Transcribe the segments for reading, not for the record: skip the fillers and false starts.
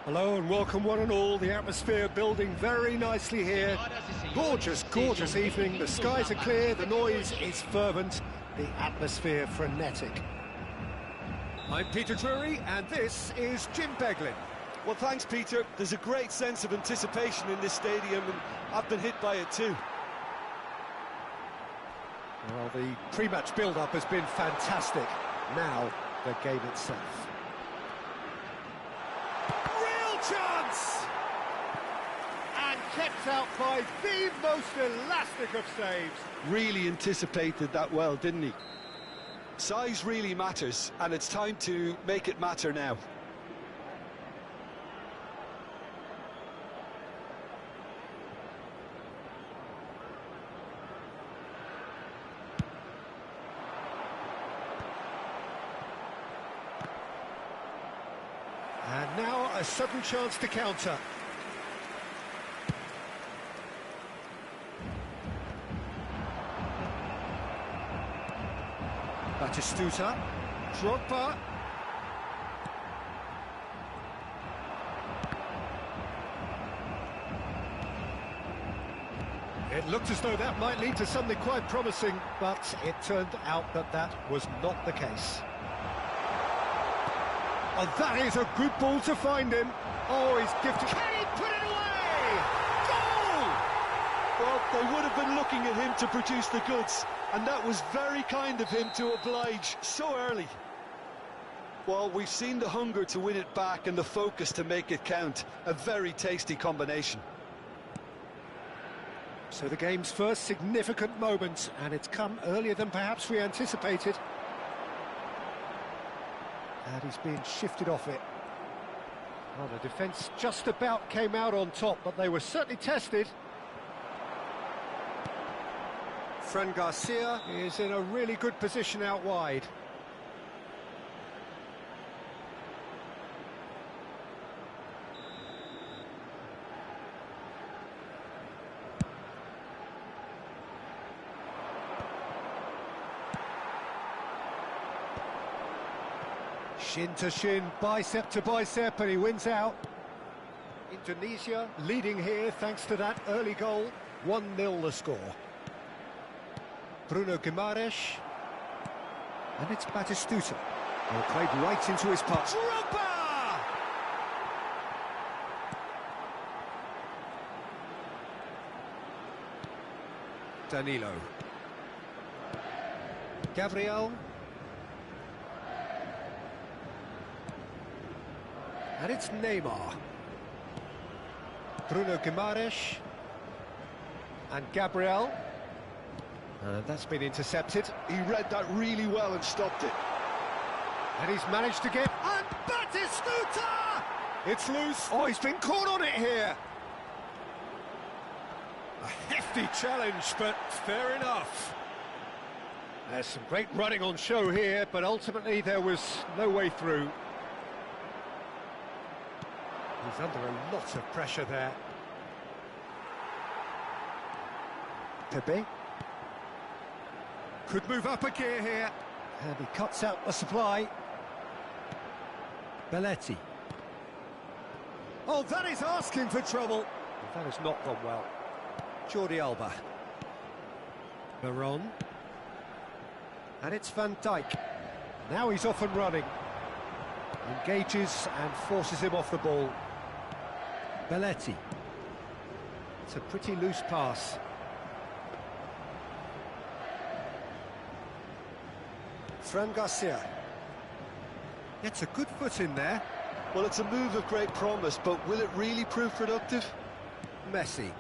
Hello and welcome one and all. The atmosphere building very nicely here. Gorgeous, gorgeous evening. The skies are clear, the noise is fervent, the atmosphere frenetic. I'm Peter Drury and this is Jim Beglin. Well, thanks, Peter. There's a great sense of anticipation in this stadium, and I've been hit by it too. Well, the pre-match build-up has been fantastic. Now, the game itself. Real chance! And kept out by the most elastic of saves. Really anticipated that well, didn't he? Size really matters, and it's time to make it matter now. And now a sudden chance to counter. Batistuta, Drogba. It looked as though that might lead to something quite promising, but it turned out that that was not the case. Oh, that is a good ball to find him. Oh, he's gifted. Can he put it away? Goal! Well, they would have been looking at him to produce the goods, and that was very kind of him to oblige so early. Well, we've seen the hunger to win it back and the focus to make it count. A very tasty combination. So the game's first significant moment, and it's come earlier than perhaps we anticipated. And he's being shifted off it. Well, the defence just about came out on top, but they were certainly tested. Fran Garcia is in a really good position out wide. Shin to shin, bicep to bicep, and he wins out. Indonesia leading here thanks to that early goal. 1-0 the score. Bruno Guimaraes. And it's Batistuta. Oh, played right into his path. Drogba! Danilo. Gabriel. And it's Neymar. Bruno Guimaraes. And Gabriel. That's been intercepted. He read that really well and stopped it. And he's managed to get... And Batistuta! It's loose. Oh, he's been caught on it here. A hefty challenge, but fair enough. There's some great running on show here, but ultimately there was no way through. He's under a lot of pressure there. Pepe. Could move up a gear here. And he cuts out the supply. Belletti. Oh, that is asking for trouble. That has not gone well. Jordi Alba. Veron. And it's Van Dijk. Now he's off and running. Engages and forces him off the ball. Belletti. It's a pretty loose pass. Fran Garcia. Gets a good foot in there. Well, it's a move of great promise, but will it really prove productive? Messi.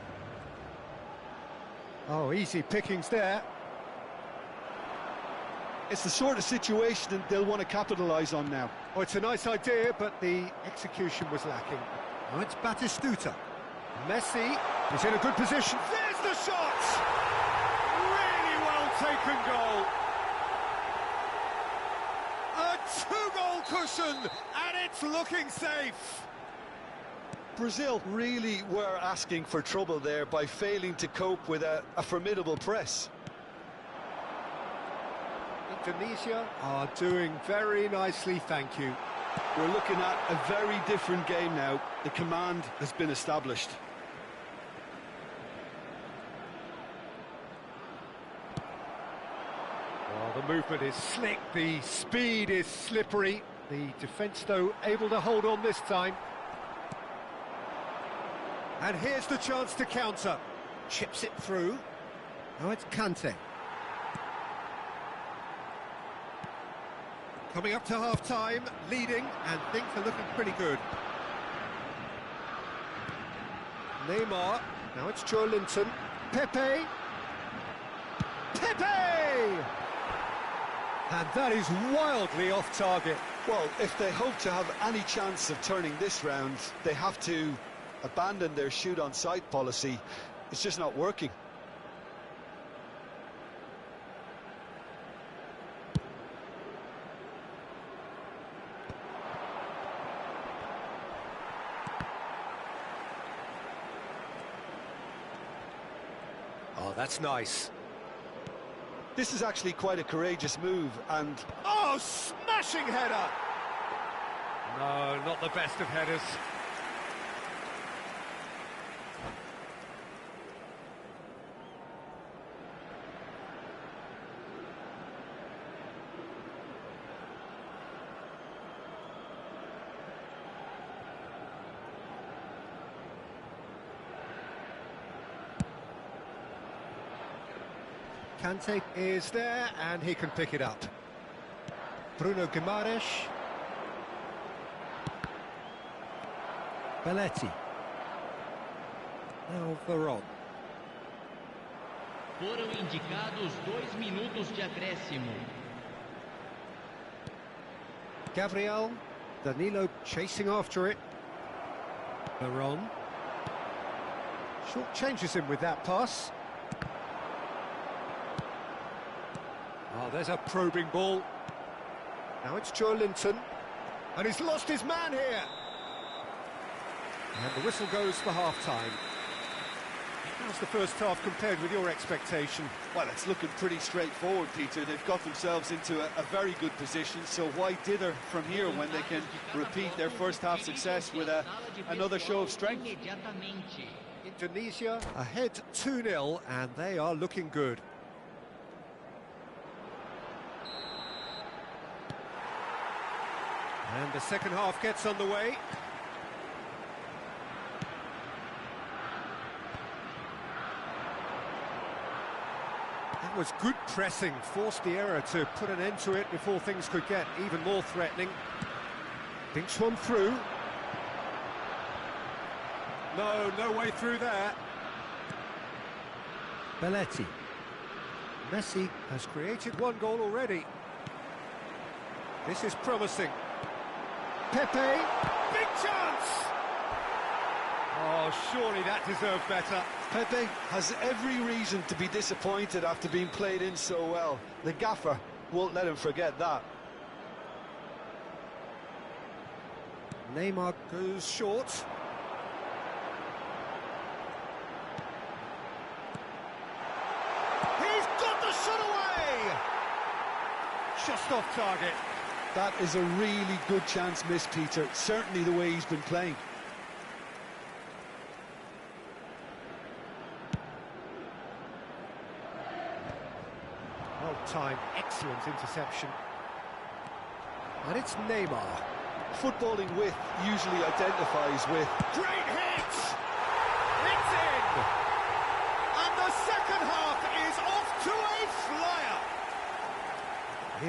Oh, easy pickings there. It's the sort of situation that they'll want to capitalise on now. Oh, it's a nice idea, but the execution was lacking. Oh, it's Batistuta. Messi is in a good position. There's the shot! Really well taken goal. A two-goal cushion, and it's looking safe. Brazil really were asking for trouble there by failing to cope with a formidable press. Indonesia are doing very nicely, thank you. We're looking at a very different game now. The command has been established. Well, the movement is slick, the speed is slippery. The defence, though, able to hold on this time. And here's the chance to counter. Chips it through. Now it's Kante. Coming up to half-time, leading, and things are looking pretty good. Neymar. Now it's Joe Linton. Pepe. Pepe! And that is wildly off target. Well, if they hope to have any chance of turning this round, they have to abandon their shoot-on-sight policy. It's just not working. Oh, that's nice. This is actually quite a courageous move, and... Oh, smashing header! No, not the best of headers. Kante is there, and he can pick it up. Bruno Guimaraes. Belletti. Now Veron. Foram indicados 2 minutos de acréscimo. Gabriel. Danilo chasing after it. Veron. Short changes him with that pass. Oh, there's a probing ball. Now it's Joe Linton. And he's lost his man here. And the whistle goes for half-time. How's the first half compared with your expectation? Well, it's looking pretty straightforward, Peter. They've got themselves into a very good position, so why dither from here when they can repeat their first half success with another show of strength? Indonesia ahead 2-0, and they are looking good. And the second half gets underway. That was good pressing, forced the error to put an end to it before things could get even more threatening. Dinks one through. No way through there. Belletti. Messi has created one goal already. This is promising. Pepe, big chance! Oh, surely that deserved better. Pepe has every reason to be disappointed after being played in so well. The gaffer won't let him forget that. Neymar goes short. He's got the shot away! Just off target. That is a really good chance missed, Peter. Certainly the way he's been playing. Well timed, excellent interception. And it's Neymar. Footballing width usually identifies with... Great hit! It's in! And the second half is off to a flyer!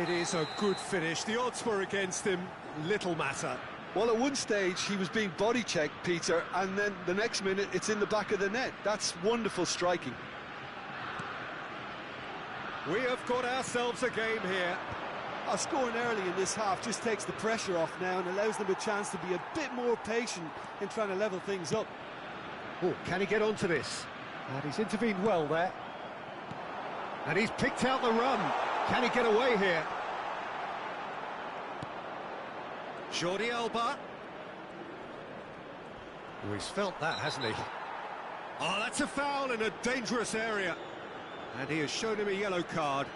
It is a good finish. The odds were against him. Little matter. Well, at one stage, he was being body-checked, Peter, and then the next minute, it's in the back of the net. That's wonderful striking. We have got ourselves a game here. Scoring early in this half just takes the pressure off now and allows them a chance to be a bit more patient in trying to level things up. Oh, can he get onto this? And he's intervened well there. And he's picked out the run. Can he get away here? Jordi Alba. Oh, he's felt that, hasn't he? Oh, that's a foul in a dangerous area. And he has shown him a yellow card.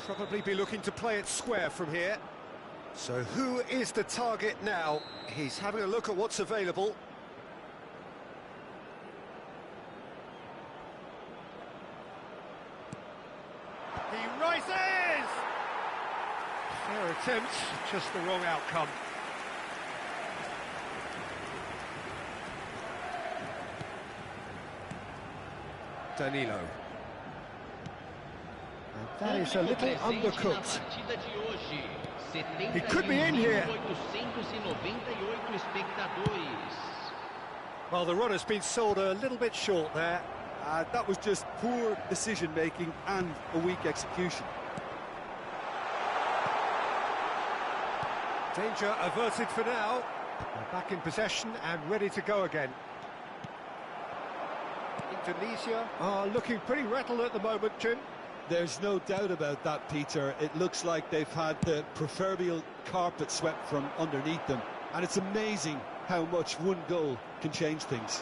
Probably be looking to play it square from here. So who is the target now? He's having a look at what's available. He rises! Fair attempt, just the wrong outcome. Danilo. And that is a little undercooked. He could be in here. Well, the runner's been sold a little bit short there. That was just poor decision-making and a weak execution. Danger averted for now. They're back in possession and ready to go again. Indonesia are looking pretty rattled at the moment, Jim. There's no doubt about that, Peter. It looks like they've had the proverbial carpet swept from underneath them. And it's amazing how much one goal can change things.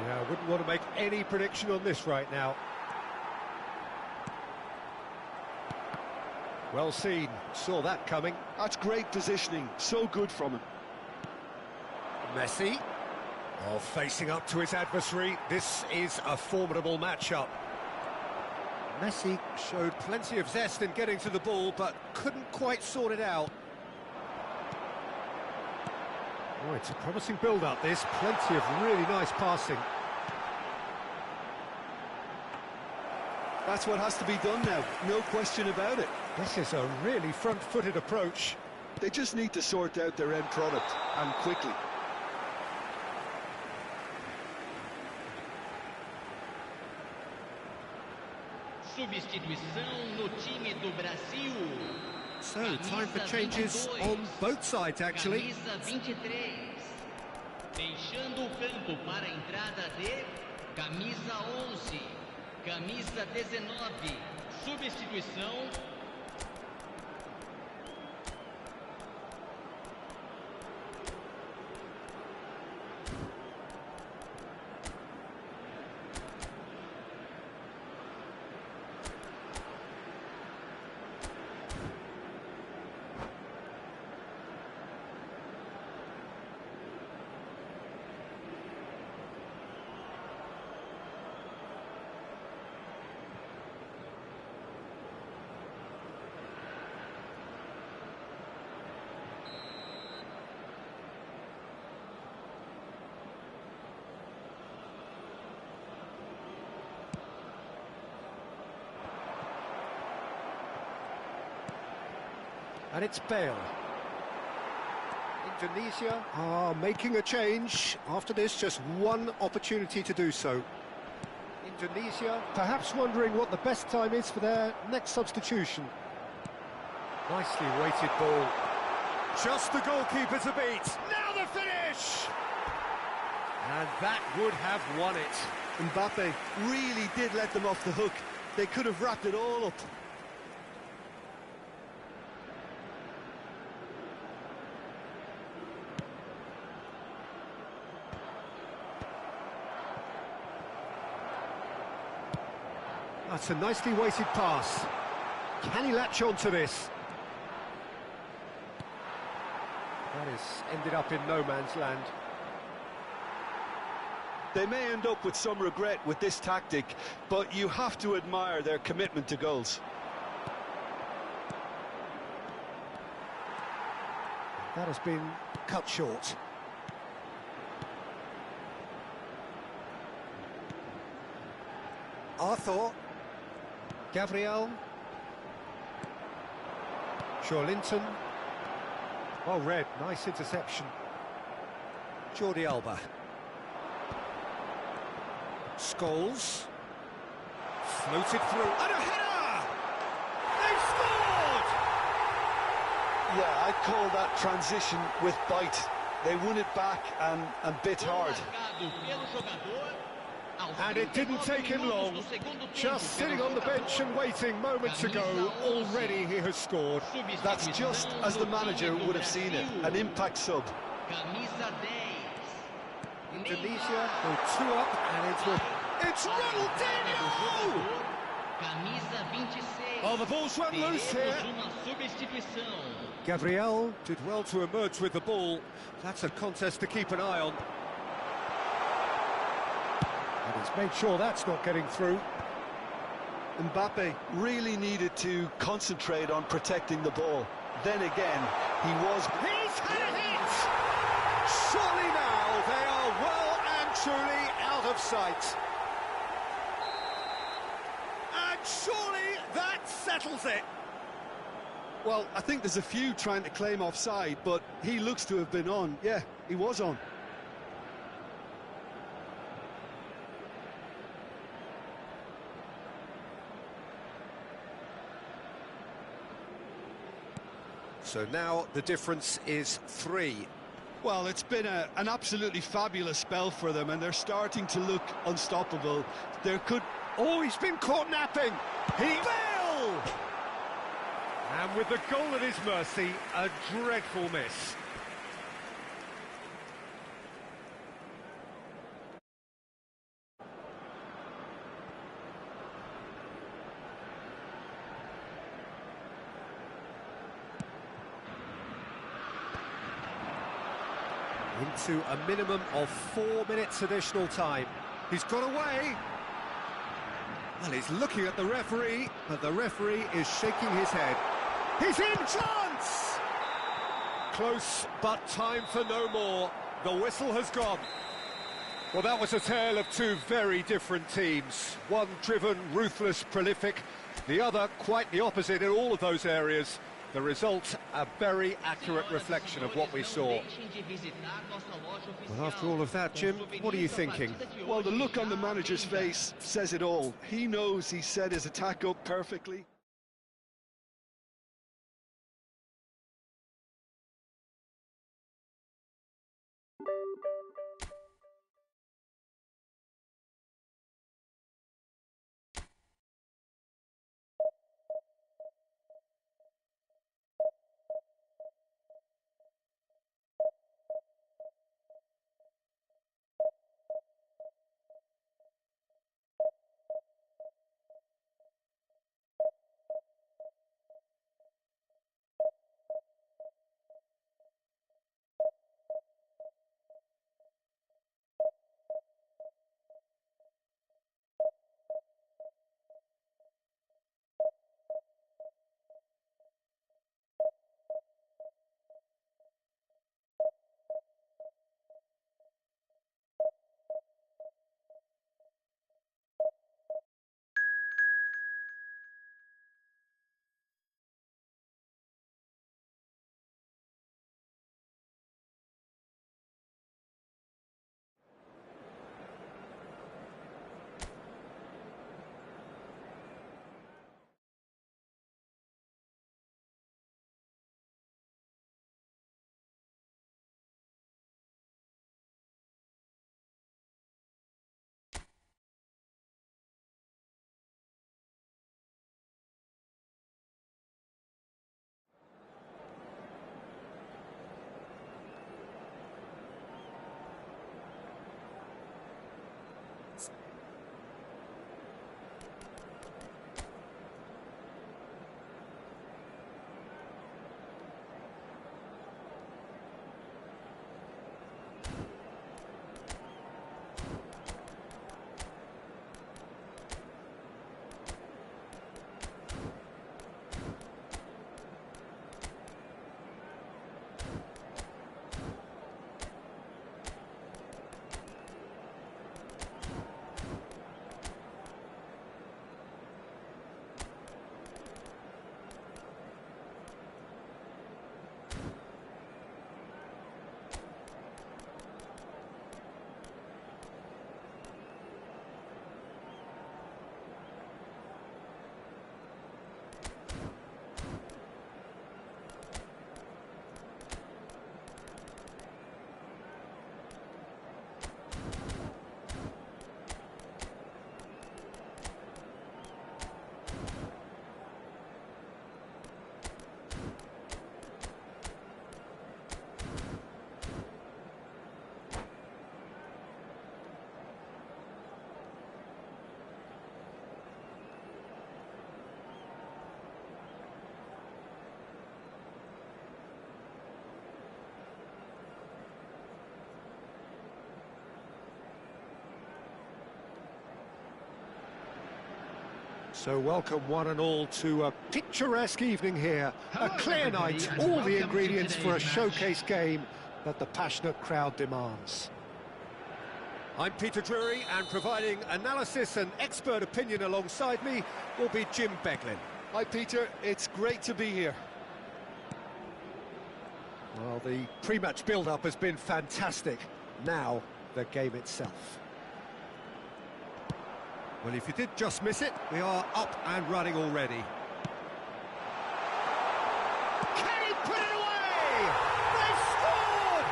Yeah, I wouldn't want to make any prediction on this right now. Well seen, saw that coming. That's great positioning, so good from him. Messi, facing up to his adversary. This is a formidable matchup. Messi showed plenty of zest in getting to the ball, but couldn't quite sort it out. Oh, it's a promising build-up, this. Plenty of really nice passing. That's what has to be done now, no question about it. This is a really front-footed approach. They just need to sort out their end product, and quickly. Substituição no time do Brasil. So, time for changes on both sides, actually. Camisa 23. Deixando o campo para a entrada de camisa 11, camisa 19. Substituição. And it's Bale. Indonesia are making a change. After this, just one opportunity to do so. Indonesia perhaps wondering what the best time is for their next substitution. Nicely weighted ball. Just the goalkeeper to beat. Now the finish! And that would have won it. Mbappe really did let them off the hook. They could have wrapped it all up. That's a nicely weighted pass. Can he latch on to this? That has ended up in no man's land. They may end up with some regret with this tactic, but you have to admire their commitment to goals. That has been cut short. Arthur. Gabriel. Linton. Well read, nice interception. Jordi Alba. Scholes. Floated through. And a header! They've scored! Yeah, I'd call that transition with bite. They won it back and bit hard. And it didn't take him long. Just sitting on the bench and waiting moments ago, already he has scored. That's just as the manager would have seen it, an impact sub. Indonesia go 2 up, and it's Ronaldinho! Camisa 26. Oh, the ball's run loose here. Teremos uma substituição. Gabriel did well to emerge with the ball. That's a contest to keep an eye on. And he's made sure that's not getting through. Mbappe really needed to concentrate on protecting the ball. Then again, he was... He's had it! Surely now they are well and truly out of sight. And surely that settles it. Well, I think there's a few trying to claim offside, but he looks to have been on. Yeah, he was on. So now the difference is 3. Well, it's been an absolutely fabulous spell for them, and they're starting to look unstoppable. There could... Oh, he's been caught napping. He will! And with the goal at his mercy, a dreadful miss. Into a minimum of 4 minutes additional time. He's got away. Well, he's looking at the referee, but the referee is shaking his head. He's in chance! Close, but time for no more. The whistle has gone. Well, that was a tale of two very different teams. One driven, ruthless, prolific. The other quite the opposite in all of those areas. The result, a very accurate reflection of what we saw. Well, after all of that, Jim, what are you thinking? Well, the look on the manager's face says it all. He knows he set his attack up perfectly. So welcome one and all to a picturesque evening here. A clear night, all the ingredients for a showcase game that the passionate crowd demands. I'm Peter Drury, and providing analysis and expert opinion alongside me will be Jim Beglin. Hi Peter, it's great to be here. Well, the pre-match build-up has been fantastic. Now, the game itself. Well, if you did just miss it, we are up and running already. Can he put it away? They've scored!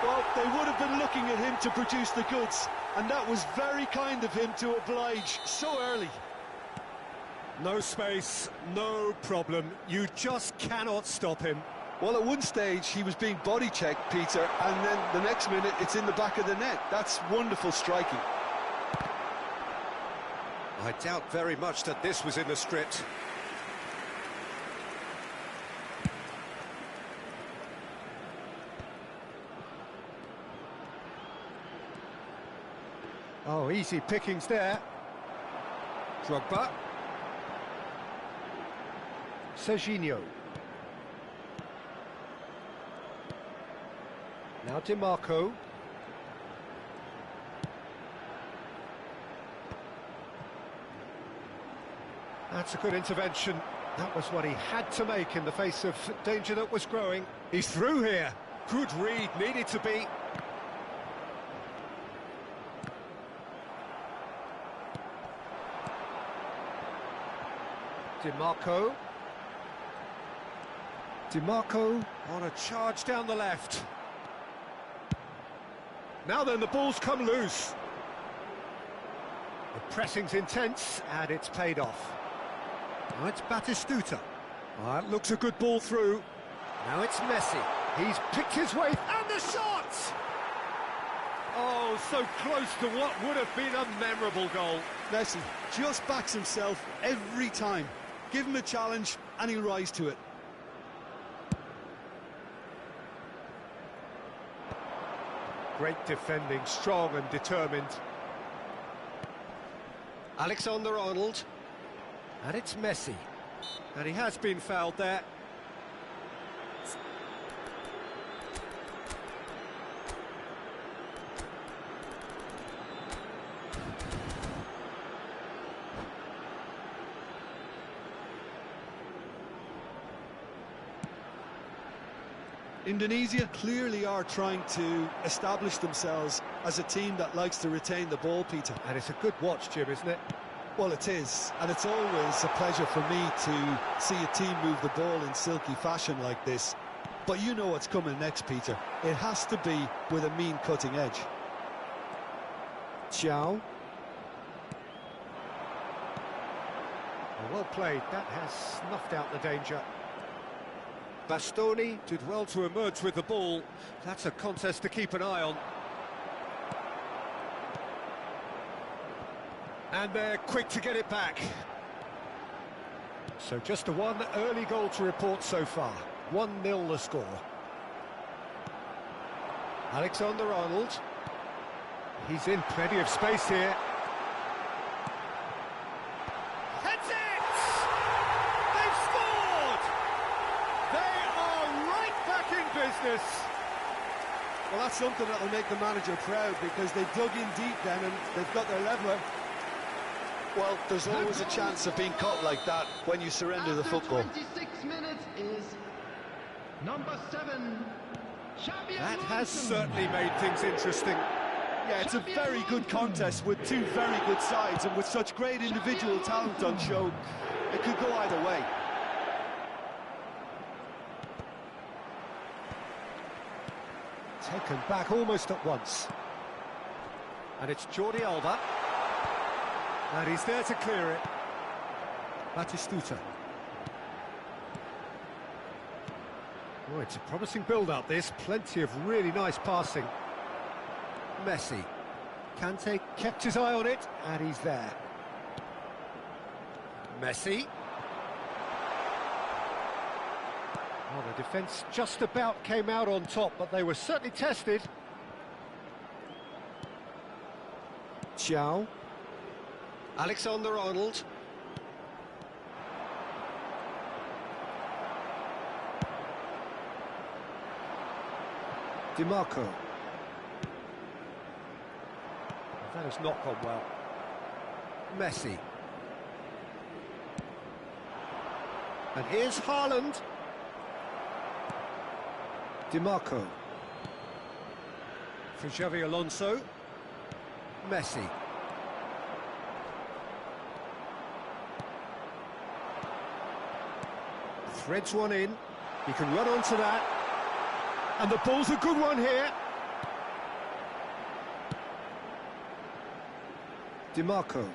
Well, they would have been looking at him to produce the goods, and that was very kind of him to oblige so early. No space, no problem. You just cannot stop him. Well, at one stage, he was being body-checked, Peter, and then the next minute, it's in the back of the net. That's wonderful striking. I doubt very much that this was in the script. Oh, easy pickings there. Drogba. Serginho. Now DiMarco. That's a good intervention. That was what he had to make in the face of danger that was growing. He's through here. Good read, needed to be. DiMarco. DiMarco on a charge down the left. Now then, the ball's come loose. The pressing's intense, and it's paid off. Now it's Batistuta. Oh, that looks a good ball through. Now it's Messi. He's picked his way, and the shot! Oh, so close to what would have been a memorable goal. Messi just backs himself every time. Give him a challenge, and he'll rise to it. Great defending, strong and determined. Alexander-Arnold. And it's Messi. And he has been fouled there. Indonesia clearly are trying to establish themselves as a team that likes to retain the ball, Peter. And it's a good watch, Jim, isn't it? Well, it is, and it's always a pleasure for me to see a team move the ball in silky fashion like this. But you know what's coming next, Peter. It has to be with a mean cutting edge. Xiao. Well played, that has snuffed out the danger. Bastoni did well to emerge with the ball. That's a contest to keep an eye on. And they're quick to get it back. So just a one early goal to report so far. 1-0 the score. Alexander-Arnold. He's in plenty of space here. Heads it! They've scored! They are right back in business. Well, that's something that will make the manager proud, because they dug in deep then and they've got their leveller. Well, there's always a chance of being caught like that when you surrender the football. 26 minutes is number 7. That has certainly made things interesting. Yeah, it's a very good contest with two very good sides, and with such great individual talent on show, it could go either way. Taken back almost at once. And it's Jordi Alba. And he's there to clear it. Batistuta. Oh, it's a promising build-up, this. Plenty of really nice passing. Messi. Kante kept his eye on it, and he's there. Messi. Oh, the defence just about came out on top, but they were certainly tested. Xiao. Alexander-Arnold. DiMarco. That has not gone well. Messi. And here's Haaland. DiMarco. For Xavi Alonso. Messi. Threads one in. He can run onto that. And the ball's a good one here. DiMarco.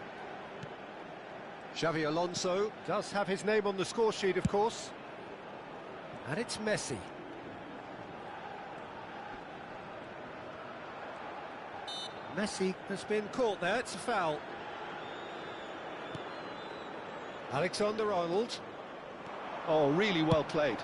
Xavi Alonso does have his name on the score sheet, of course. And it's Messi. Messi has been caught there, it's a foul. Alexander-Arnold. Oh, really well played.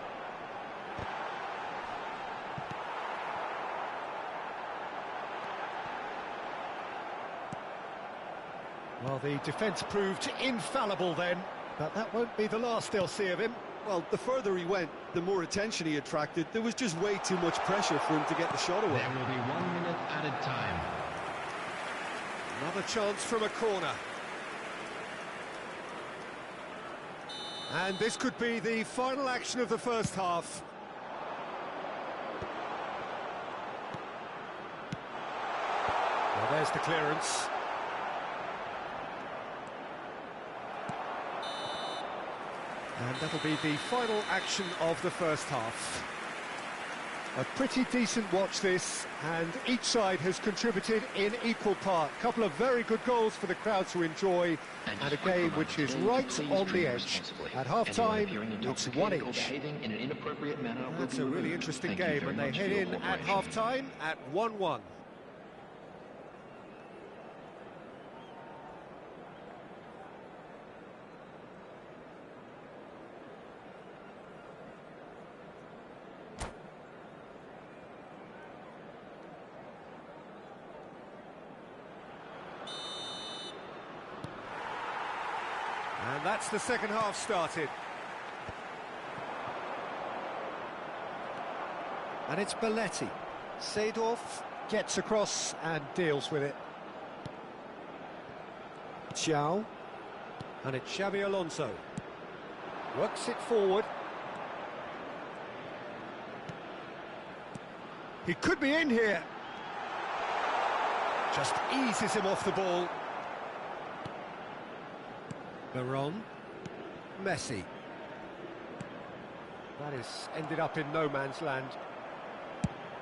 Well, the defence proved infallible then, but that won't be the last they'll see of him. Well, the further he went, the more attention he attracted. There was just way too much pressure for him to get the shot away. There will be 1 minute added time. Another chance from a corner. And this could be the final action of the first half. Well, there's the clearance. And that'll be the final action of the first half. A pretty decent watch this, and each side has contributed in equal part. A couple of very good goals for the crowd to enjoy, and a game which is right on the edge. At half-time, it's 1-1. That's a really interesting game, and they head in at half-time at 1-1. And that's the second half started. And it's Belletti. Seedorf gets across and deals with it. Xiao. And it's Xavi Alonso. Works it forward. He could be in here. Just eases him off the ball. Veron. Messi. That is ended up in no man's land.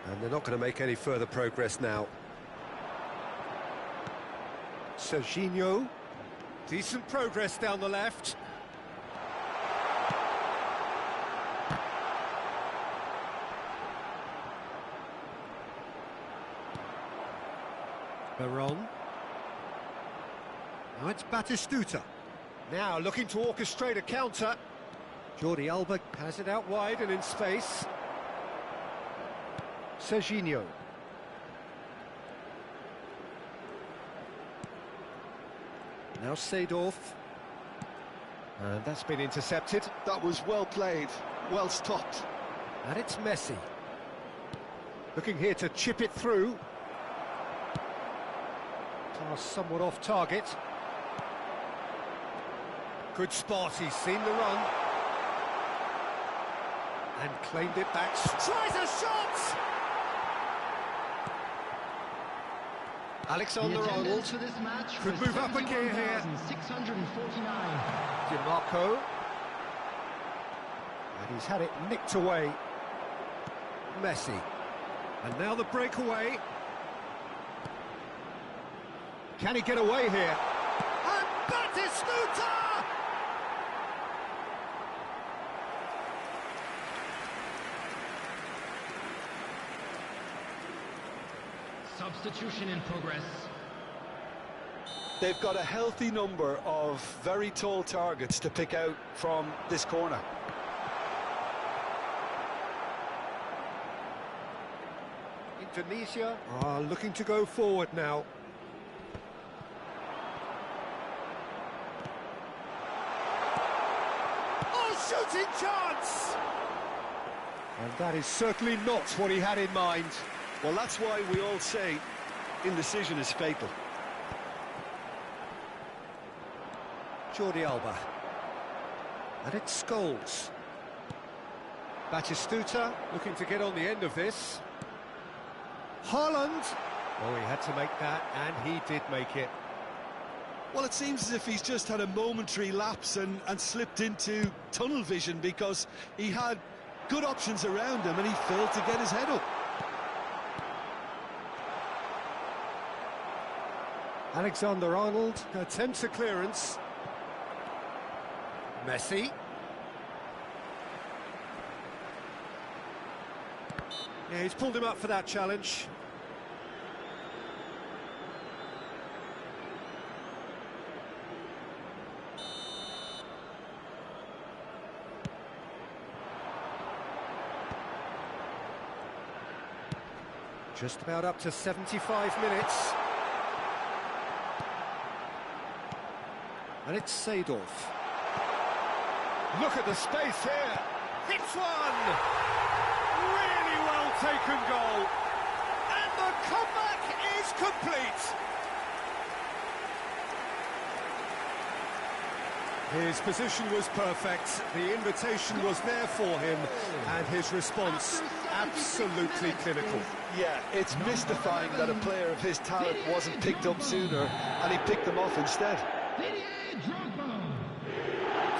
And they're not going to make any further progress now. Serginho. Decent progress down the left. Veron. Now it's Batistuta. Now looking to orchestrate a counter. Jordi Alba has it out wide and in space. Serginho. Now Seedorf. And that's been intercepted. That was well played, well stopped. And it's Messi. Looking here to chip it through. Pass somewhat off target. Good spot, he's seen the run. And claimed it back. Tries a shot! Alexander-Arnold could move up a gear here. DiMarco. And he's had it nicked away. Messi. And now the breakaway. Can he get away here? And Batistuta! Substitution in progress. They've got a healthy number of very tall targets to pick out from this corner. Indonesia are looking to go forward now. Oh, shooting chance! And that is certainly not what he had in mind. Well, that's why we all say indecision is fatal. Jordi Alba. And it's Scholes. Batistuta looking to get on the end of this. Haaland. Oh, he had to make that, and he did make it. Well, it seems as if he's just had a momentary lapse and slipped into tunnel vision, because he had good options around him and he failed to get his head up. Alexander-Arnold attempts a clearance. Messi. Yeah, he's pulled him up for that challenge. Just about up to 75 minutes. And it's Seedorf. Look at the space here. Hits one! Really well taken goal. And the comeback is complete. His position was perfect, the invitation was there for him, and his response absolutely clinical. Yeah, it's mystifying that a player of his talent wasn't picked up sooner, and he picked them off instead.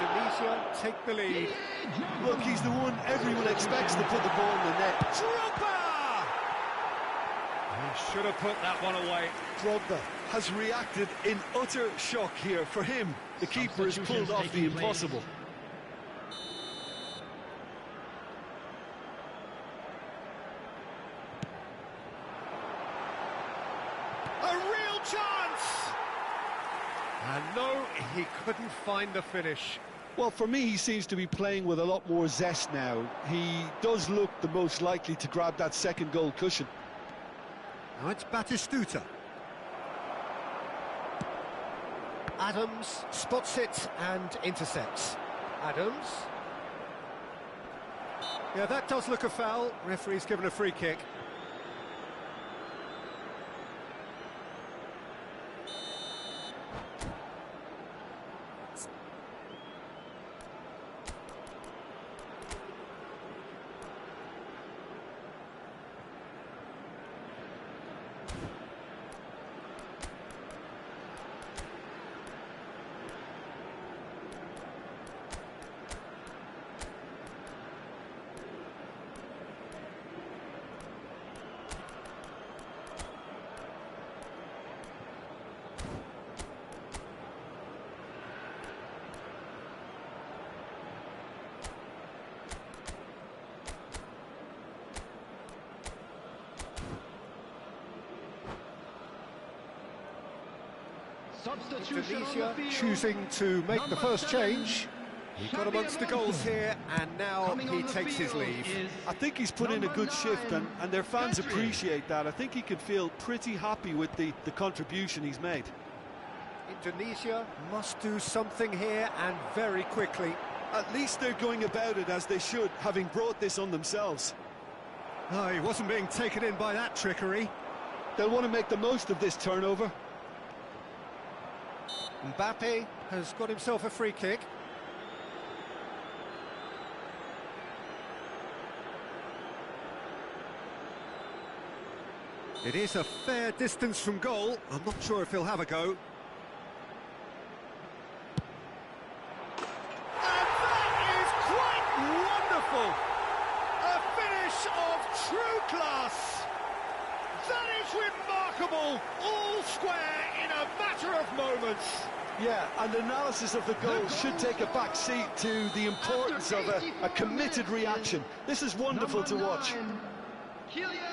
Indonesia take the lead. Look, he's the one everyone expects to put the ball in the net. Drogba! He should have put that one away. Drogba has reacted in utter shock here. For him, the keeper has pulled off the impossible. A real chance! And no, he couldn't find the finish. Well, for me, he seems to be playing with a lot more zest now. He does look the most likely to grab that second goal cushion. Now it's Batistuta. Adams spots it and intercepts. Adams. Yeah, that does look a foul. Referee's given a free kick. Indonesia choosing to make the first change. He got amongst the goals here, and now he takes his leave. I think he's put in a good shift, and their fans appreciate that. I think he can feel pretty happy with the contribution he's made. Indonesia must do something here, and very quickly. At least they're going about it as they should, having brought this on themselves. Oh, he wasn't being taken in by that trickery. They'll want to make the most of this turnover. Mbappe has got himself a free kick. It is a fair distance from goal. I'm not sure if he'll have a go. And that is quite wonderful! A finish of true class! That is remarkable! All square in a matter of moments. Yeah, and analysis of the goal should take a back seat to the importance of a committed reaction. This is wonderful to watch.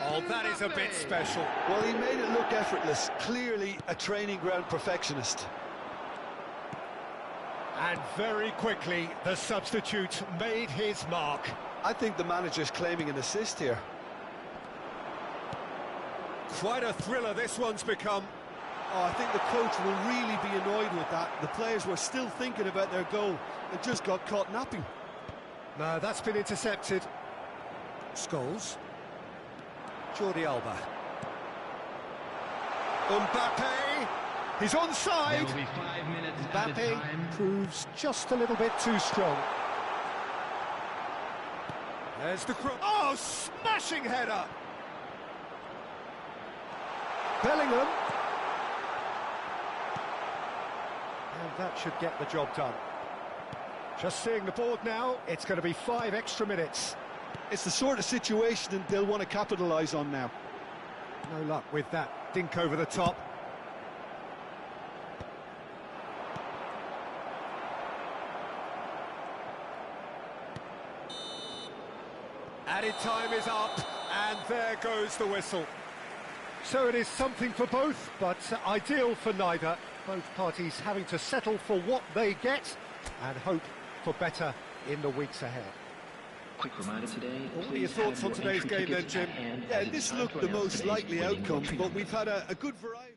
Oh, that is a bit special. Well, he made it look effortless. Clearly a training ground perfectionist. And very quickly, the substitute made his mark. I think the manager's claiming an assist here. Quite a thriller this one's become. Oh, I think the coach will really be annoyed with that. The players were still thinking about their goal and just got caught napping. No, that's been intercepted. Scholes. Jordi Alba. Mbappe, he's onside. There will be 5 minutes added Mbappe time. proves just a little bit too strong. There's the cross. Oh, smashing header! Bellingham. And that should get the job done. Just seeing the board now, it's going to be 5 extra minutes. It's the sort of situation that they'll want to capitalise on now. No luck with that dink over the top. Added time is up, and there goes the whistle. So it is something for both, but ideal for neither. Both parties having to settle for what they get and hope for better in the weeks ahead. Quick reminder today. What are your thoughts on today's game then, Jim? Yeah, this looked the most likely outcome, but we've had a good variety.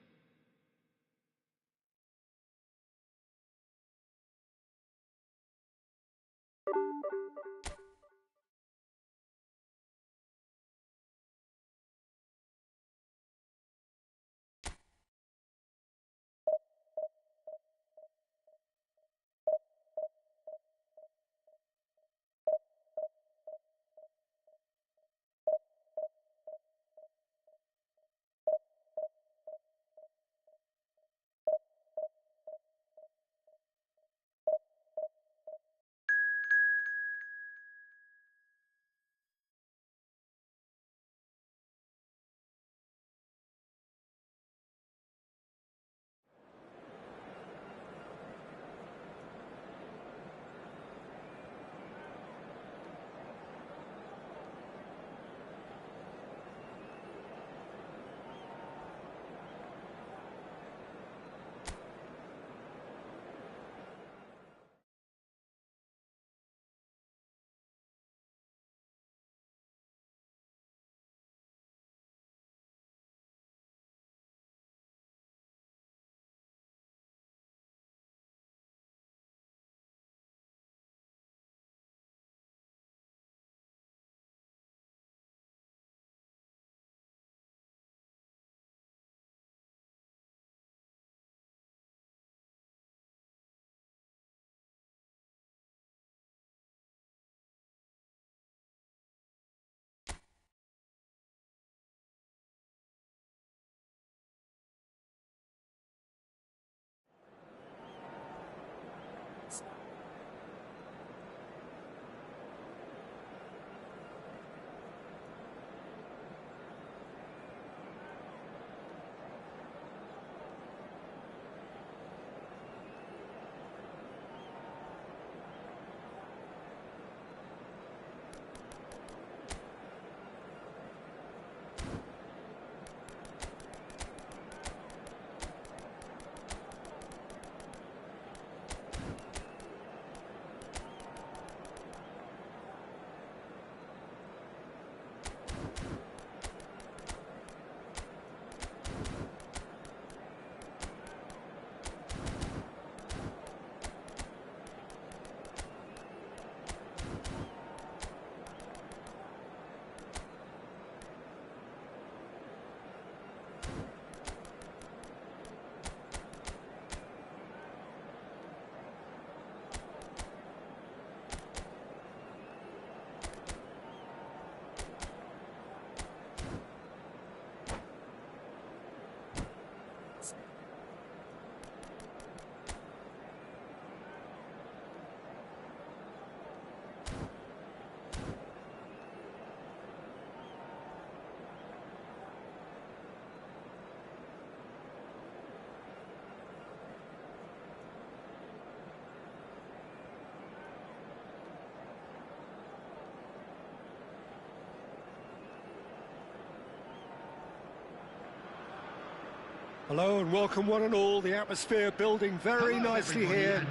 Hello and welcome one and all. The atmosphere building very nicely here.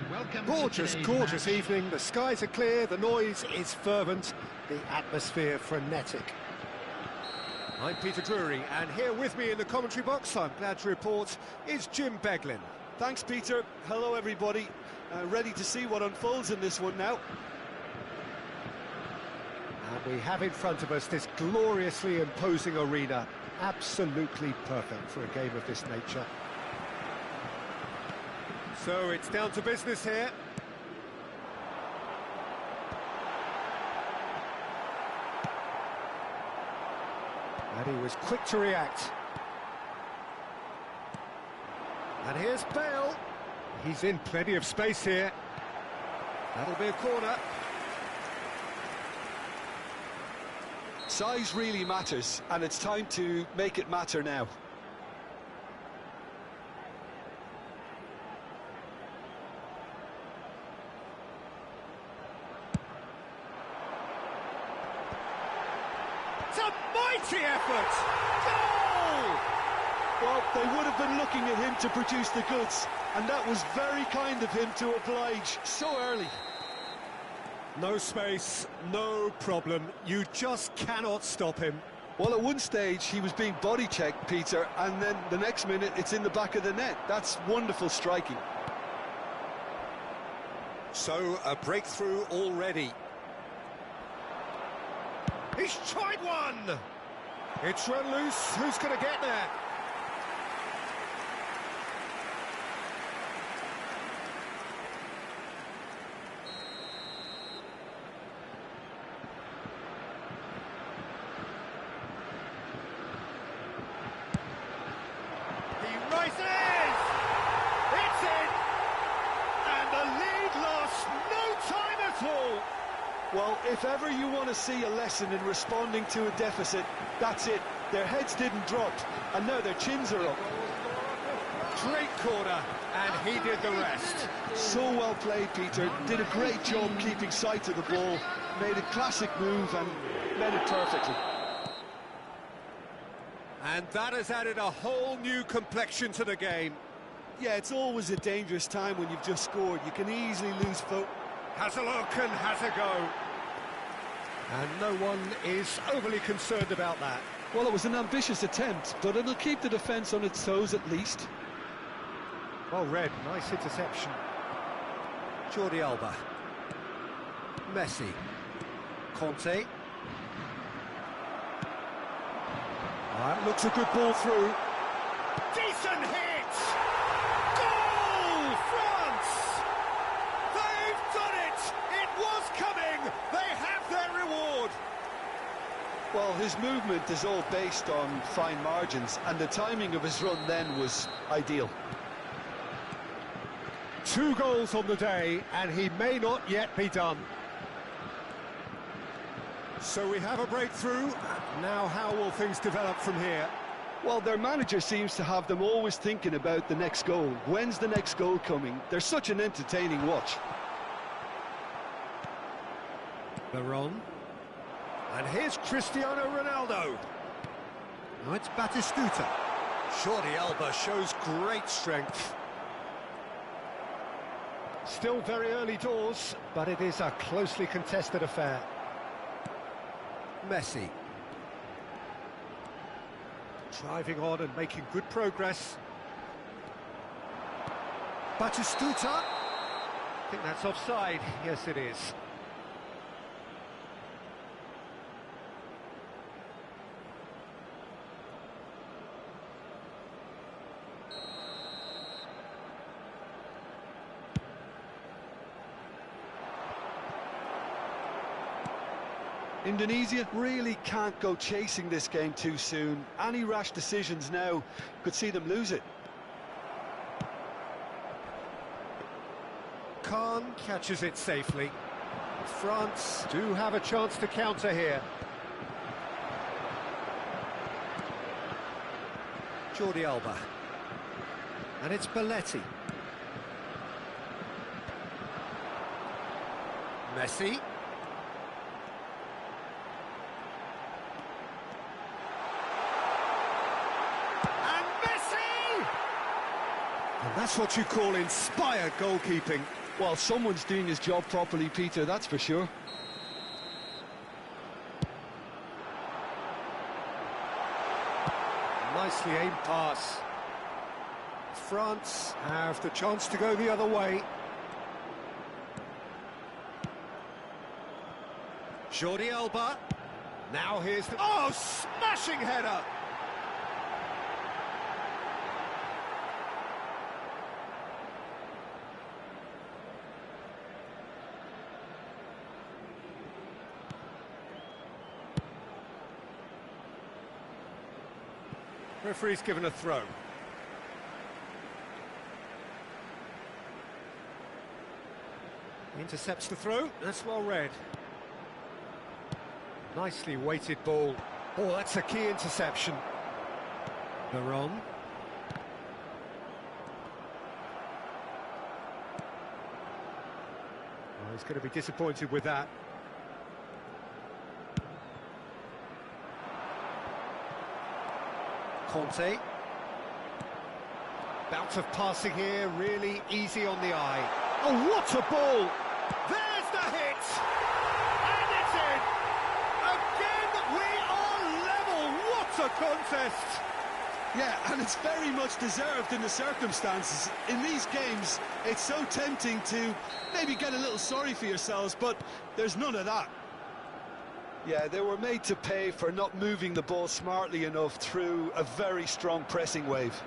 Gorgeous, gorgeous evening. The skies are clear, the noise is fervent, the atmosphere frenetic. I'm Peter Drury, and here with me in the commentary box, I'm glad to report, is Jim Beglin. Thanks, Peter. Hello, everybody. Ready to see what unfolds in this one now. And We have in front of us this gloriously imposing arena. Absolutely perfect for a game of this nature. So it's down to business here. And he was quick to react. And here's Bale. He's in plenty of space here. That'll be a corner. Size really matters, and it's time to make it matter now. It's a mighty effort! Goal! Well, they would have been looking at him to produce the goods, and that was very kind of him to oblige so early. No space, no problem. You just cannot stop him. Well, at one stage, he was being body-checked, Peter, and then the next minute, it's in the back of the net. That's wonderful striking. So, a breakthrough already. He's tried one! It's run loose. Who's going to get there? It's in! And the lead lost no time at all! Well, if ever you want to see a lesson in responding to a deficit, that's it. Their heads didn't drop, and now their chins are up. Great corner, and he did the rest. So well played, Peter. Did a great job keeping sight of the ball, made a classic move and led it perfectly. And that has added a whole new complexion to the game. Yeah, it's always a dangerous time when you've just scored. You can easily lose focus. Has a look and has a go. And no one is overly concerned about that. Well, it was an ambitious attempt, but it'll keep the defence on its toes at least. Well read, nice interception. Jordi Alba. Messi. Conte. That looks a good ball through. Decent hit! Goal, France! They've done it! It was coming! They have their reward! Well, his movement is all based on fine margins, and the timing of his run then was ideal. 2 goals on the day, and he may not yet be done. So we have a breakthrough. Now how will things develop from here? Well, their manager seems to have them always thinking about the next goal. When's the next goal coming? They're such an entertaining watch. Veron. And here's Cristiano Ronaldo. Now it's Batistuta. Jordi Alba shows great strength. Still very early doors, but it is a closely contested affair. Messi. Driving on and making good progress. Batistuta. I think that's offside. Yes, it is. Indonesia really can't go chasing this game too soon. Any rash decisions now could see them lose it. Khan catches it safely. France do have a chance to counter here. Jordi Alba. And it's Belletti. Messi. And that's what you call inspired goalkeeping. Well, someone's doing his job properly, Peter, that's for sure. Nicely aimed pass. France have the chance to go the other way. Jordi Alba. Now here's the... Oh, smashing header! Referee's given a throw. Intercepts the throw, that's well read. Nicely weighted ball. Oh, that's a key interception. Veron. Oh, he's going to be disappointed with that. Conte. Bout of passing here, really easy on the eye. Oh, what a ball! There's the hit! And it's in! Again, we are level! What a contest! Yeah, and it's very much deserved in the circumstances. In these games, it's so tempting to maybe get a little sorry for yourselves, but there's none of that. Yeah, they were made to pay for not moving the ball smartly enough through a very strong pressing wave.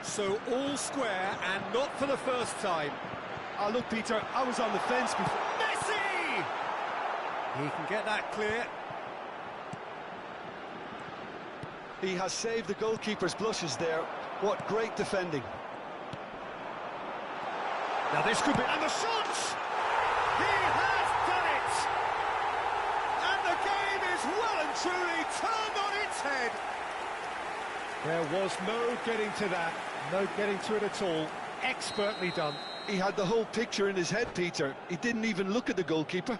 So all square, and not for the first time. Oh, look, Peter, I was on the fence before. Messi! He can get that clear. He has saved the goalkeeper's blushes there. What great defending. Now this could be... And the shot! He has done it! And the game is well and truly turned on its head. There was no getting to that, no getting to it at all. Expertly done. He had the whole picture in his head, Peter. He didn't even look at the goalkeeper.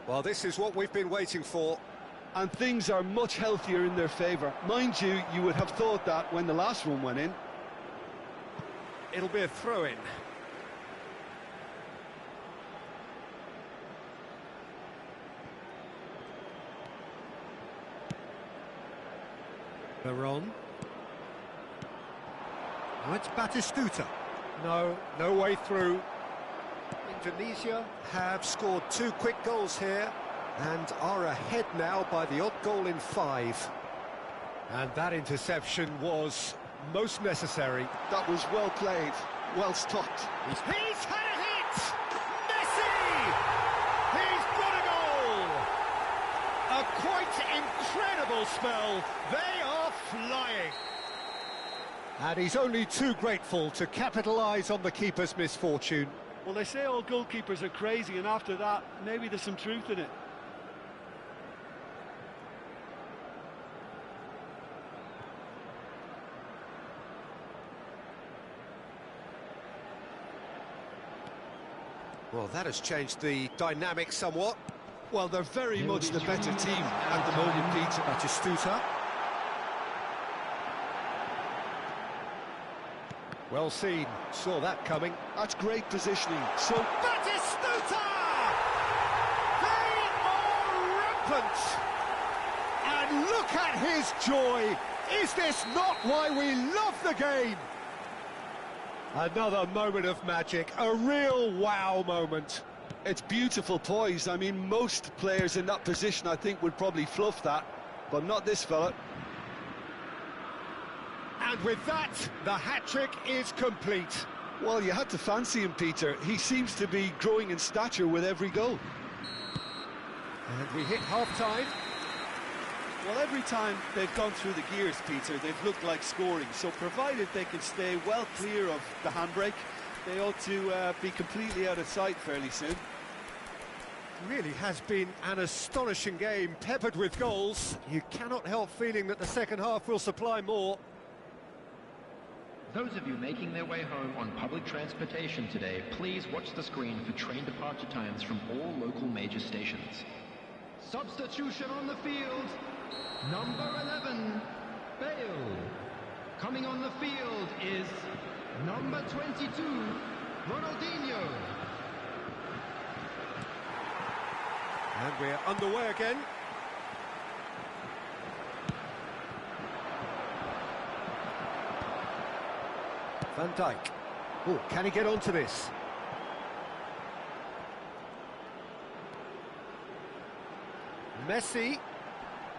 Well, this is what we've been waiting for. And things are much healthier in their favour. Mind you, you would have thought that when the last one went in. It'll be a throw-in. Veron. Now it's Batistuta. No, no way through. Indonesia have scored 2 quick goals here and are ahead now by the odd goal in 5. And that interception was most necessary. That was well played, well stopped. He's had a hit! Messi! He's got a goal! A quite incredible spell. They are flying. And he's only too grateful to capitalise on the keeper's misfortune. Well, they say all goalkeepers are crazy, and after that, maybe there's some truth in it. Well, that has changed the dynamic somewhat. Well, they're very much the better team at the moment, Peter. Batistuta. Well seen, saw that coming. That's great positioning. So Batistuta! They are rampant! And look at his joy! Is this not why we love the game? Another moment of magic, a real wow moment. it's beautiful poise. I mean, most players in that position, I think, would probably fluff that, but not this fella. And with that, the hat-trick is complete. Well, you had to fancy him, Peter. He seems to be growing in stature with every goal. And we hit half-time. Well, every time they've gone through the gears, Peter, they've looked like scoring. So provided they can stay well clear of the handbrake, they ought to be completely out of sight fairly soon. Really has been an astonishing game, peppered with goals. You cannot help feeling that the second half will supply more. Those of you making their way home on public transportation today, please watch the screen for train departure times from all local major stations. Substitution on the field. Number 11, Bale. Coming on the field is number 22, Ronaldinho. And we're underway again. Van Dijk. Oh, can he get onto this? Messi.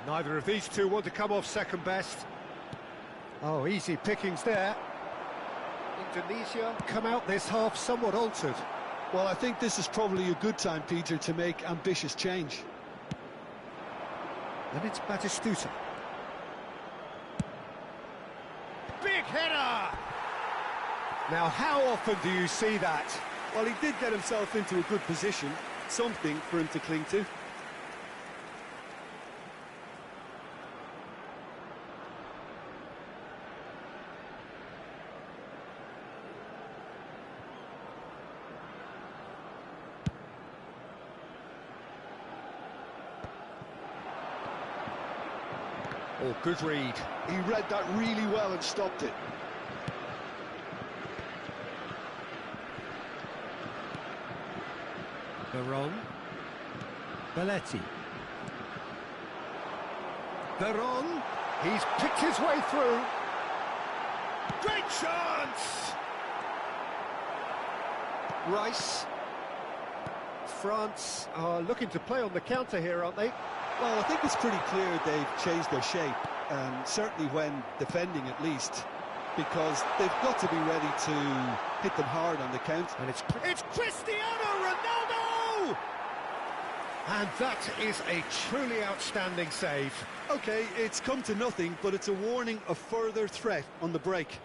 Neither of these two want to come off second best. Oh, easy pickings there. Indonesia come out this half somewhat altered. Well, I think this is probably a good time, Peter, to make ambitious change. And it's Batistuta. Big header! Now, how often do you see that? Well, he did get himself into a good position, something for him to cling to. Oh, good read. He read that really well and stopped it. Veron. Belletti. Veron. He's picked his way through. Great chance! Rice. France are looking to play on the counter here, aren't they? Well, I think it's pretty clear they've changed their shape, certainly when defending at least, because they've got to be ready to hit them hard on the counter. And it's Cristiano Ronaldo! And that is a truly outstanding save. OK, it's come to nothing, but it's a warning of further threat on the break.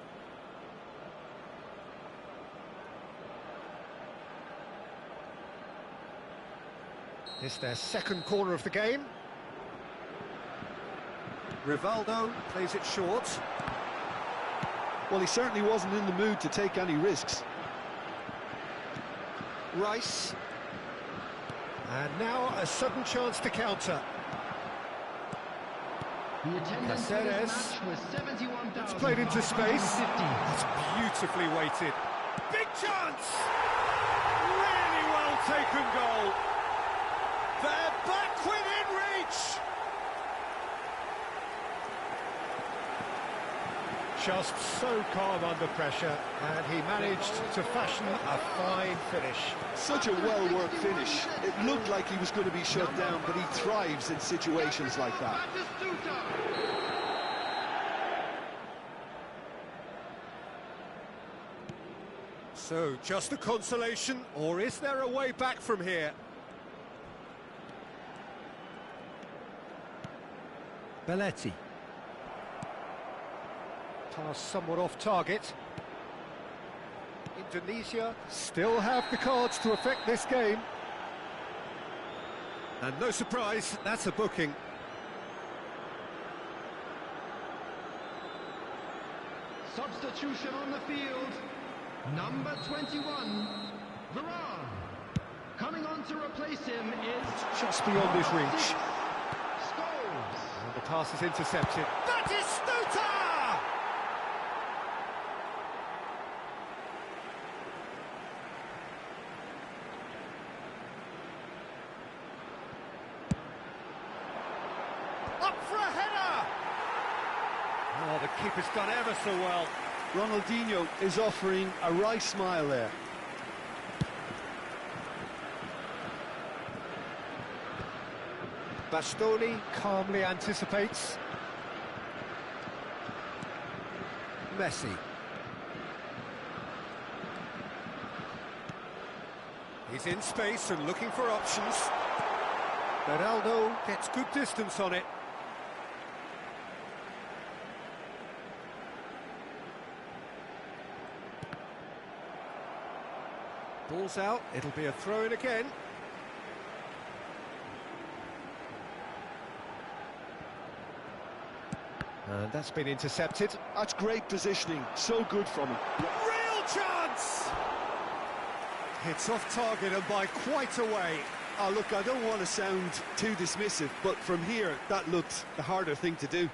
It's their second corner of the game. Rivaldo plays it short. Well, he certainly wasn't in the mood to take any risks. Rice. And now a sudden chance to counter. The attendance for this Caceres. match was 71,550. It's played into space. That's beautifully weighted. Big chance! Really well taken goal. They're back within reach! Just so calm under pressure, and he managed to fashion a fine finish. Such a well-worked finish. It looked like he was going to be shut down, but he thrives in situations like that. So, just a consolation, or is there a way back from here? Belletti. Pass somewhat off target. Indonesia still have the cards to affect this game. And no surprise, that's a booking. Substitution on the field. Number 21, Varane. Coming on to replace him is... Just beyond his reach. Scholes. And the pass is intercepted. That is Stuta! Up for a header! Oh, the keeper's done ever so well. Ronaldinho is offering a wry smile there. Bastoni calmly anticipates. Messi. He's in space and looking for options. Beraldo gets good distance on it. Ball's out, it'll be a throw-in again. And that's been intercepted. That's great positioning, so good from him. Real chance! It's off target and by quite a way. Oh, look, I don't want to sound too dismissive, but from here, that looked the harder thing to do.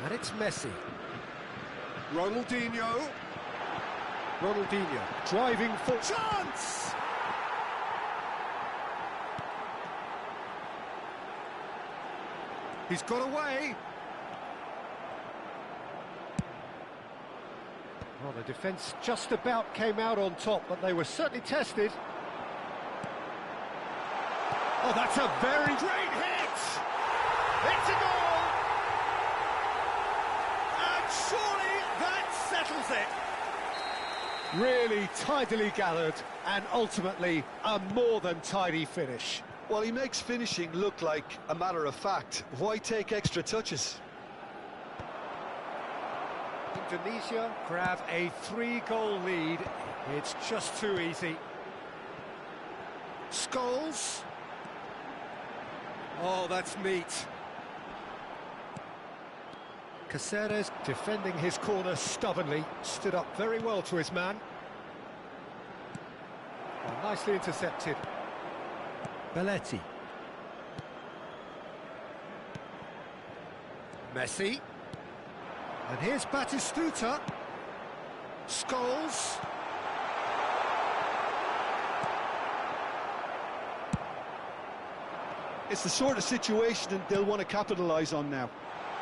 And it's Messi. Ronaldinho. Ronaldinho driving for chance! He's got away. Well, the defence just about came out on top, but they were certainly tested. Oh, that's a very great hit! It's a goal! And surely that settles it. Really tidily gathered, and ultimately a more than tidy finish. Well, he makes finishing look like a matter of fact. Why take extra touches? Indonesia grab a 3-goal lead. It's just too easy. Scholes. Oh, that's neat. Caceres defending his corner stubbornly, stood up very well to his man. Oh, nicely intercepted. Belletti. Messi. And here's Batistuta. Scholes. It's the sort of situation they'll want to capitalise on now.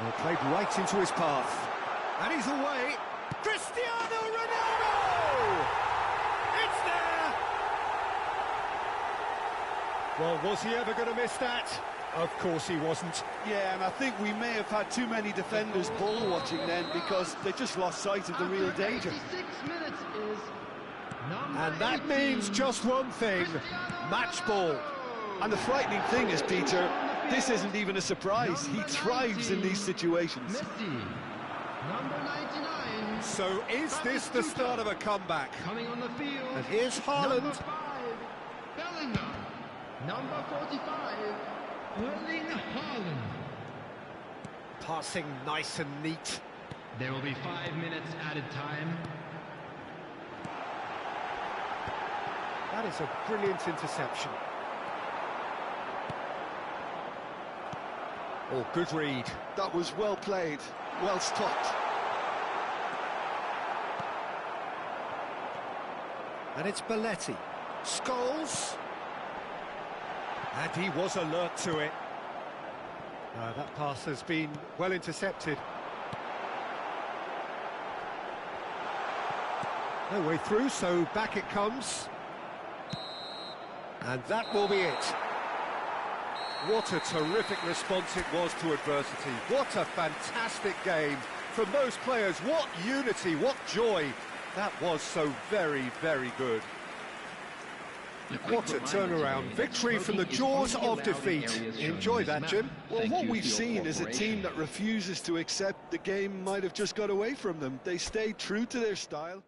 Well, played right into his path. And he's away. Cristiano Ronaldo! It's there! Well, was he ever going to miss that? Of course he wasn't. Yeah, and I think we may have had too many defenders ball watching then because they just lost sight of the real danger. 86 minutes is And that means just one thing, match ball. And the frightening thing is, Peter, this isn't even a surprise. He thrives in these situations. Messi. Number 99. So is this the start of a comeback? Coming on the field. And here's Haaland. Number 5, Bellingham. Number 45, Erling Haaland. Passing nice and neat. There will be 5 minutes added time. That is a brilliant interception. Oh, good read. That was well played, well stopped. And it's Belletti. Scholes. And he was alert to it. That pass has been well intercepted. No way through, so back it comes. And that will be it. What a terrific response it was to adversity. What a fantastic game. From those players, what unity, what joy. That was so very, very good. What a turnaround. Victory from the jaws of defeat. Enjoy that, Jim. Well, what we've seen is a team that refuses to accept the game might have just got away from them. They stayed true to their style.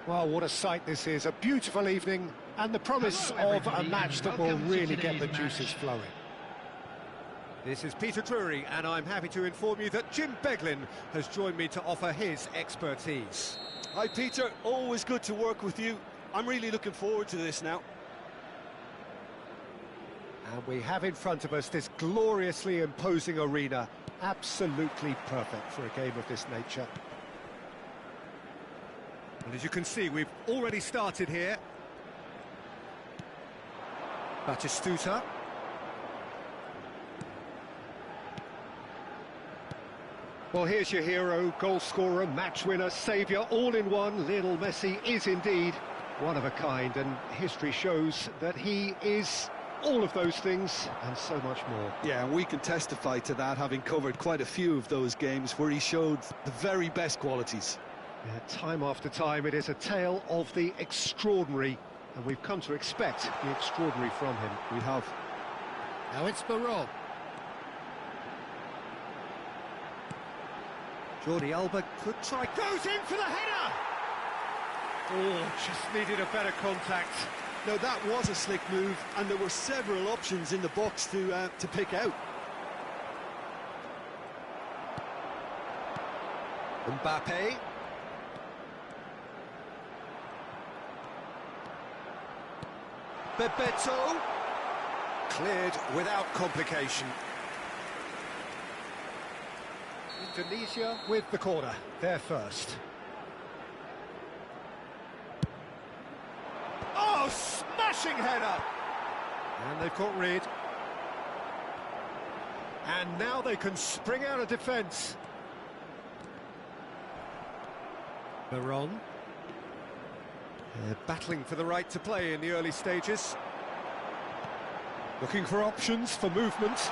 Well, what a sight this is. A beautiful evening and the promise of a match that will really get the juices flowing. This is Peter Drury, and I'm happy to inform you that Jim Beglin has joined me to offer his expertise. Hi, Peter. Always good to work with you. I'm really looking forward to this now. And we have in front of us this gloriously imposing arena. Absolutely perfect for a game of this nature. And as you can see, we've already started here. Batistuta. Well, here's your hero, goal scorer, match winner, saviour, all in one. Lionel Messi is indeed one of a kind, and history shows that he is all of those things and so much more. Yeah, and we can testify to that, having covered quite a few of those games where he showed the very best qualities. Yeah, time after time, it is a tale of the extraordinary, and we've come to expect the extraordinary from him. We have. Now it's Barol. Jordi Alba could try, goes in for the header! Oh, just needed a better contact. No, that was a slick move, and there were several options in the box to pick out. Mbappe. Bebeto. Cleared without complication. Indonesia with the corner, they're first. Oh, smashing header! And they've caught Reed. And now they can spring out of defence. Veron. They're battling for the right to play in the early stages. Looking for options for movement.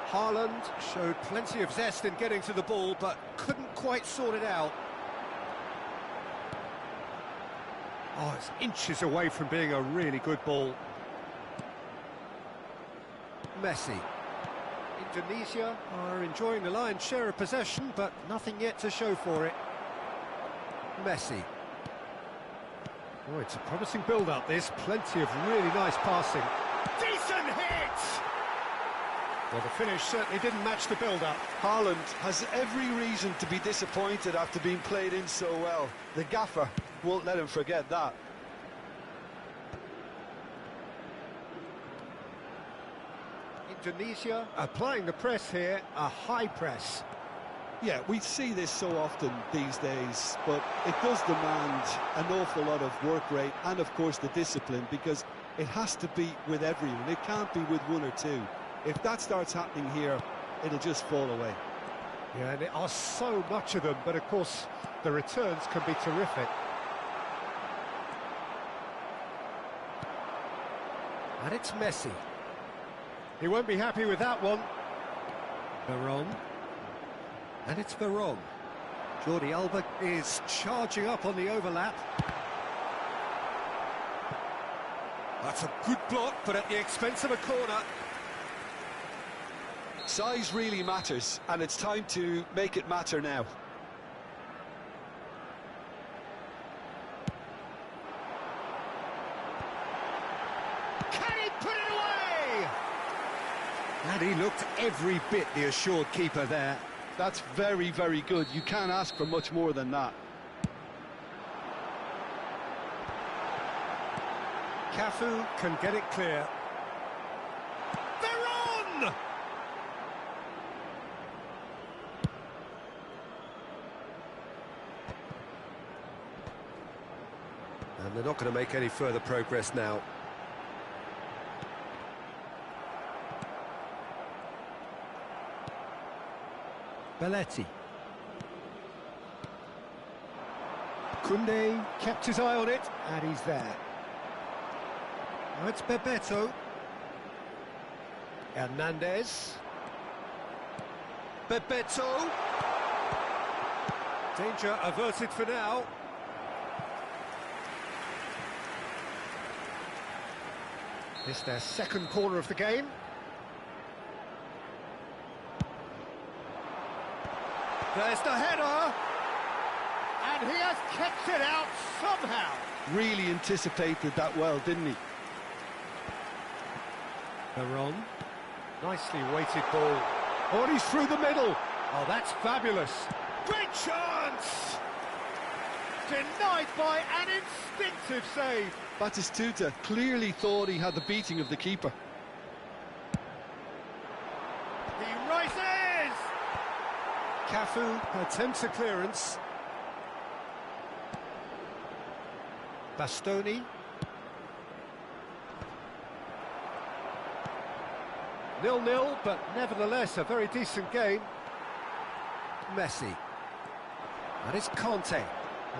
Haaland showed plenty of zest in getting to the ball, but couldn't quite sort it out. Oh, it's inches away from being a really good ball. Messi. Indonesia are enjoying the lion's share of possession, but nothing yet to show for it. Messi. Oh, it's a promising build-up, this. Plenty of really nice passing. Decent hit! Well, the finish certainly didn't match the build-up. Haaland has every reason to be disappointed after being played in so well. The gaffer won't let him forget that. Indonesia applying the press here, a high press. Yeah, we see this so often these days, but it does demand an awful lot of work rate and, of course, the discipline, because it has to be with everyone. It can't be with one or two. If that starts happening here, it'll just fall away. Yeah, and there are so much of them, but, of course, the returns can be terrific. And it's Messi. He won't be happy with that one. Veron. And it's Veron. Jordi Alba is charging up on the overlap. That's a good block, but at the expense of a corner. Size really matters, and it's time to make it matter now. Can he put it away? And he looked every bit the assured keeper there. That's very, very good. You can't ask for much more than that. Cafu can get it clear. Veron! And they're not going to make any further progress now. Belletti. Koundé kept his eye on it, and he's there. Now it's Bebeto. Hernandez. Bebeto. Danger averted for now. It's their second corner of the game. There's the header! And he has kept it out somehow. Really anticipated that well, didn't he? Veron. Nicely weighted ball. Oh, and he's through the middle. Oh, that's fabulous. Great chance! Denied by an instinctive save. Batistuta clearly thought he had the beating of the keeper. He rises! Cafu attempts a clearance. Bastoni. 0-0, but nevertheless a very decent game. Messi. And it's Conte.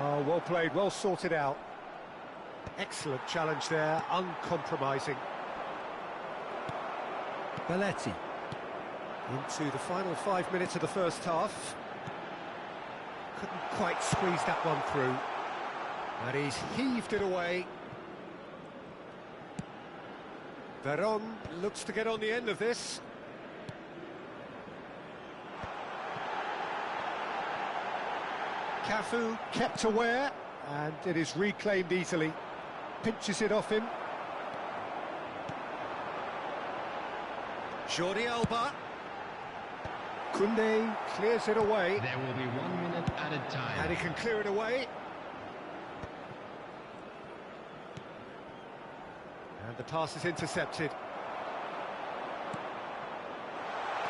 Oh, well played, well sorted out. Excellent challenge there, uncompromising. Belletti. Into the final 5 minutes of the first half. Couldn't quite squeeze that one through. And he's heaved it away. Veron looks to get on the end of this. Cafu kept aware, and it is reclaimed easily. Pinches it off him. Jordi Alba. Koundé clears it away. There will be 1 minute added time. And he can clear it away. And the pass is intercepted.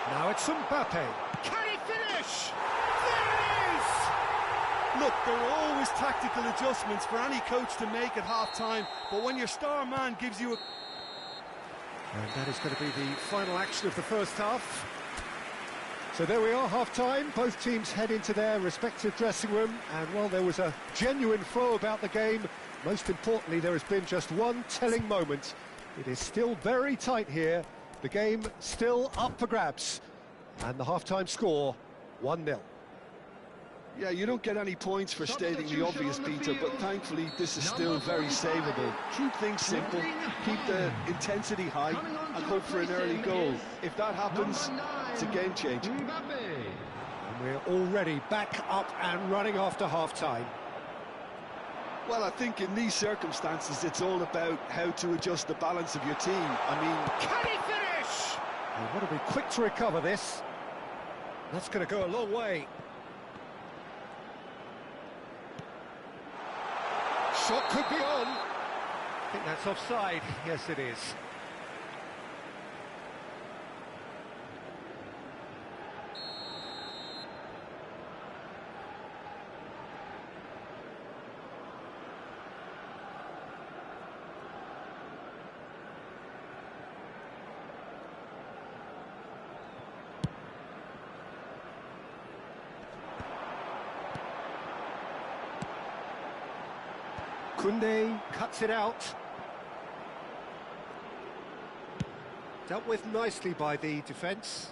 Now it's Mbappe. Can he finish? There it is! Look, there are always tactical adjustments for any coach to make at half-time, but when your star man gives you a... And that is going to be the final action of the first half. So there we are, half-time. Both teams head into their respective dressing room, and while there was a genuine flow about the game, most importantly, there has been just one telling moment. It is still very tight here. The game still up for grabs. And the half-time score, 1-0. Yeah, you don't get any points for stating the obvious, Peter, but thankfully this is still very savable. Keep things simple, keep the intensity high, and hope for an early goal. If that happens, it's a game changer. And we're already back up and running after half-time. Well, I think in these circumstances, it's all about how to adjust the balance of your team. I mean... Can he finish? They want to be quick to recover this. That's going to go a long way. Shot could be on. I think that's offside. Yes, it is. Koundé cuts it out. Dealt with nicely by the defence.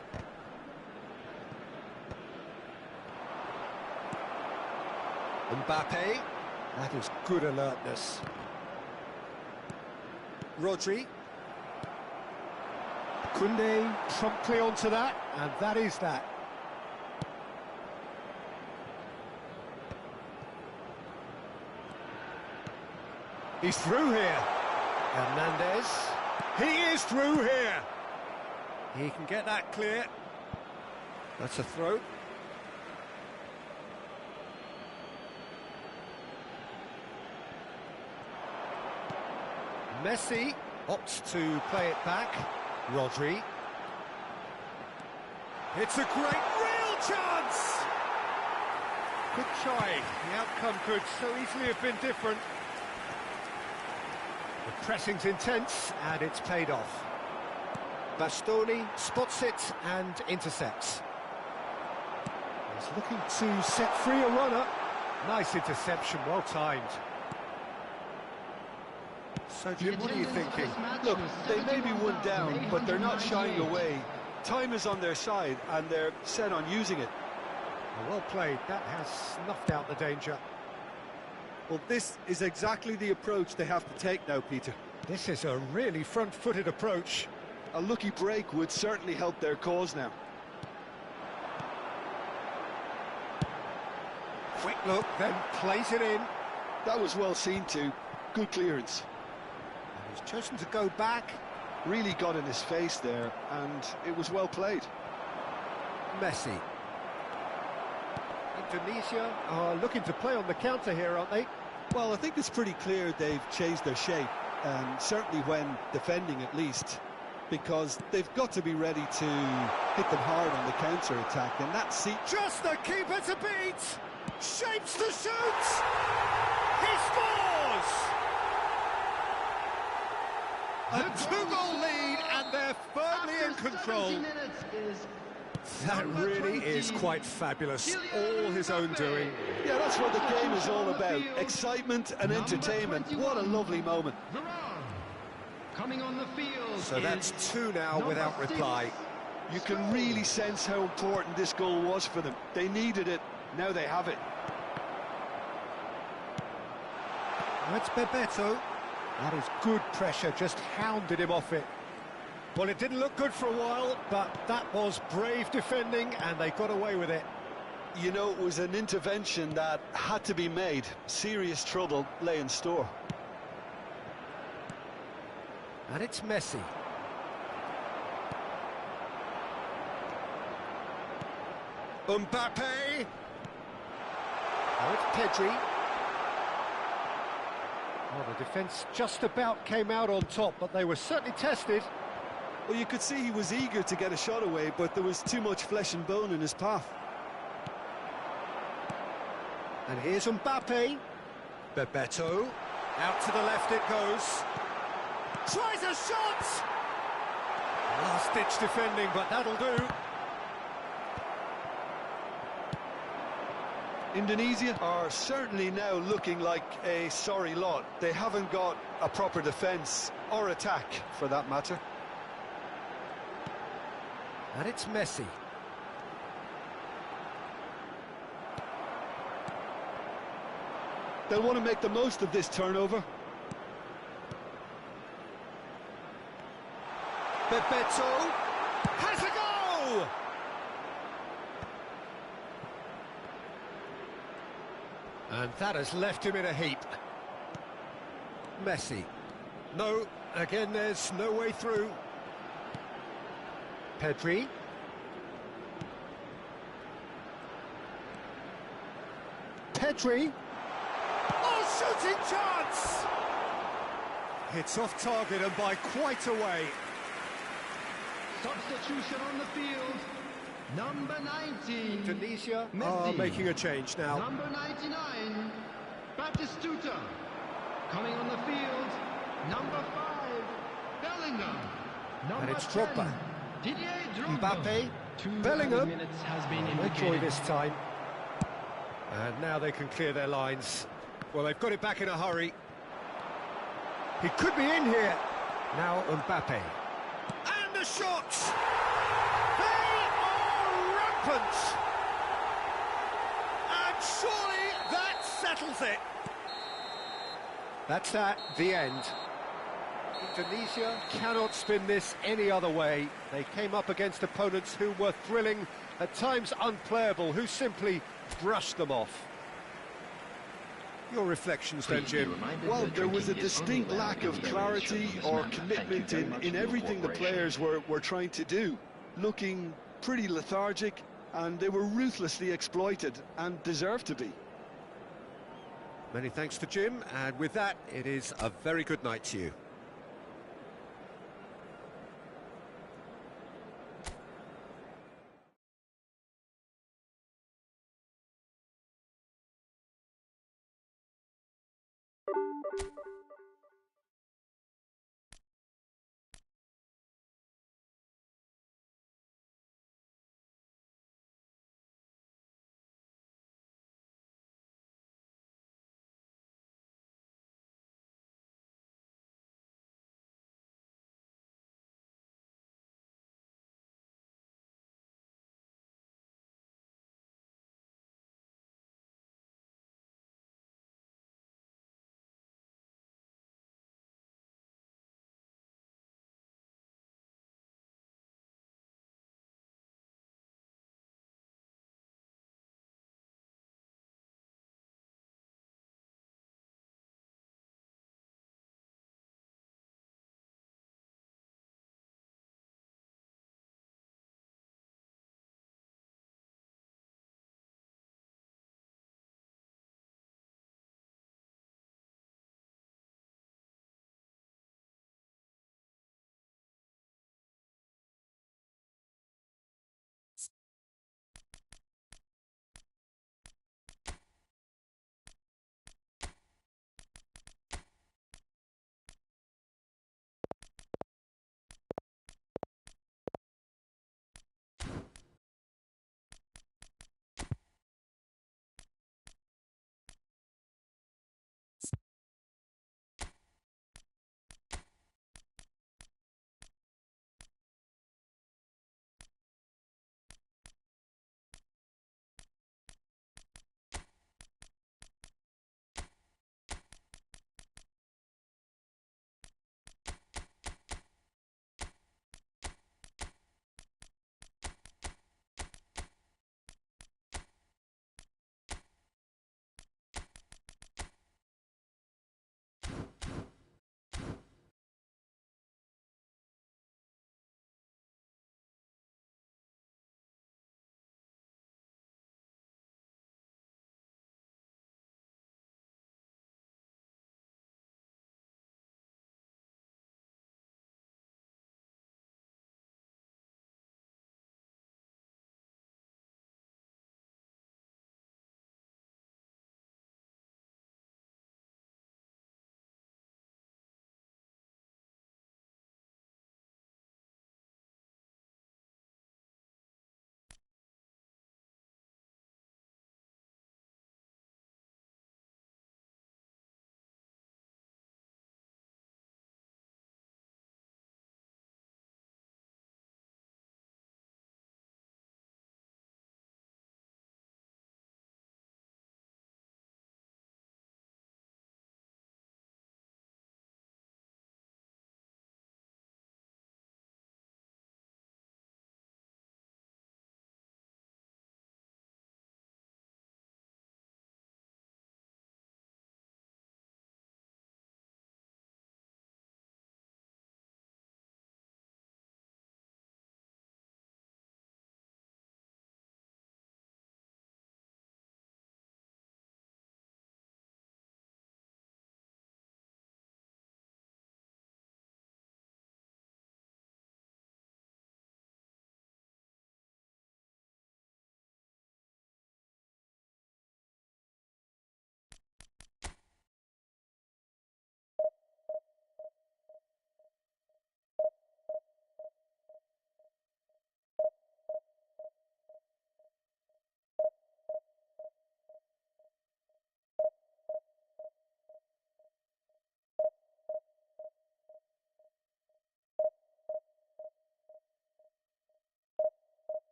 Mbappe. That is good alertness. Rodri. Koundé promptly onto that, and that is that. He's through here. Hernandez. He is through here. He can get that clear. That's a throw. Messi opts to play it back. Rodri. It's a great real chance! Good try. The outcome could so easily have been different. The pressing's intense, and it's paid off. Bastoni spots it and intercepts. He's looking to set free a runner. Nice interception, well timed. So, Jim, what are you thinking? Look, they may be one down, but they're not shying away. Time is on their side, and they're set on using it. Well played. That has snuffed out the danger. Well, this is exactly the approach they have to take now, Peter. This is a really front-footed approach. A lucky break would certainly help their cause now. Quick Look, then plays it in. That was well seen too. Good clearance. And he's chosen to go back. Really got in his face there, and it was well played. Messi. Indonesia are looking to play on the counter here, aren't they? Well, I think it's pretty clear they've changed their shape, certainly when defending at least, because they've got to be ready to hit them hard on the counter-attack, and that's... Just the keeper to beat! Shapes to shoot! He scores! A two-goal lead, and they're firmly in control. That really is quite fabulous. All his own doing. Yeah, that's what the game is all about. Excitement and entertainment. What a lovely moment. Coming on the field. So that's two now without reply. You can really sense how important this goal was for them. They needed it. Now they have it. That's Bebeto. That is good pressure, just hounded him off it. Well, it didn't look good for a while, but that was brave defending, and they got away with it. You know, it was an intervention that had to be made. Serious trouble lay in store. And it's Messi. Mbappe. Oh, it's Pedri. Well, the defence just about came out on top, but they were certainly tested. Well, you could see he was eager to get a shot away, but there was too much flesh and bone in his path. And here's Mbappe. Bebeto. Out to the left it goes. Tries a shot! Last-ditch defending, but that'll do. Indonesia are certainly now looking like a sorry lot. They haven't got a proper defence, or attack, for that matter. And it's Messi. They'll want to make the most of this turnover. Bebeto has a go! And that has left him in a heap. Messi. No, again there's no way through. Pedri. Pedri. Oh, shooting chance! It's off target and by quite a way. Substitution on the field. Number 19. Indonesia Messi. are making a change now. Number 99. Batistuta. Coming on the field. Number 5. Bellingham. And it's 10, Drogba. Didier Drogba. Mbappe. 2 Bellingham. minutes has been They indicated. joy this time. And now they can clear their lines. Well, they've got it back in a hurry. He could be in here. Now Mbappe. And the shots! They are rampant! And surely that settles it. That's that, the end. Indonesia cannot spin this any other way. They came up against opponents who were thrilling, at times unplayable, who simply brushed them off. Your reflections then, Jim? Well, there was a distinct lack of clarity or commitment in everything the players were trying to do. Looking pretty lethargic, and they were ruthlessly exploited, and deserved to be. Many thanks to Jim, and with that, it is a very good night to you.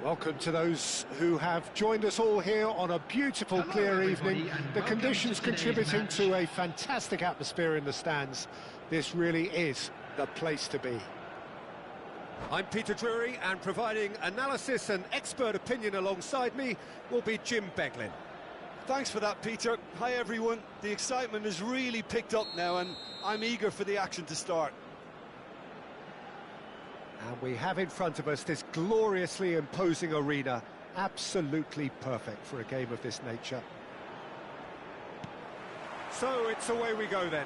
Welcome to those who have joined us all here on a beautiful, clear evening. The conditions contributing to a fantastic atmosphere in the stands. This really is the place to be. I'm Peter Drury, and providing analysis and expert opinion alongside me will be Jim Beglin. Thanks for that, Peter. Hi, everyone. The excitement has really picked up now, and I'm eager for the action to start. And we have in front of us this gloriously imposing arena, absolutely perfect for a game of this nature. So it's away we go then.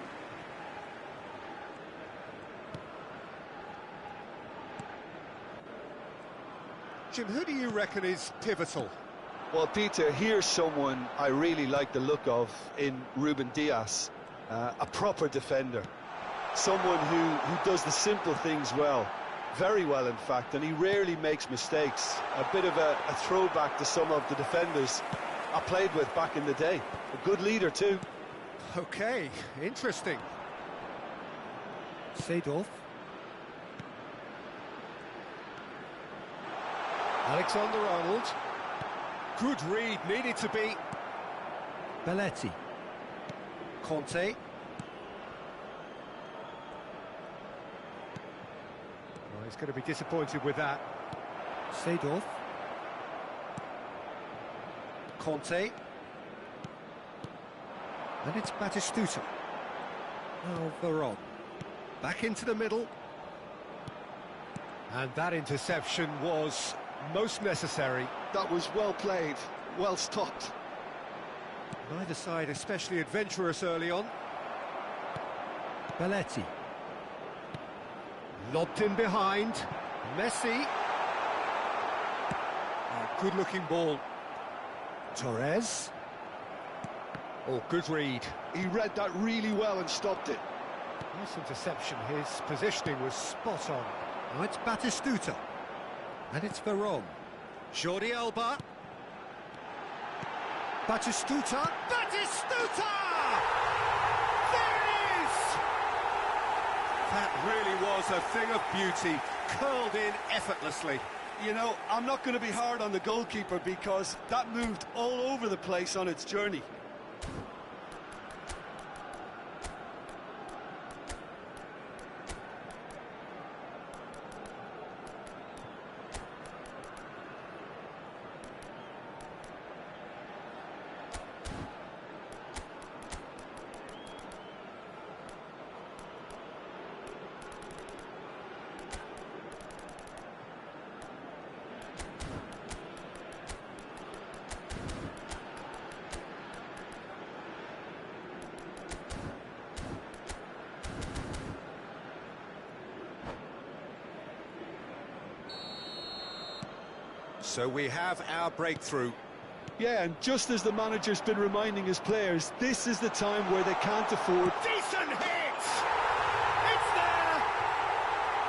Jim, who do you reckon is pivotal? Well, Peter, here's someone I really like the look of in Ruben Dias, a proper defender. Someone who does the simple things well. Very well, in fact, and he rarely makes mistakes. A bit of a throwback to some of the defenders I played with back in the day. A good leader, too. Okay, interesting. Seedorf. Alexander-Arnold. Good read, needed to be. Belletti. Conte. He's going to be disappointed with that. Seedorf. Conte. And it's Batistuta. Now Veron. Back into the middle. And that interception was most necessary. That was well played, well stopped. Neither side especially adventurous early on. Belletti. Lobbed in behind. Messi. Oh, good-looking ball. Torres. Oh, good read. He read that really well and stopped it. Nice interception. His positioning was spot on. Now it's Batistuta. And it's Veron. Jordi Alba. Batistuta. Batistuta! There it is! That really was a thing of beauty, curled in effortlessly. You know, I'm not going to be hard on the goalkeeper because that moved all over the place on its journey. So we have our breakthrough. Yeah, and just as the manager's been reminding his players, this is the time where they can't afford... Decent hit! It's there!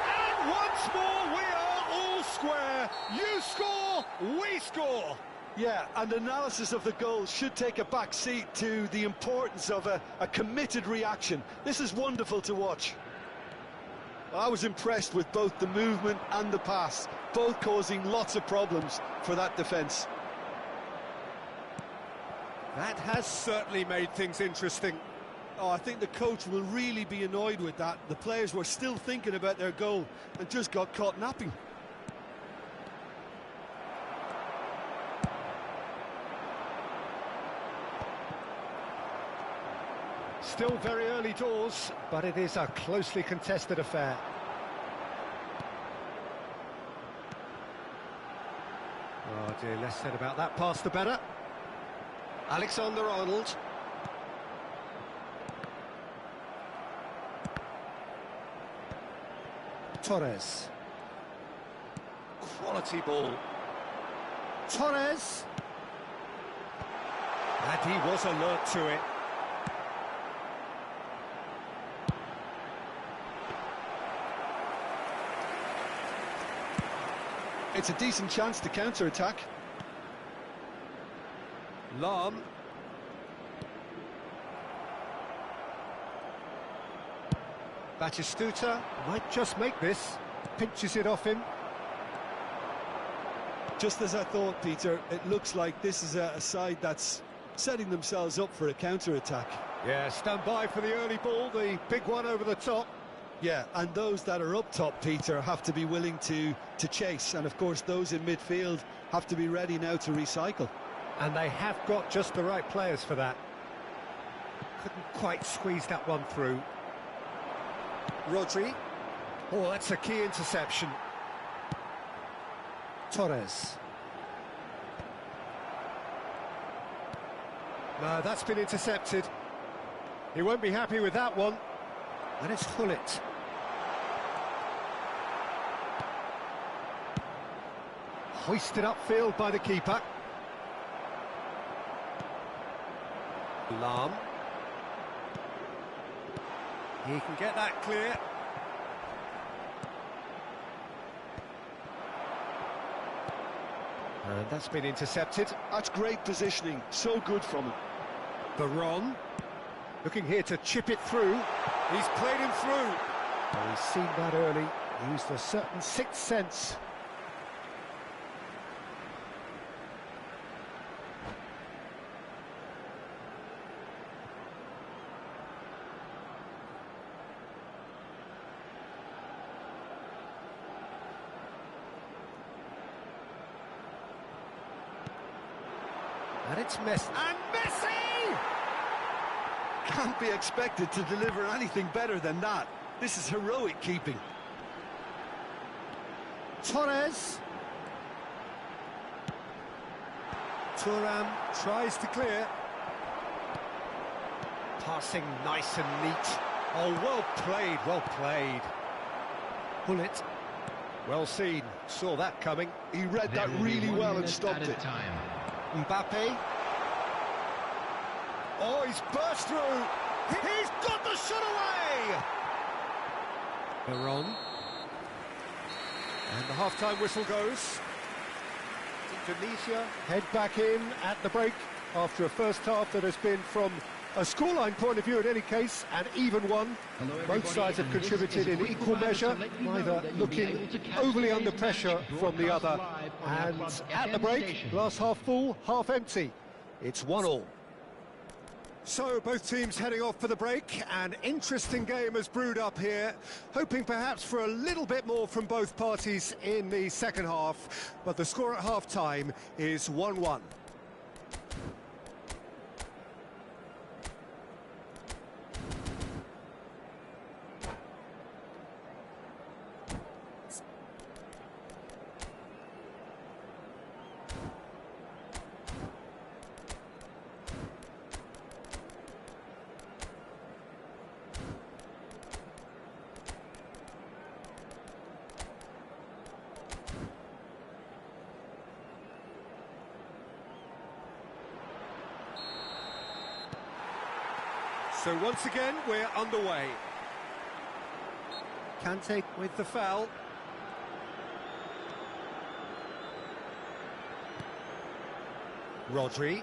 And once more we are all square. You score, we score! Yeah, and analysis of the goal should take a back seat to the importance of a committed reaction. This is wonderful to watch. I was impressed with both the movement and the pass, both causing lots of problems for that defence. That has certainly made things interesting. Oh, I think the coach will really be annoyed with that. The players were still thinking about their goal and just got caught napping. Still very early doors, but it is a closely contested affair. Oh dear, less said about that pass the better. Alexander-Arnold. Torres. Quality ball. Torres. And he was alert to it. It's a decent chance to counter-attack. Lam. Batistuta might just make this. Pinches it off him. Just as I thought, Peter, it looks like this is a side that's setting themselves up for a counter-attack. Yeah, stand by for the early ball, the big one over the top. Yeah, and those that are up top, Peter, have to be willing to chase. And, of course, those in midfield have to be ready now to recycle. And they have got just the right players for that. Couldn't quite squeeze that one through. Rodri. Oh, that's a key interception. Torres. No, that's been intercepted. He won't be happy with that one. And it's Hullet. Hoisted upfield by the keeper. Lahm. He can get that clear. And that's been intercepted. That's great positioning, so good from him. Baron, looking here to chip it through. He's played him through. Well, he's seen that early, used a certain sixth sense. And it's Messi. And Messi! Can't be expected to deliver anything better than that. This is heroic keeping. Torres. Thuram tries to clear. Passing nice and neat. Oh, well played, well played. Hullet. Well seen, saw that coming. He read that really well and stopped it. Mbappe. Oh, he's burst through. He's got the shot away. Baron. And the half-time whistle goes. Indonesia head back in at the break after a first half that has been, from a scoreline point of view in any case, an even one. Both sides have contributed in equal measure, neither looking overly under pressure from the other. And at the break, glass half full, half empty. It's 1-1. So both teams heading off for the break. An interesting game has brewed up here, hoping perhaps for a little bit more from both parties in the second half, but the score at half-time is 1-1. So once again, we're underway. Kante with the foul. Rodri.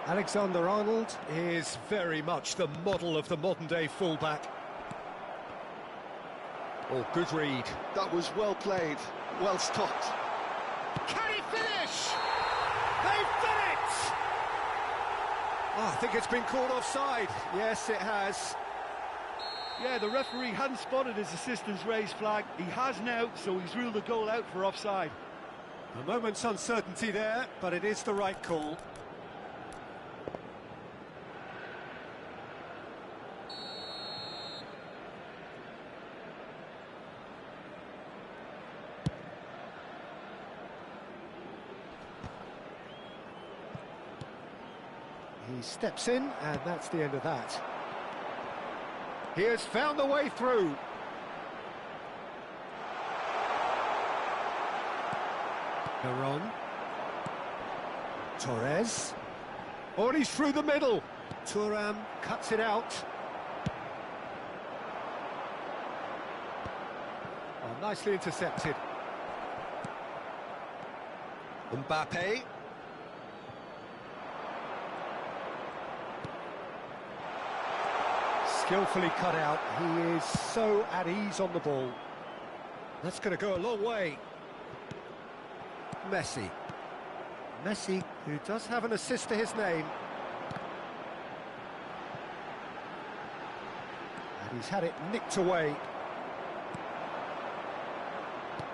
Alexander-Arnold is very much the model of the modern-day fullback. Oh, good read. That was well played, well stopped. Can he finish? They've done it! Oh, I think it's been called offside. Yes, it has. Yeah, the referee hadn't spotted his assistant's raised flag. He has now, so he's ruled the goal out for offside. A moment's uncertainty there, but it is the right call. He steps in, and that's the end of that. He has found the way through. Baron. Torres. Oh, and he's through the middle. Thuram cuts it out. Oh, nicely intercepted. Mbappe. Skillfully cut out. He is so at ease on the ball. That's going to go a long way. Messi. Messi, who does have an assist to his name. And he's had it nicked away.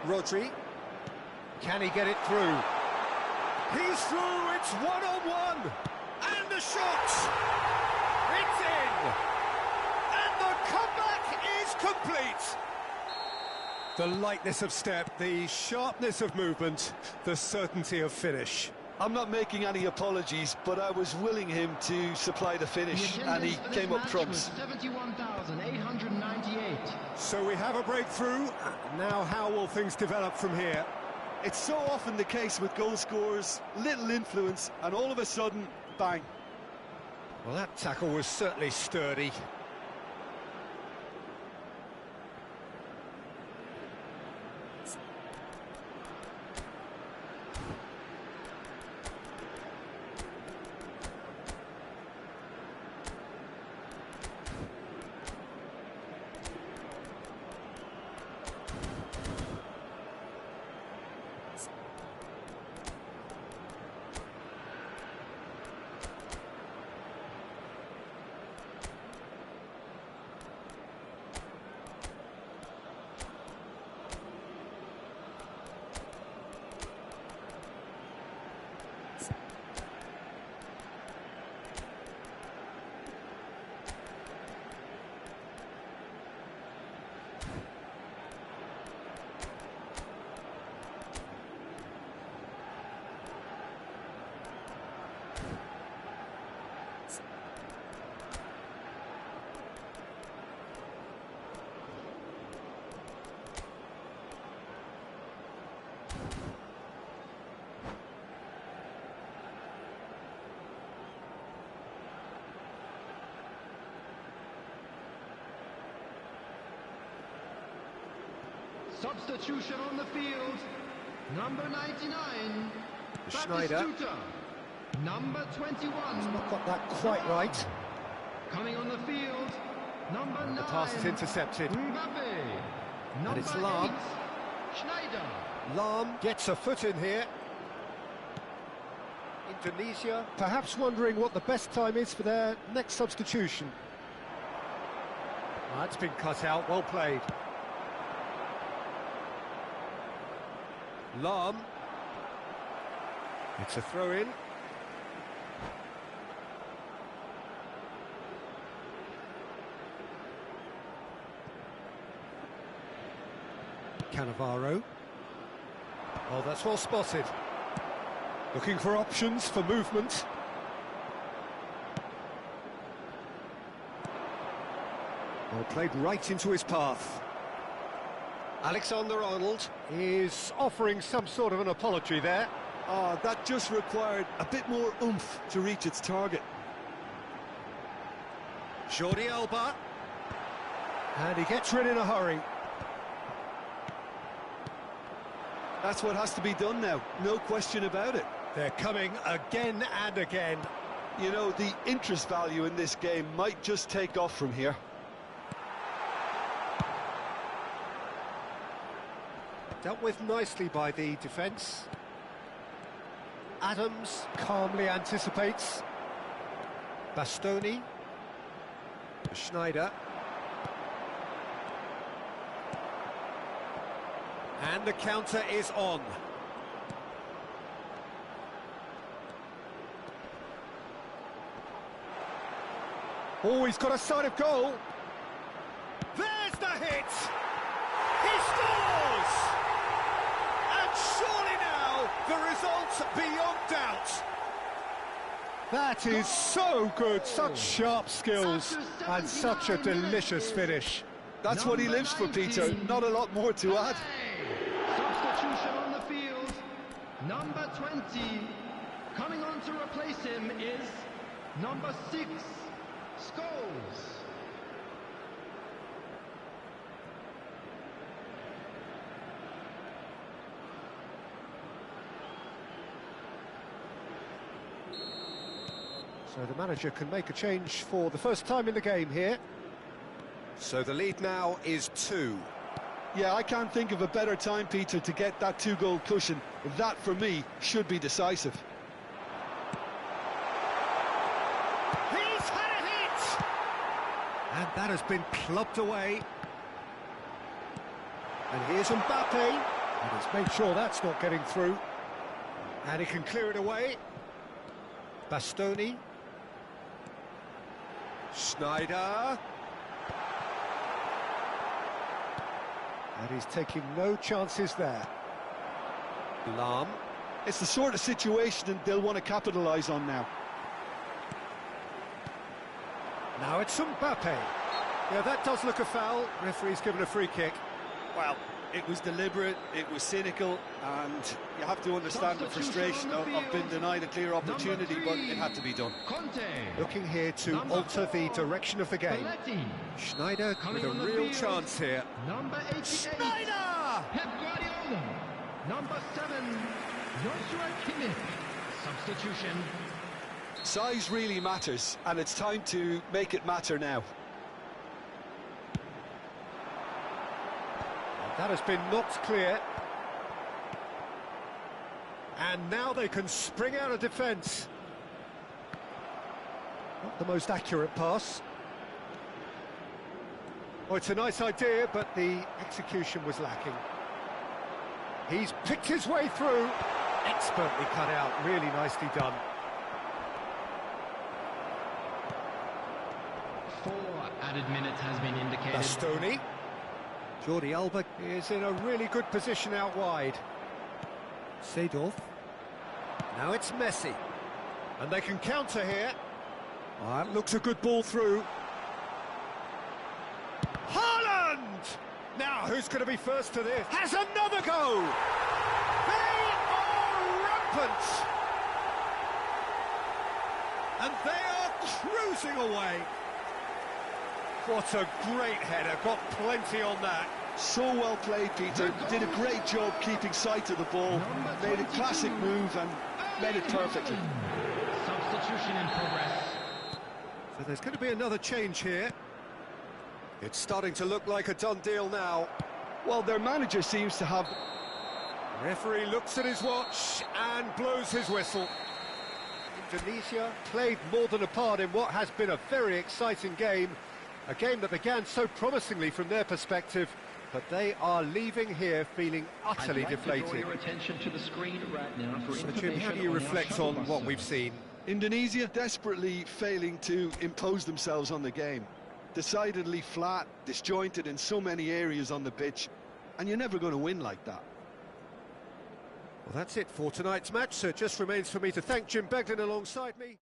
Rodri. Can he get it through? He's through, it's one-on-one! And the shot! It's in! And the comeback is complete! The lightness of step, the sharpness of movement, the certainty of finish. I'm not making any apologies, but I was willing him to supply the finish, and he came up trumps. 71,898. So we have a breakthrough. Now how will things develop from here? It's so often the case with goal scorers, little influence, and all of a sudden, bang. Well, that tackle was certainly sturdy. Substitution on the field. Number 99. Schneider. Batistuta. Number 21. Not got that quite right. Coming on the field. Number 9. The pass is intercepted. Mbappe. Number it's Lahm. 8. Schneider. Lahm gets a foot in here. Indonesia perhaps wondering what the best time is for their next substitution. That's been cut out, well played. Lahm. It's a throw-in. Cannavaro. Oh, that's well spotted. Looking for options for movement. Well played right into his path. Alexander-Arnold is offering some sort of an apology there. That just required a bit more oomph to reach its target. Jordi Alba. And he gets rid in a hurry. That's what has to be done now, no question about it. They're coming again and again. You know, the interest value in this game might just take off from here. Dealt with nicely by the defence. Adams calmly anticipates. Bastoni. Schneider. And the counter is on. Oh, he's got a sight of goal. There's the hit! He scores! And surely now, the result beyond doubt. That is so good, such sharp skills, and such a delicious finish. That's what he lives for, Peter, not a lot more to add. Substitution on the field. Number 20. Coming on to replace him is number 6, Scholes. So the manager can make a change for the first time in the game here. So the lead now is 2. Yeah, I can't think of a better time, Peter, to get that 2-goal cushion. That, for me, should be decisive. He's had a hit! And that has been clubbed away. And here's Mbappe. And he's made sure that's not getting through. And he can clear it away. Bastoni. Schneider. And he's taking no chances there. Lahm. It's the sort of situation they'll want to capitalise on now. Now it's Mbappe. Yeah, that does look a foul. Referee's given a free kick. Well, it was deliberate, it was cynical, and you have to understand the frustration of being denied a clear opportunity, but it had to be done. Looking here to alter the direction of the game. Schneider with a real chance here. Number 88, Schneider! Pep Guardiola. Number 7, Joshua Kimmich. Substitution. Size really matters, and it's time to make it matter now. That has been knocked clear. And now they can spring out of defence. Not the most accurate pass. Oh, it's a nice idea, but the execution was lacking. He's picked his way through. Expertly cut out, really nicely done. 4 added minutes has been indicated. Bastoni. Jordi Alba is in a really good position out wide. Seedorf. Now it's Messi. And they can counter here. Oh, it looks a good ball through. Haaland! Now, who's going to be first to this? Has another go! They are rampant! And they are cruising away. What a great header, got plenty on that. So well played, Peter. Did a great job keeping sight of the ball. Made a classic move and made it perfectly. Substitution in progress. So there's going to be another change here. It's starting to look like a done deal now. Well, their manager seems to have... Referee looks at his watch and blows his whistle. Indonesia played more than a part in what has been a very exciting game. A game that began so promisingly from their perspective, but they are leaving here feeling utterly deflated. Draw your attention to the screen right now for So Jim, how do you reflect on what we've seen? Indonesia desperately failing to impose themselves on the game. Decidedly flat, disjointed in so many areas on the pitch, and you're never going to win like that. Well, that's it for tonight's match, so it just remains for me to thank Jim Beglin alongside me.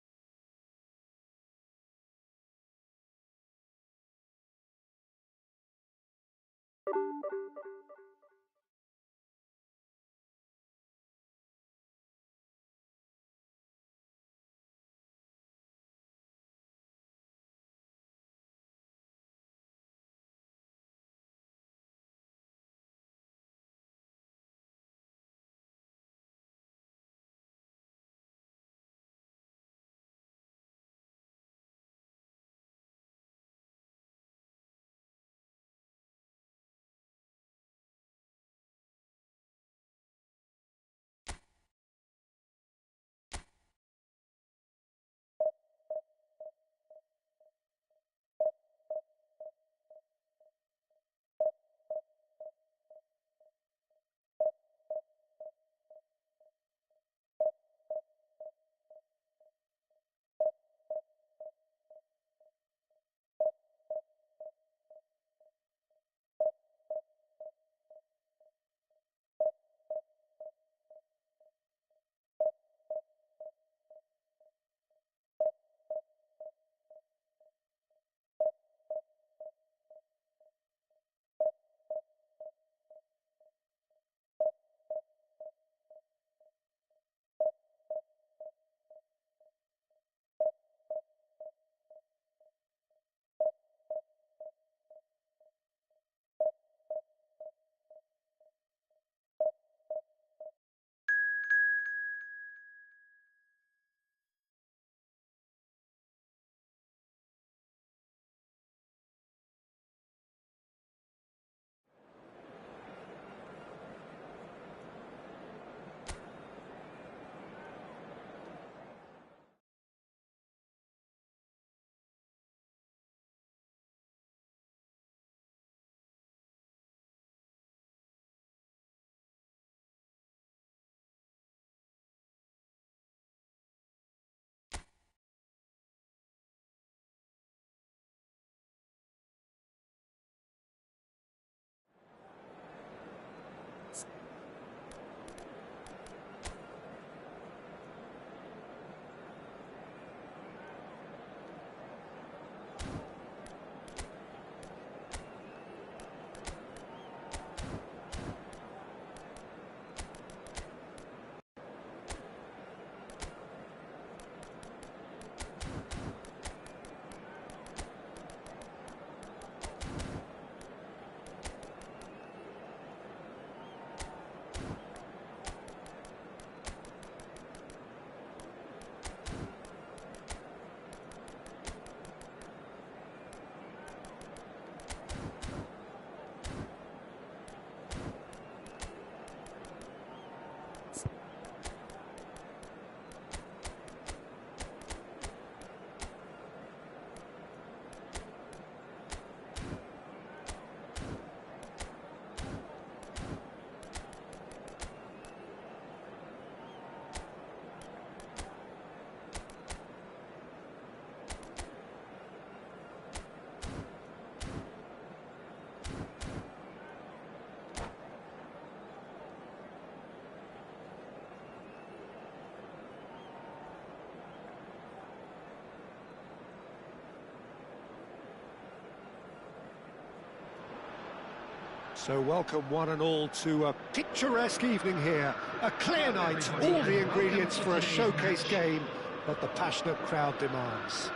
So welcome one and all to a picturesque evening here. A clear night, all the ingredients for a showcase game that the passionate crowd demands.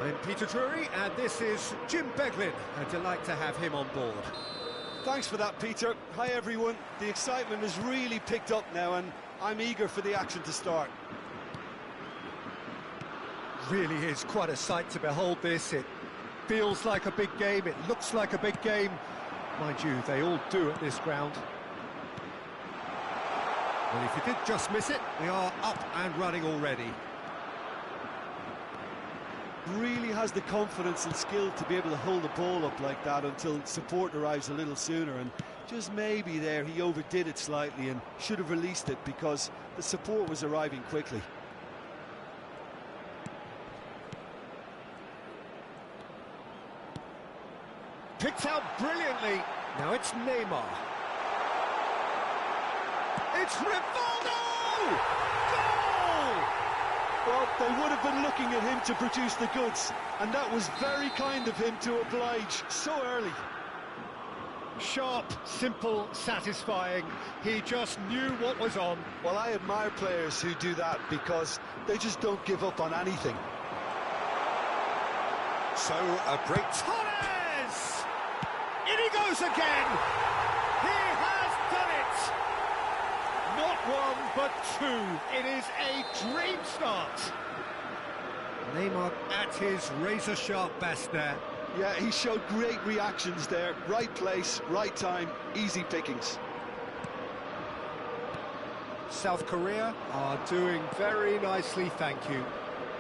I'm Peter Drury, and this is Jim Beglin. A delight to have him on board. Thanks for that, Peter. Hi, everyone. The excitement has really picked up now, and I'm eager for the action to start. Really is quite a sight to behold this. It feels like a big game, it looks like a big game. Mind you, they all do at this ground. Well, if you did just miss it, we are up and running already. Really has the confidence and skill to be able to hold the ball up like that until support arrives a little sooner, and just maybe there he overdid it slightly and should have released it because the support was arriving quickly. Picked out brilliantly. Now it's Neymar. It's Rivaldo! Goal! Well, they would have been looking at him to produce the goods, and that was very kind of him to oblige so early. Sharp, simple, satisfying. He just knew what was on. Well, I admire players who do that because they just don't give up on anything. So, a break. Torres! In he goes again! He has done it! Not one, but two. It is a dream start. Neymar at his razor-sharp best there. Yeah, he showed great reactions there. Right place, right time, easy pickings. South Korea are doing very nicely, thank you.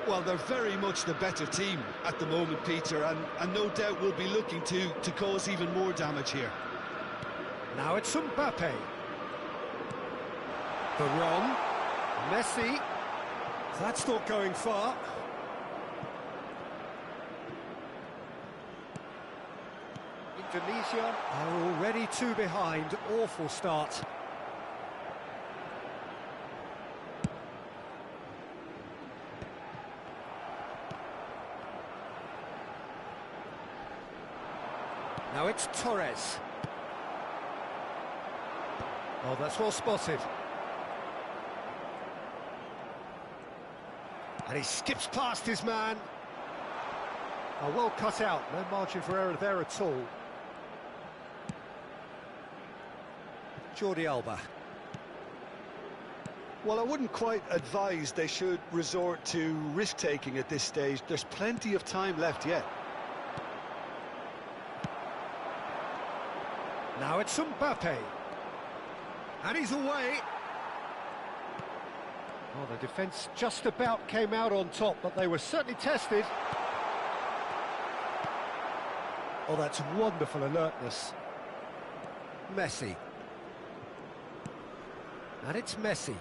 Well, they're very much the better team at the moment, Peter, and no doubt will be looking to cause even more damage here. Now it's Mbappe. Veron. Messi. That's not going far. Indonesia are already two behind. Awful start. Now it's Torres. Oh, that's well spotted. And he skips past his man. Oh, well cut out. No margin for error there at all. Jordi Alba. Well, I wouldn't quite advise they should resort to risk-taking at this stage. There's plenty of time left yet. Now it's Mbappe. And he's away. Oh, the defence just about came out on top, but they were certainly tested. Oh, that's wonderful alertness. Messi. And it's Messi.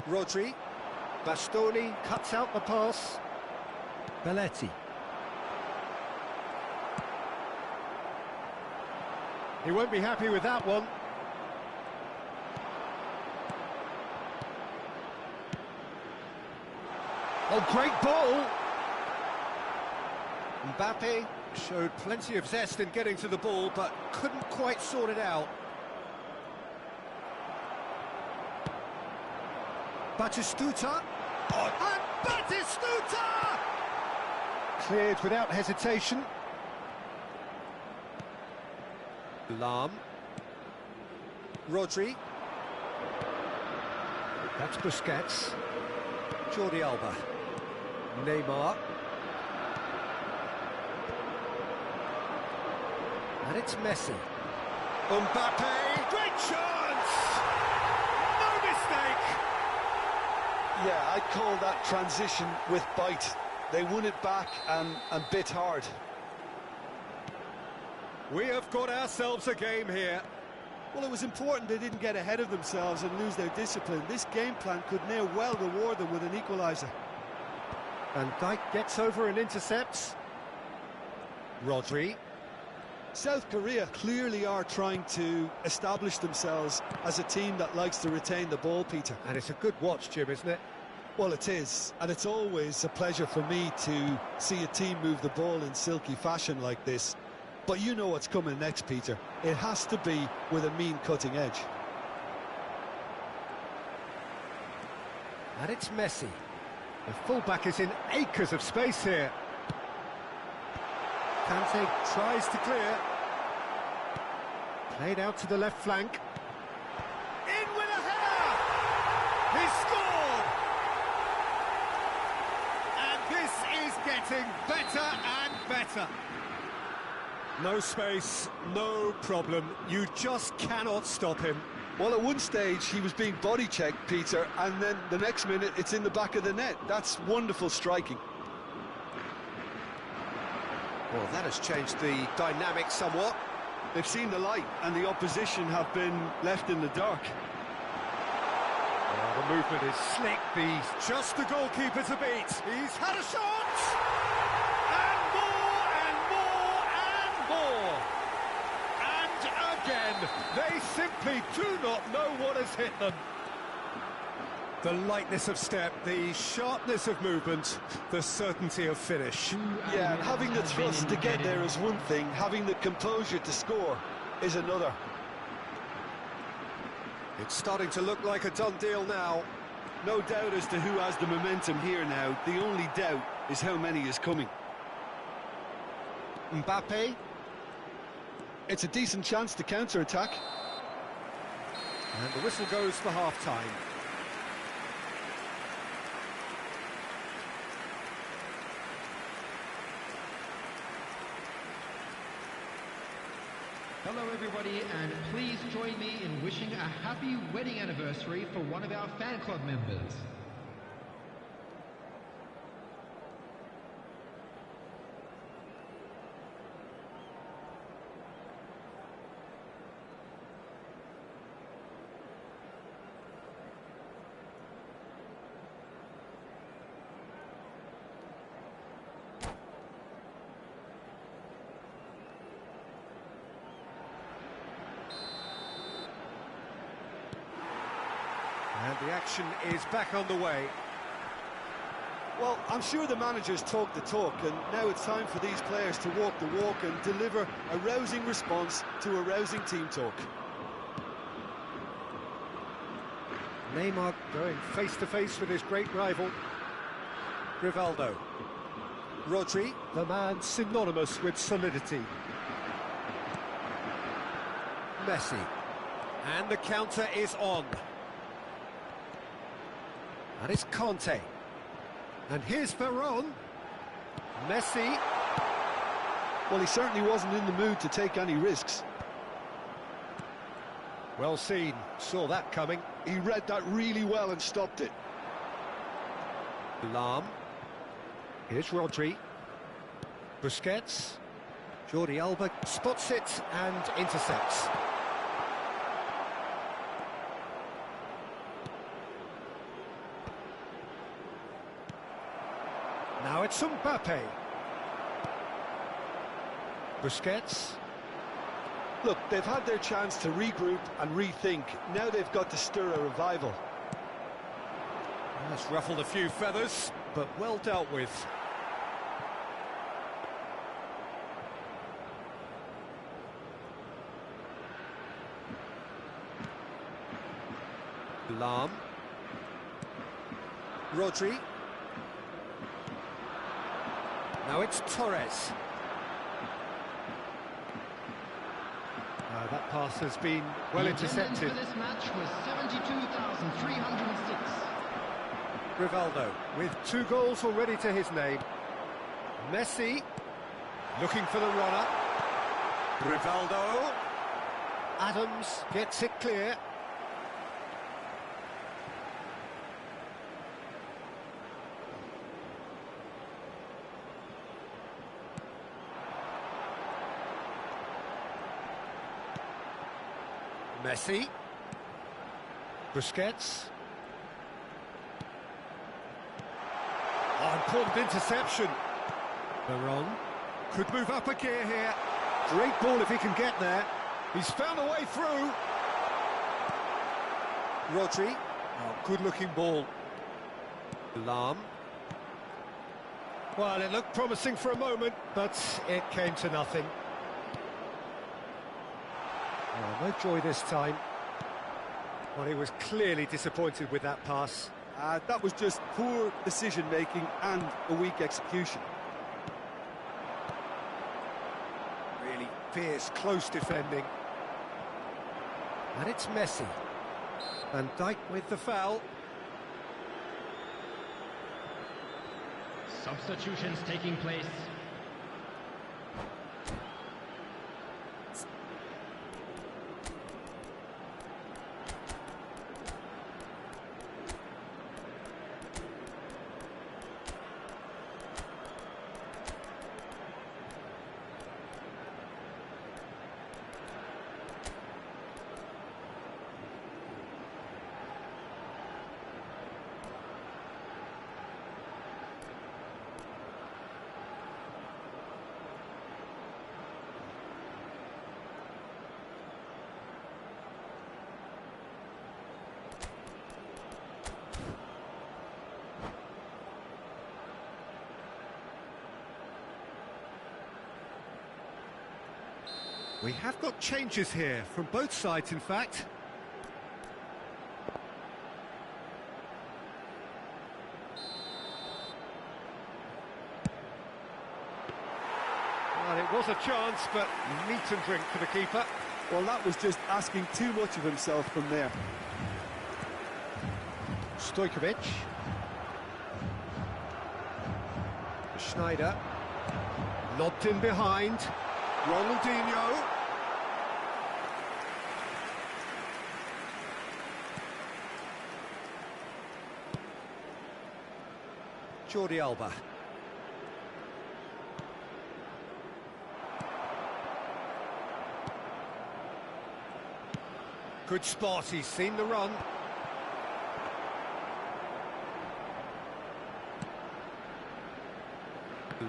Rodri. Bastoni cuts out the pass. Belletti. He won't be happy with that one. Oh, great ball! Mbappe showed plenty of zest in getting to the ball, but couldn't quite sort it out. Batistuta. Oh, and Batistuta! Cleared without hesitation. Lam. Rodri. That's Busquets. Jordi Alba. Neymar. And it's Messi. Mbappe. Great chance! No mistake! Yeah, I'd call that transition with bite. They won it back and bit hard. We have got ourselves a game here. Well, it was important they didn't get ahead of themselves and lose their discipline. This game plan could now well reward them with an equaliser. Van Dijk gets over and intercepts. Rodri. South Korea clearly are trying to establish themselves as a team that likes to retain the ball, Peter. And it's a good watch, Jim, isn't it? Well, it is, and it's always a pleasure for me to see a team move the ball in silky fashion like this. But you know what's coming next, Peter. It has to be with a mean cutting edge. And it's Messi. The fullback is in acres of space here. Kante tries to clear. Played out to the left flank. In with a header! He scored! And this is getting better and better. No space, no problem. You just cannot stop him. Well, at one stage, he was being body-checked, Peter, and then the next minute, it's in the back of the net. That's wonderful striking. Well, that has changed the dynamic somewhat. They've seen the light, and the opposition have been left in the dark. Well, the movement is slick. Just the goalkeeper to beat. He's had a shot! And more, and more, and more! And again, they simply do not know what has hit them. The lightness of step, the sharpness of movement, the certainty of finish. Yeah, and having the thrust to get there is one thing, having the composure to score is another. It's starting to look like a done deal now. No doubt as to who has the momentum here now. The only doubt is how many is coming. Mbappe. It's a decent chance to counter-attack. And the whistle goes for half-time. Hello everybody, and please join me in wishing a happy wedding anniversary for one of our fan club members. And the action is back on the way. Well, I'm sure the managers talk the talk, and now it's time for these players to walk the walk and deliver a rousing response to a rousing team talk. Neymar going face-to-face with his great rival, Rivaldo. Rodri, the man synonymous with solidity. Messi. And the counter is on. And it's Kante. And here's Veron. Messi. Well, he certainly wasn't in the mood to take any risks. Well seen. Saw that coming. He read that really well and stopped it. Lahm. Here's Rodri. Busquets. Jordi Alba spots it and intercepts. Now it's Mbappe. Busquets. Look, they've had their chance to regroup and rethink. Now they've got to stir a revival. That's ruffled a few feathers, but well dealt with. Lahm. Rodri. Now it's Torres. That pass has been well intercepted. For this match was 72,306. Rivaldo with 2 goals already to his name. Messi looking for the runner. Rivaldo. Adams gets it clear. Messi. Busquets. Oh, important interception. Veron could move up a gear here. Great ball if he can get there. He's found a way through. Rodri. Oh, good-looking ball. Alarm. Well, it looked promising for a moment, but it came to nothing. Oh, no joy this time. Well, he was clearly disappointed with that pass. That was just poor decision-making and a weak execution. Really fierce, close defending. And it's Messi. Van Dijk with the foul. Substitutions taking place. We have got changes here, from both sides in fact. Well, it was a chance, but meat and drink for the keeper. Well, that was just asking too much of himself from there. Stojkovic. Schneider. Lobbed in behind. Ronaldinho. Jordi Alba. Good spot, he's seen the run.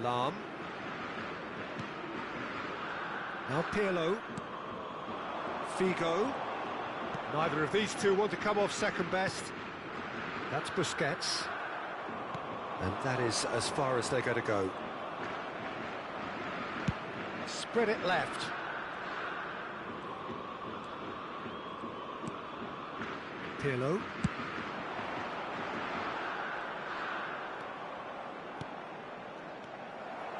Lam. Now Pirlo. Figo. Neither of these two want to come off second best. That's Busquets. And that is as far as they're going to go. Spread it left. Pirlo.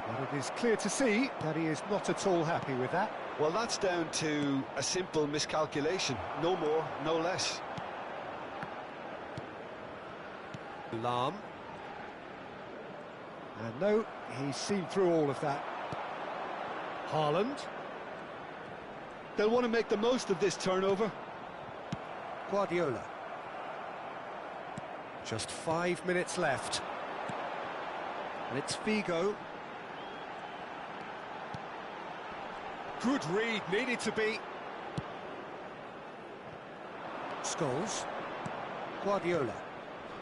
Well, it is clear to see that he is not at all happy with that. Well, that's down to a simple miscalculation. No more, no less. Lam. And no, he's seen through all of that. Haaland. They'll want to make the most of this turnover. Guardiola. Just 5 minutes left. And it's Figo. Good read, needed to be. Scholes. Guardiola.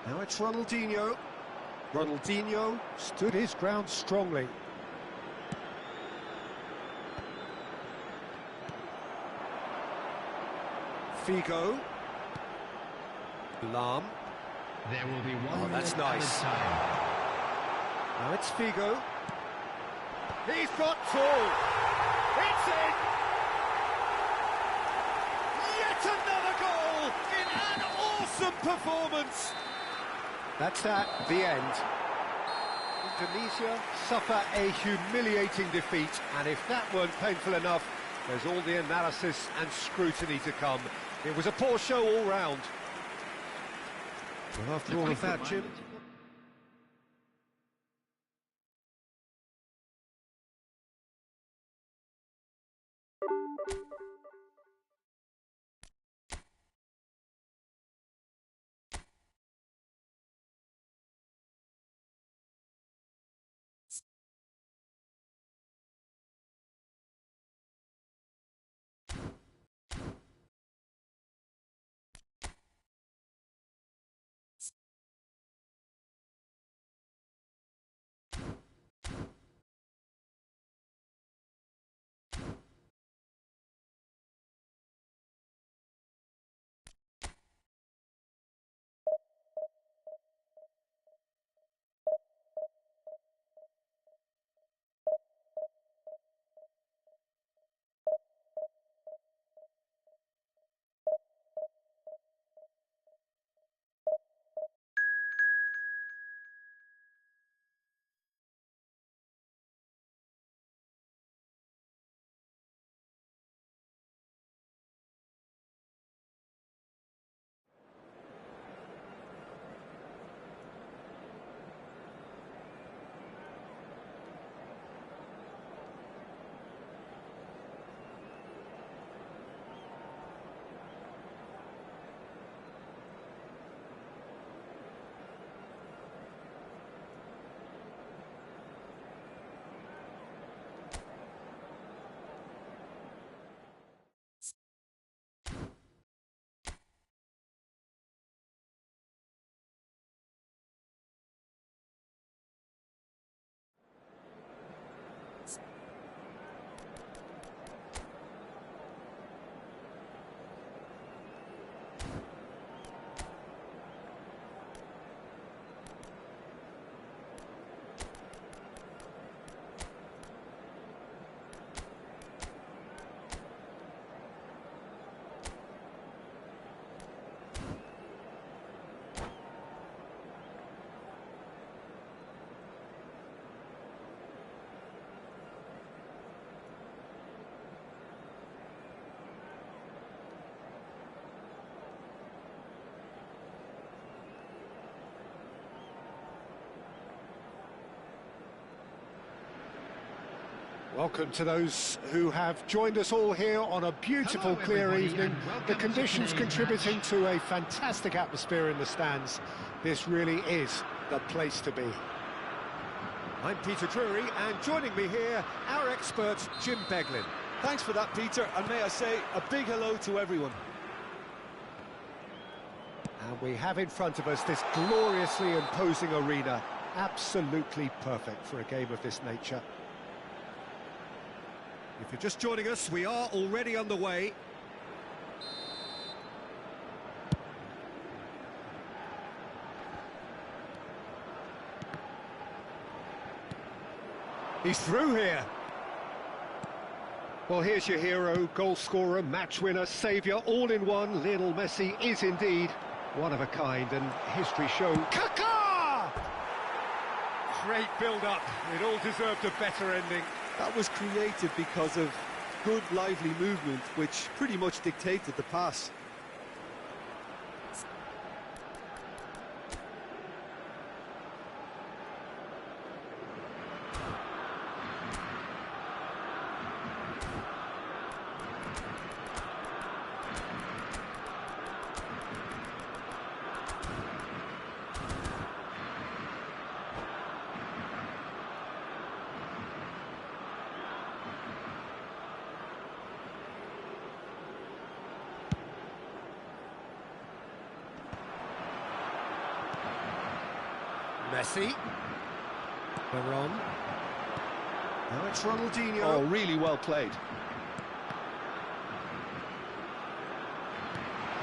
Now it's Ronaldinho. Ronaldinho stood his ground strongly. Figo. Lam. There will be one Oh, that's minute nice. added time. Now it's Figo. He's got two. It's in. Yet another goal in an awesome performance. That's that, the end. Indonesia suffer a humiliating defeat, and if that weren't painful enough, there's all the analysis and scrutiny to come. It was a poor show all round. Well, after all of that, Jim, Welcome to those who have joined us all here on a beautiful, Hello, clear everybody, evening. and welcome The to conditions today's contributing match. to a fantastic atmosphere in the stands. This really is the place to be. I'm Peter Drury, and joining me here, our expert, Jim Beglin. Thanks for that, Peter, and may I say a big hello to everyone. And we have in front of us this gloriously imposing arena. Absolutely perfect for a game of this nature. If you're just joining us, we are already underway. He's through here. Well, here's your hero, goal scorer, match winner, saviour, all in one. Lionel Messi is indeed one of a kind, and history shows. Kaká! Great build-up. It all deserved a better ending. That was created because of good, lively movement, which pretty much dictated the pass. Messi. Veron. Now it's Ronaldinho. Oh, really well played.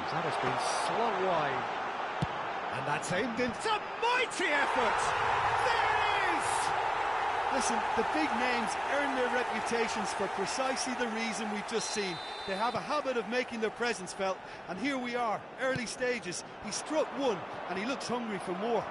That has been slung wide. And that's aimed in. It's a mighty effort! There it is! Listen, the big names earn their reputations for precisely the reason we've just seen. They have a habit of making their presence felt, and here we are, early stages. He struck one, and he looks hungry for more.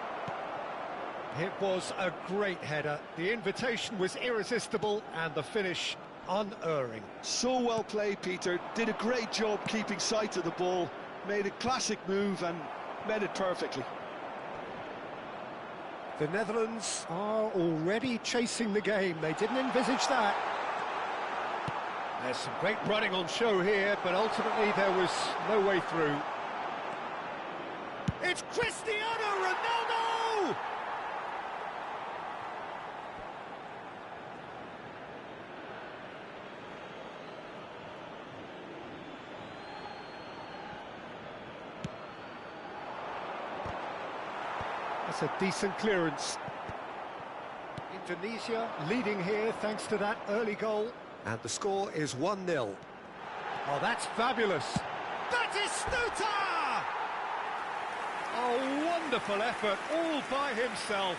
It was a great header. The invitation was irresistible and the finish unerring. So well played, Peter. Did a great job keeping sight of the ball, made a classic move and met it perfectly. The Netherlands are already chasing the game. They didn't envisage that. There's some great running on show here, but ultimately there was no way through. It's Cristiano Ronaldo! That's a decent clearance. Indonesia leading here thanks to that early goal. And the score is 1-0. Oh, that's fabulous. Batistuta! Oh, wonderful effort, all by himself.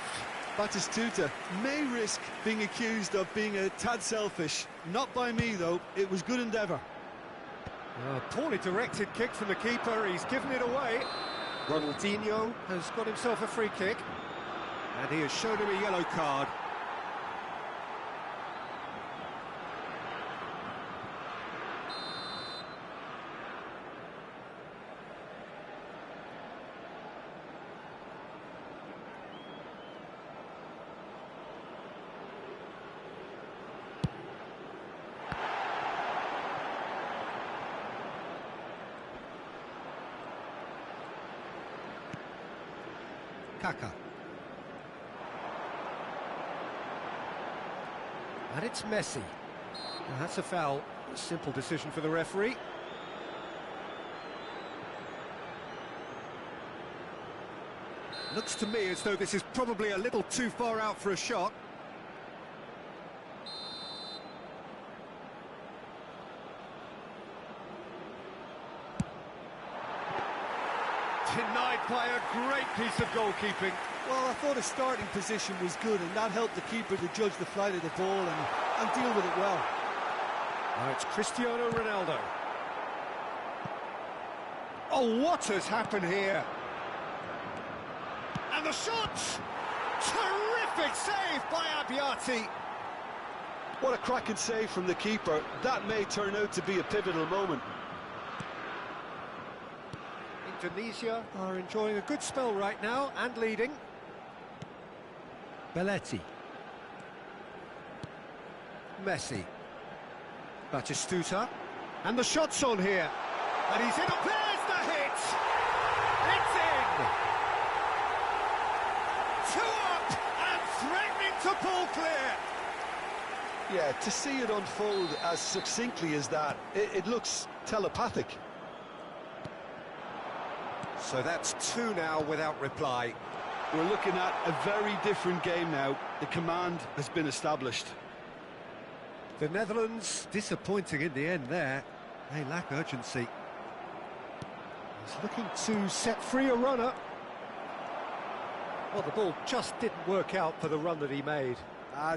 Batistuta may risk being accused of being a tad selfish. Not by me, though. It was good endeavour. Poorly directed kick from the keeper. He's given it away. Ronaldinho has got himself a free kick. And he has shown him a yellow card. Kaká. And it's Messi. Now that's a foul. A simple decision for the referee. Looks to me as though this is probably a little too far out for a shot. Denied by a great piece of goalkeeping. Well, I thought his starting position was good, and that helped the keeper to judge the flight of the ball and deal with it well. Now it's Cristiano Ronaldo. Oh, what has happened here? And the shot! Terrific save by Abbiati. What a cracking save from the keeper. That may turn out to be a pivotal moment. Indonesia are enjoying a good spell right now and leading. Belletti. Messi. Batistuta. And the shot's on here. And he's in. There's the hit! It's in! 2 up and threatening to pull clear. Yeah, to see it unfold as succinctly as that, it looks telepathic. So that's 2 now without reply. We're looking at a very different game now. The command has been established. The Netherlands disappointing in the end there. They lack urgency. He's looking to set free a runner. Well, the ball just didn't work out for the run that he made.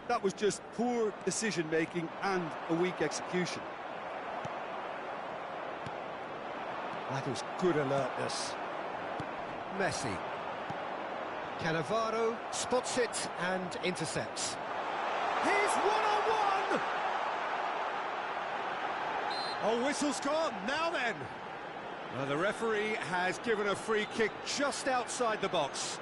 That was just poor decision-making and a weak execution. That is good alertness. Messi. Cannavaro spots it and intercepts. He's one-on-one! Oh, whistle's gone. Now then. Well, the referee has given a free kick just outside the box.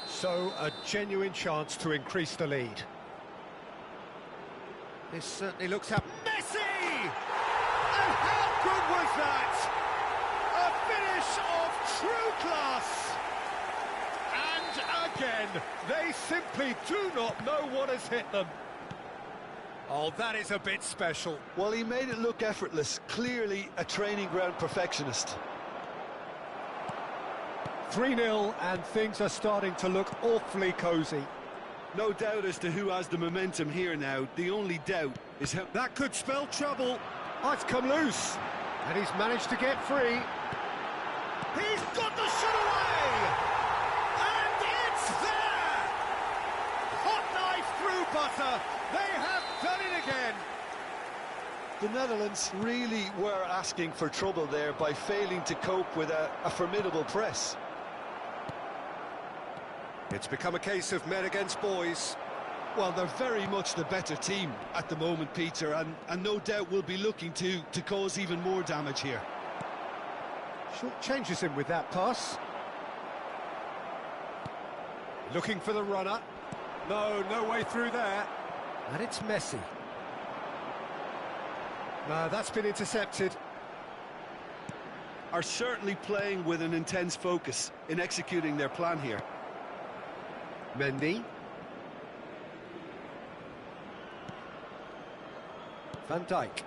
So, a genuine chance to increase the lead. This certainly looks up. Messi! And how good was that? A finish of true class! And again, they simply do not know what has hit them. Oh, that is a bit special. Well, he made it look effortless. Clearly a training ground perfectionist. 3-0, and things are starting to look awfully cosy. No doubt as to who has the momentum here now. The only doubt is how... That could spell trouble. Oh, it's come loose. And he's managed to get free. He's got the shot away! And it's there! Hot knife through butter. They have done it again. The Netherlands really were asking for trouble there by failing to cope with a formidable press. It's become a case of men against boys. Well, they're very much the better team at the moment, Peter, and no doubt will be looking to cause even more damage here. Short changes him with that pass. Looking for the runner. No way through there. And it's Messi. No, that's been intercepted. Are certainly playing with an intense focus in executing their plan here. Mendy. Van Dijk.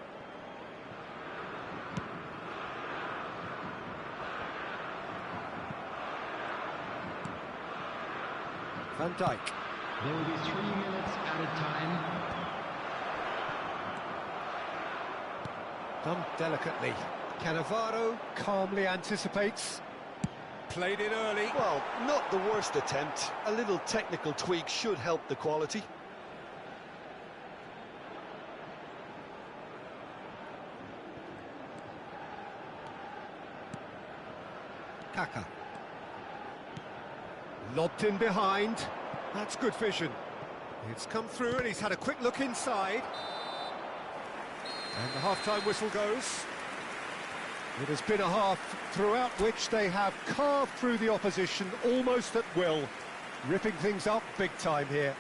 Van Dijk. There will be 3 minutes added time. Done delicately. Cannavaro calmly anticipates. Played it early. Well, not the worst attempt. A little technical tweak should help the quality. Kaka. Lobbed in behind. That's good vision. It's come through and he's had a quick look inside. And the half-time whistle goes. It has been a half throughout which they have carved through the opposition almost at will, ripping things up big time here.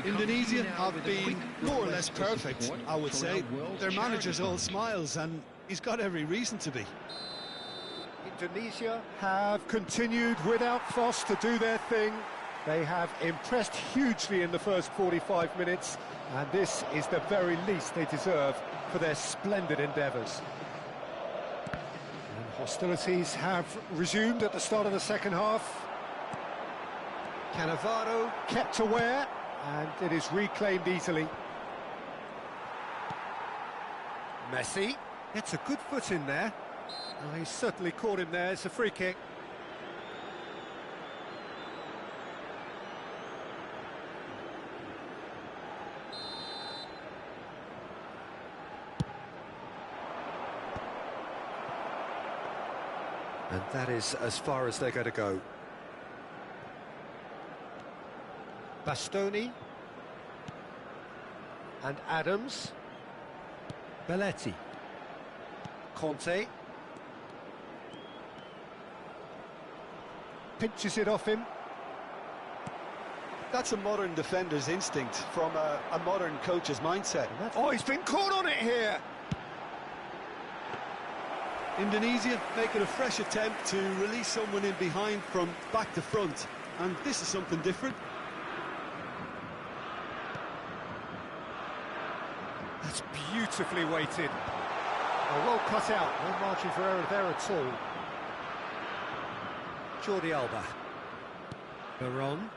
Indonesia have been more or less perfect, I would say. Their manager's all smiles, and he's got every reason to be. Indonesia have continued without fuss to do their thing. They have impressed hugely in the first 45 minutes, and this is the very least they deserve for their splendid endeavours. And hostilities have resumed at the start of the second half. Cannavaro kept aware, and it is reclaimed easily. Messi gets a good foot in there. Well, he's certainly caught him there. It's a free kick. And that is as far as they're going to go. Bastoni. And Adams. Belletti. Conte. Pinches it off him. That's a modern defender's instinct from a modern coach's mindset. Oh, he's been caught on it here. Indonesia making a fresh attempt to release someone in behind from back to front. And this is something different. That's beautifully weighted. Oh, well cut out, no margin for error there at all. Jordi Alba. Baron.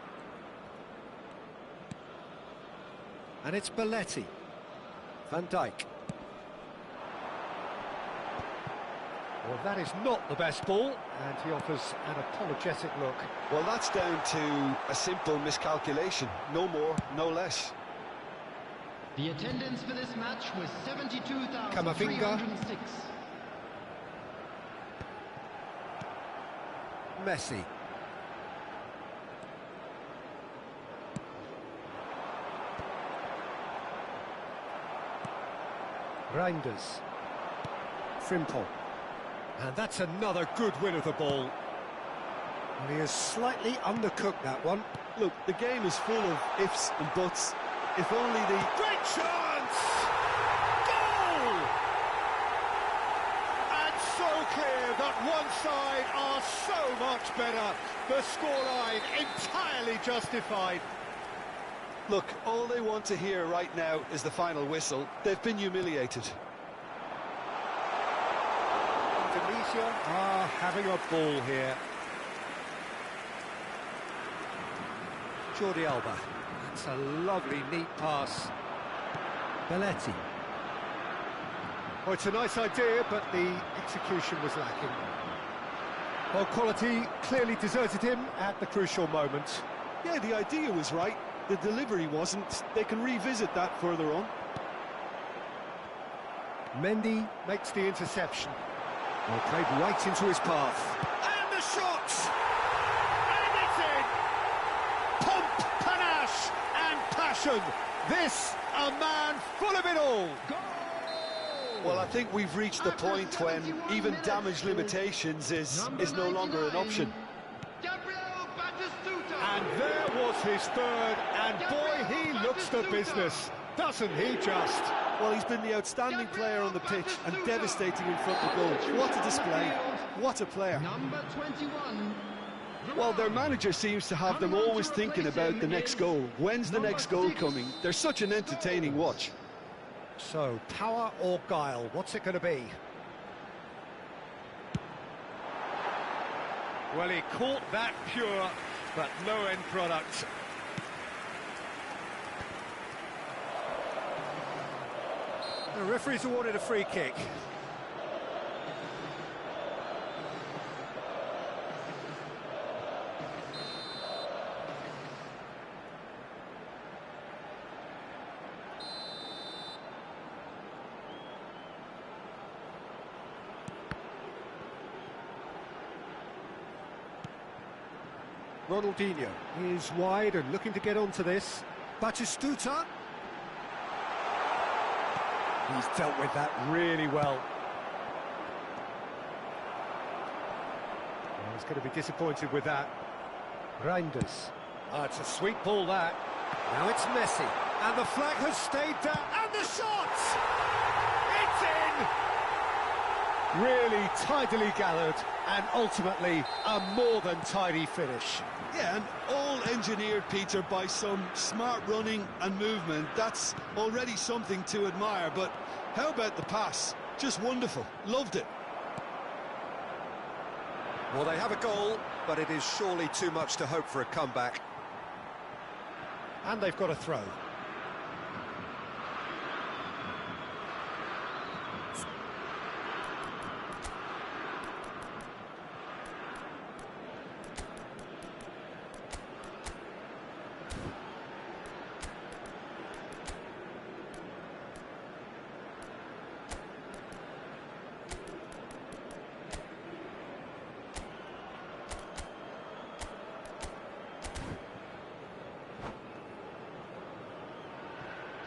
And it's Belletti. Van Dijk. Well, that is not the best ball, and he offers an apologetic look. Well, that's down to a simple miscalculation. No more, no less. The attendance for this match was 72,306. Messi. Reinders. Frimpong. And that's another good win of the ball. And he has slightly undercooked that one. Look, the game is full of ifs and buts. If only the... Great chance! Goal! And so clear that one side are so much better. The scoreline entirely justified. Look, all they want to hear right now is the final whistle. They've been humiliated. Indonesia are having a ball here. Jordi Alba. That's a lovely, neat pass. Belletti. Oh, it's a nice idea, but the execution was lacking. Well, quality clearly deserted him at the crucial moment. Yeah, the idea was right. The delivery wasn't. They can revisit that further on. Mendy makes the interception. Well, played right into his path. And the shot! And it's in! Pomp, panache and passion. This, a man full of it all. Well, I think we've reached the point when even damage limitations is no longer an option. And there was his third, and boy, he looks the business, doesn't he just? Well, he's been the outstanding player on the pitch and devastating in front of goal. What a display, what a player. Number 21. Well, their manager seems to have them always thinking about the next goal. When's the next goal coming? They're such an entertaining watch. So, power or guile, what's it going to be? Well, he caught that pure, but no end product. The referee's awarded a free kick. Ronaldinho is wide and looking to get onto this. Batistuta. He's dealt with that really well. He's going to be disappointed with that. Reinders. Oh, it's a sweet ball, that. Now it's Messi. And the flag has stayed down. And the shot! It's in! Really tidily gathered, and ultimately a more than tidy finish. Yeah, and all engineered, Peter, by some smart running and movement. That's already something to admire, but how about the pass? Just wonderful. Loved it. Well, they have a goal, but it is surely too much to hope for a comeback. And they've got a throw.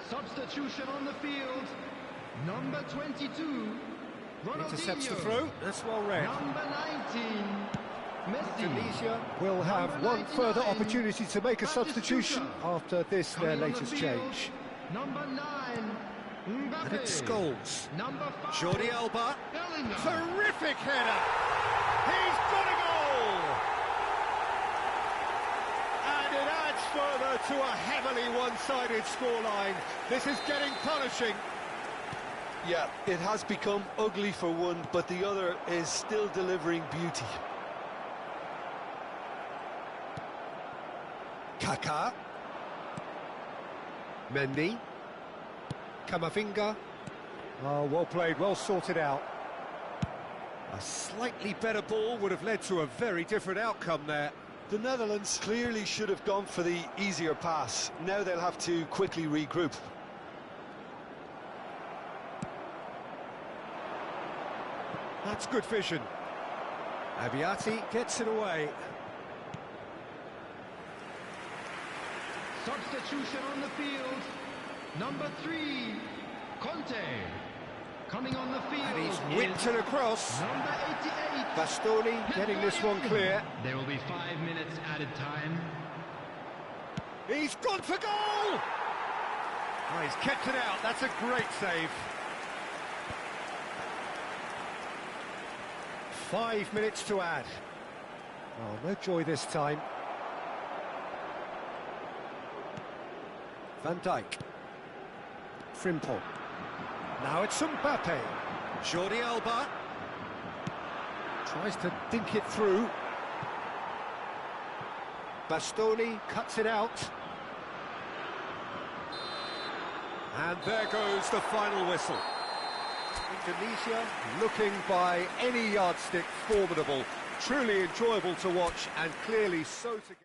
Substitution on the field. Number 22. Intercepts the throw. That's well read. Number 19. Indonesia will have one further opportunity to make a substitution after this, their latest change. Number 9, Mbappe. And it's Scholes. Number 5, Jordi Alba. Terrific header. He's got a goal. And it adds further to a heavily one-sided scoreline. This is getting punishing. Yeah, it has become ugly for one, but the other is still delivering beauty. Kaká. Mendy. Camavinga. Oh, well played, well sorted out. A slightly better ball would have led to a very different outcome there. The Netherlands clearly should have gone for the easier pass. Now they'll have to quickly regroup. That's good vision. Abiati gets it away. Substitution on the field. Number 3, Conte. Coming on the field. And he's whipped it across. Number 88. Bastoni getting this one clear. There will be 5 minutes added time. He's gone for goal! Oh, he's kept it out. That's a great save. 5 minutes to add. Oh, no joy this time. Van Dijk. Frimpong. Now it's Mbappe. Jordi Alba. Tries to dink it through. Bastoni cuts it out. And there goes the final whistle. Indonesia looking by any yardstick formidable. Truly enjoyable to watch and clearly so to get.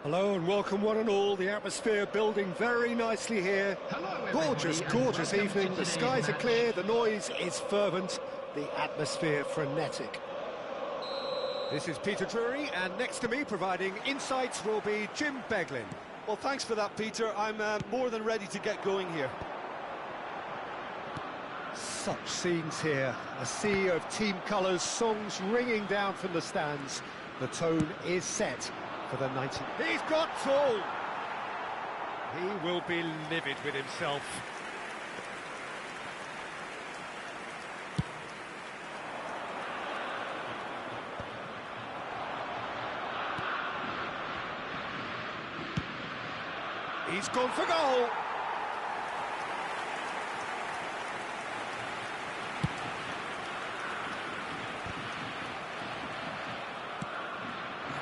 Hello and welcome one and all. The atmosphere building very nicely here. Hello, Gorgeous, everybody, gorgeous and welcome evening. to The today's skies are match. clear, the noise is fervent, the atmosphere frenetic. This is Peter Drury, and next to me providing insights will be Jim Beglin. Well, thanks for that, Peter. I'm more than ready to get going here. Such scenes here, a sea of team colours, songs ringing down from the stands. The tone is set for the 90. He's got tall! He will be livid with himself. He's gone for goal!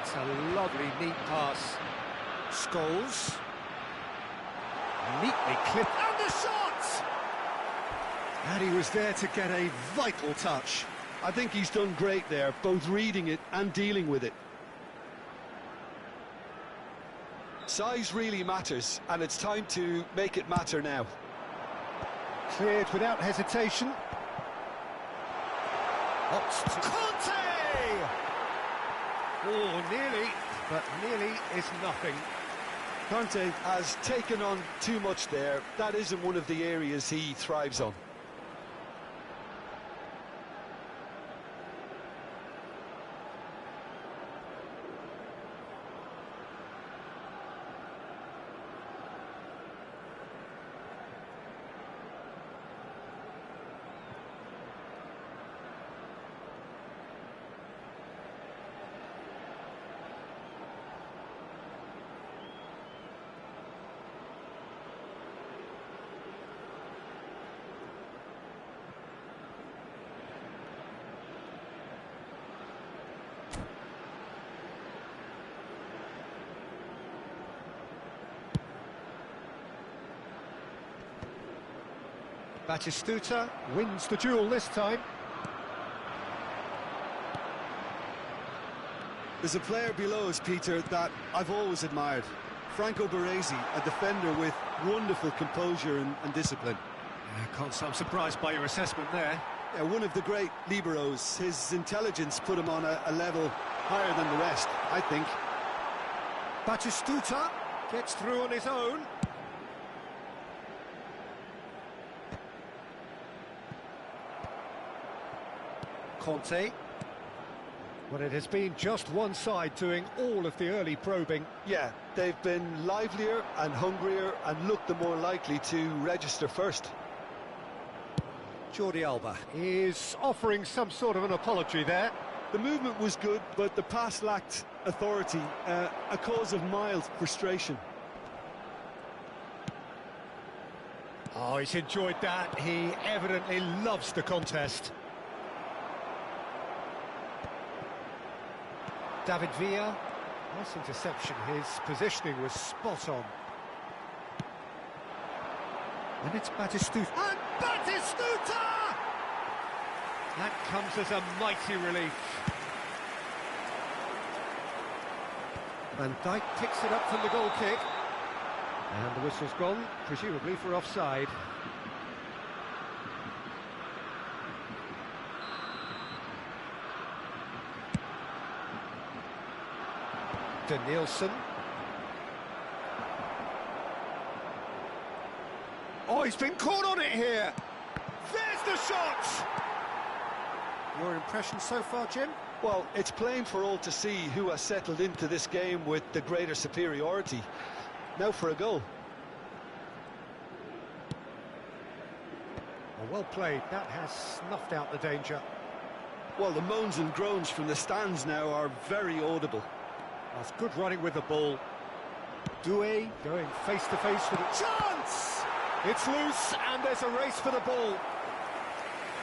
It's a lovely, neat pass. Scholes. Neatly clipped. And the shot! And he was there to get a vital touch. I think he's done great there, both reading it and dealing with it. Size really matters, and it's time to make it matter now. Cleared without hesitation. Conte! Oh, nearly, but nearly is nothing. Conte has taken on too much there. That isn't one of the areas he thrives on. Batistuta wins the duel this time. There's a player below us, Peter, that I've always admired. Franco Baresi, a defender with wonderful composure and discipline. I'm surprised by your assessment there. Yeah, one of the great liberos. His intelligence put him on a level higher than the rest, I think. Batistuta gets through on his own. Conte. Well, it has been just one side doing all of the early probing. Yeah, they've been livelier and hungrier and looked the more likely to register first. Jordi Alba is offering some sort of an apology there. The movement was good, but the pass lacked authority, a cause of mild frustration. Oh, he's enjoyed that. He evidently loves the contest. David Villa, nice interception. His positioning was spot on. And it's Batistuta. And Batistuta! That comes as a mighty relief. Van Dijk picks it up from the goal kick. And the whistle's gone, presumably for offside. Danielson. Oh, he's been caught on it here. There's the shot! Your impression so far, Jim? Well, it's plain for all to see who has settled into this game with the greater superiority. Now for a goal. Oh, well played. That has snuffed out the danger. Well, the moans and groans from the stands now are very audible. That's good running with the ball. Doué going face-to-face with a chance! It's loose, and there's a race for the ball.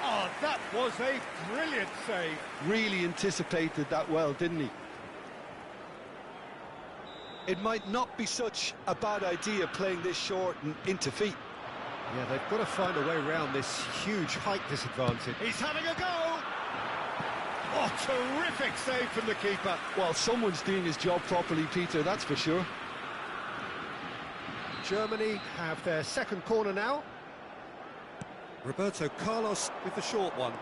Oh, that was a brilliant save. Really anticipated that well, didn't he? It might not be such a bad idea playing this short and into feet. Yeah, they've got to find a way around this huge height disadvantage. He's having a go! Oh, terrific save from the keeper. Well, someone's doing his job properly, Peter, that's for sure. Germany have their second corner now. Roberto Carlos with the short one.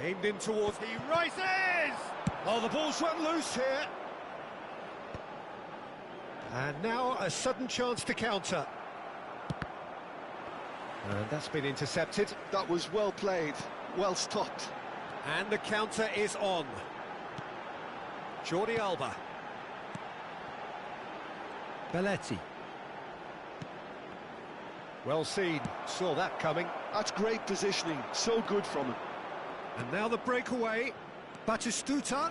Aimed in towards... He rises! Oh, the ball's run loose here. And now a sudden chance to counter. And that's been intercepted. That was well played, well stopped. And the counter is on. Jordi Alba. Belletti. Well seen, saw that coming. That's great positioning, so good from him. And now the breakaway. Batistuta.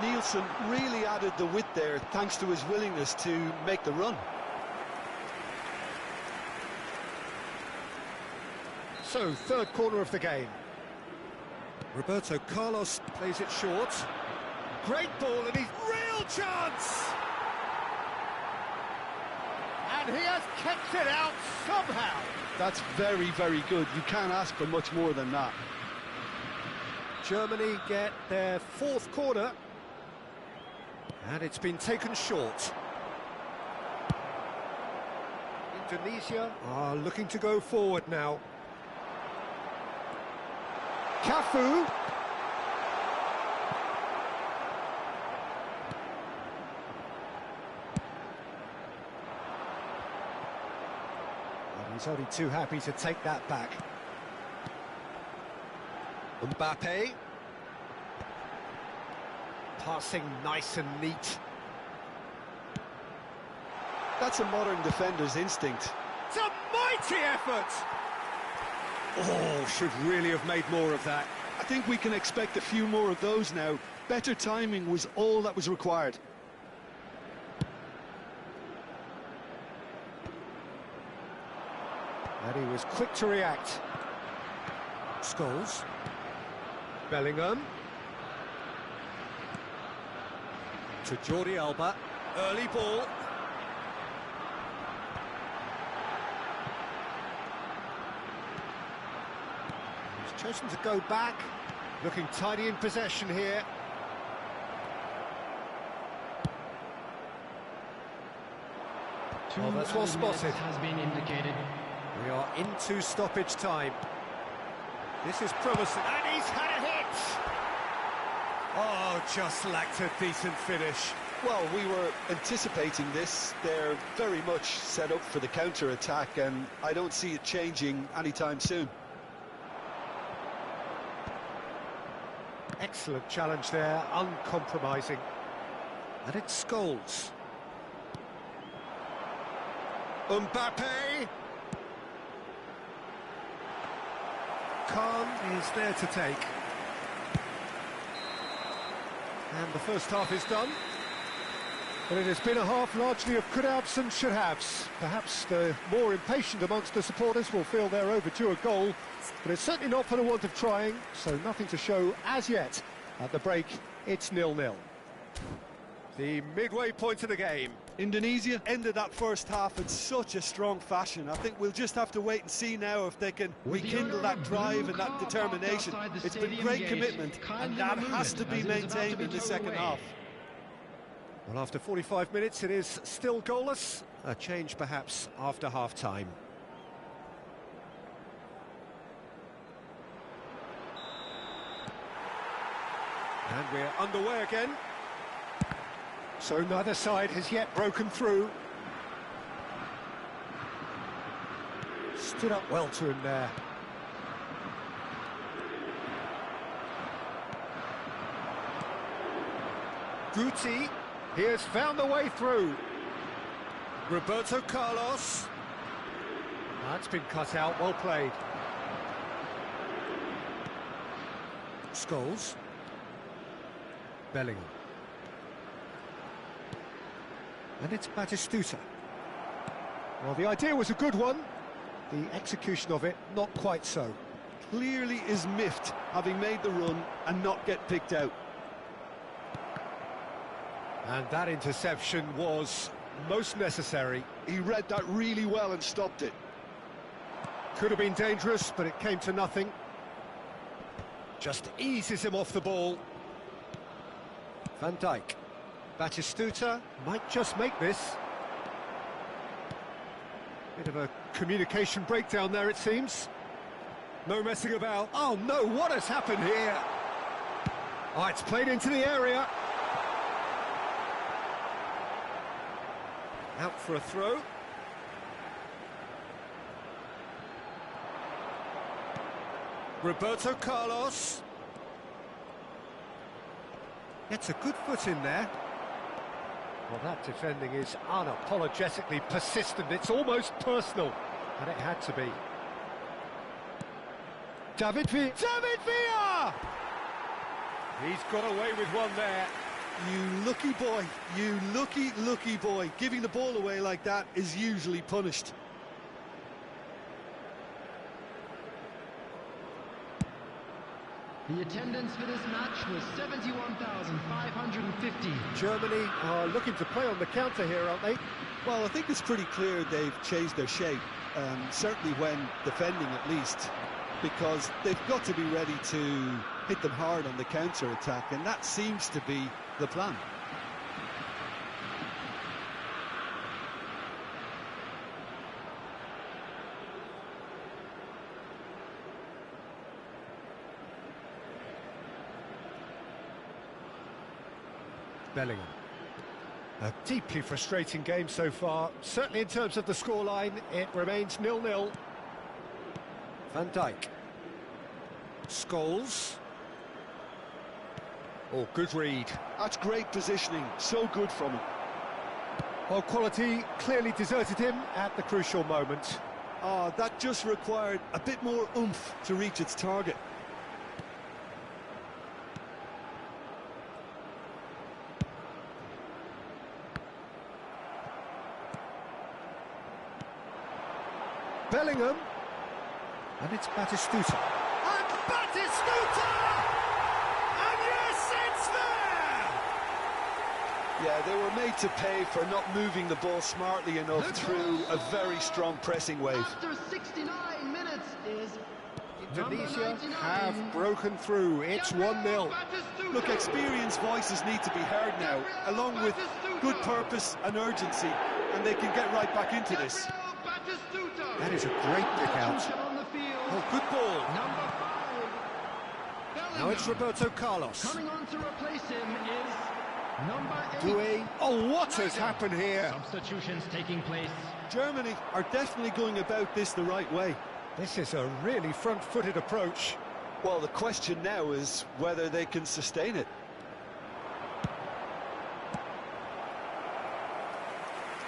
Nielsen really added the width there thanks to his willingness to make the run. So, third corner of the game. Roberto Carlos plays it short. Great ball and he's real chance! And he has kept it out somehow. That's very, very good. You can't ask for much more than that. Germany get their fourth corner. And it's been taken short. Indonesia are looking to go forward now. Cafu. And he's only too happy to take that back. Mbappe. Passing nice and neat. That's a modern defender's instinct. It's a mighty effort! Oh, should really have made more of that. I think we can expect a few more of those now. Better timing was all that was required. And he was quick to react. Scholes. Bellingham. To Jordi Alba. Early ball. He's chosen to go back. Looking tidy in possession here. Oh, that's well spotted. Has been indicated. We are into stoppage time. This is promising. And he's had a hit! Oh, just lacked a decent finish. Well, we were anticipating this. They're very much set up for the counter-attack, and I don't see it changing anytime soon. Excellent challenge there, uncompromising. And it's Scholes. Mbappe! Khan is there to take. And the first half is done. But it has been a half largely of could-haves and should-haves. Perhaps the more impatient amongst the supporters will feel they're overdue a goal, but it's certainly not for the want of trying, so nothing to show as yet. At the break, it's 0-0. The midway point of the game. Indonesia ended that first half in such a strong fashion. I think we'll just have to wait and see now if they can rekindle that drive and that determination. It's been great commitment, and that has to be maintained in the second half. Well, after 45 minutes, it is still goalless. A change, perhaps, after half-time. And we're underway again. So neither side has yet broken through. Stood up well to him there. Guti, he has found the way through. Roberto Carlos. That's been cut out, well played. Scholes. Bellingham. And it's Batistuta. Well, the idea was a good one. The execution of it, not quite so. Clearly is miffed, having made the run and not get picked out. And that interception was most necessary. He read that really well and stopped it. Could have been dangerous, but it came to nothing. Just eases him off the ball. Van Dijk. Batistuta might just make this. Bit of a communication breakdown there, it seems. No messing about. Oh no, what has happened here? Oh, it's played into the area. Out for a throw. Roberto Carlos. Gets a good foot in there. Well, that defending is unapologetically persistent. It's almost personal, and it had to be. David Villa! He's got away with one there. You lucky boy, you lucky boy. Giving the ball away like that is usually punished. The attendance for this match was 71,550. Germany are looking to play on the counter here, aren't they? Well, I think it's pretty clear they've changed their shape, certainly when defending at least, because they've got to be ready to hit them hard on the counter-attack, and that seems to be the plan. Bellingham. A deeply frustrating game so far. Certainly in terms of the scoreline, it remains 0-0. Van Dijk. Scholes. Oh, good read. That's great positioning, so good from him. Well, quality clearly deserted him at the crucial moment. Oh, that just required a bit more oomph to reach its target. Bellingham. And it's Batistuta. And Batistuta! And yes, it's there! Yeah, they were made to pay for not moving the ball smartly enough through a very strong pressing wave. After 69 minutes is Indonesia have broken through. It's 1-0. Look, experienced voices need to be heard now, along with good purpose and urgency, and they can get right back into this. That is a great pick out. Oh, good ball. Now it's Roberto Carlos. Coming on to replace him is number 8. Doué. Oh, what has happened here? Substitutions taking place. Germany are definitely going about this the right way. This is a really front-footed approach. Well, the question now is whether they can sustain it.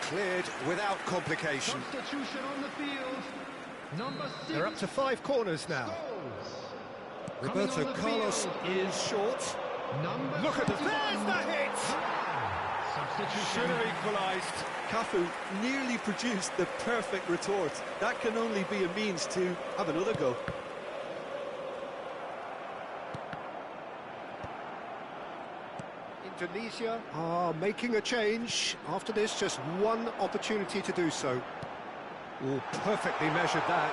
Cleared without complication. Substitution on the field. Number 6. They're up to 5 corners now. Roberto Carlos is short. Look at this. There's the hit! Should have equalised. Cafu nearly produced the perfect retort. That can only be a means to have another go. Indonesia are making a change. After this, just one opportunity to do so. Oh, perfectly measured that.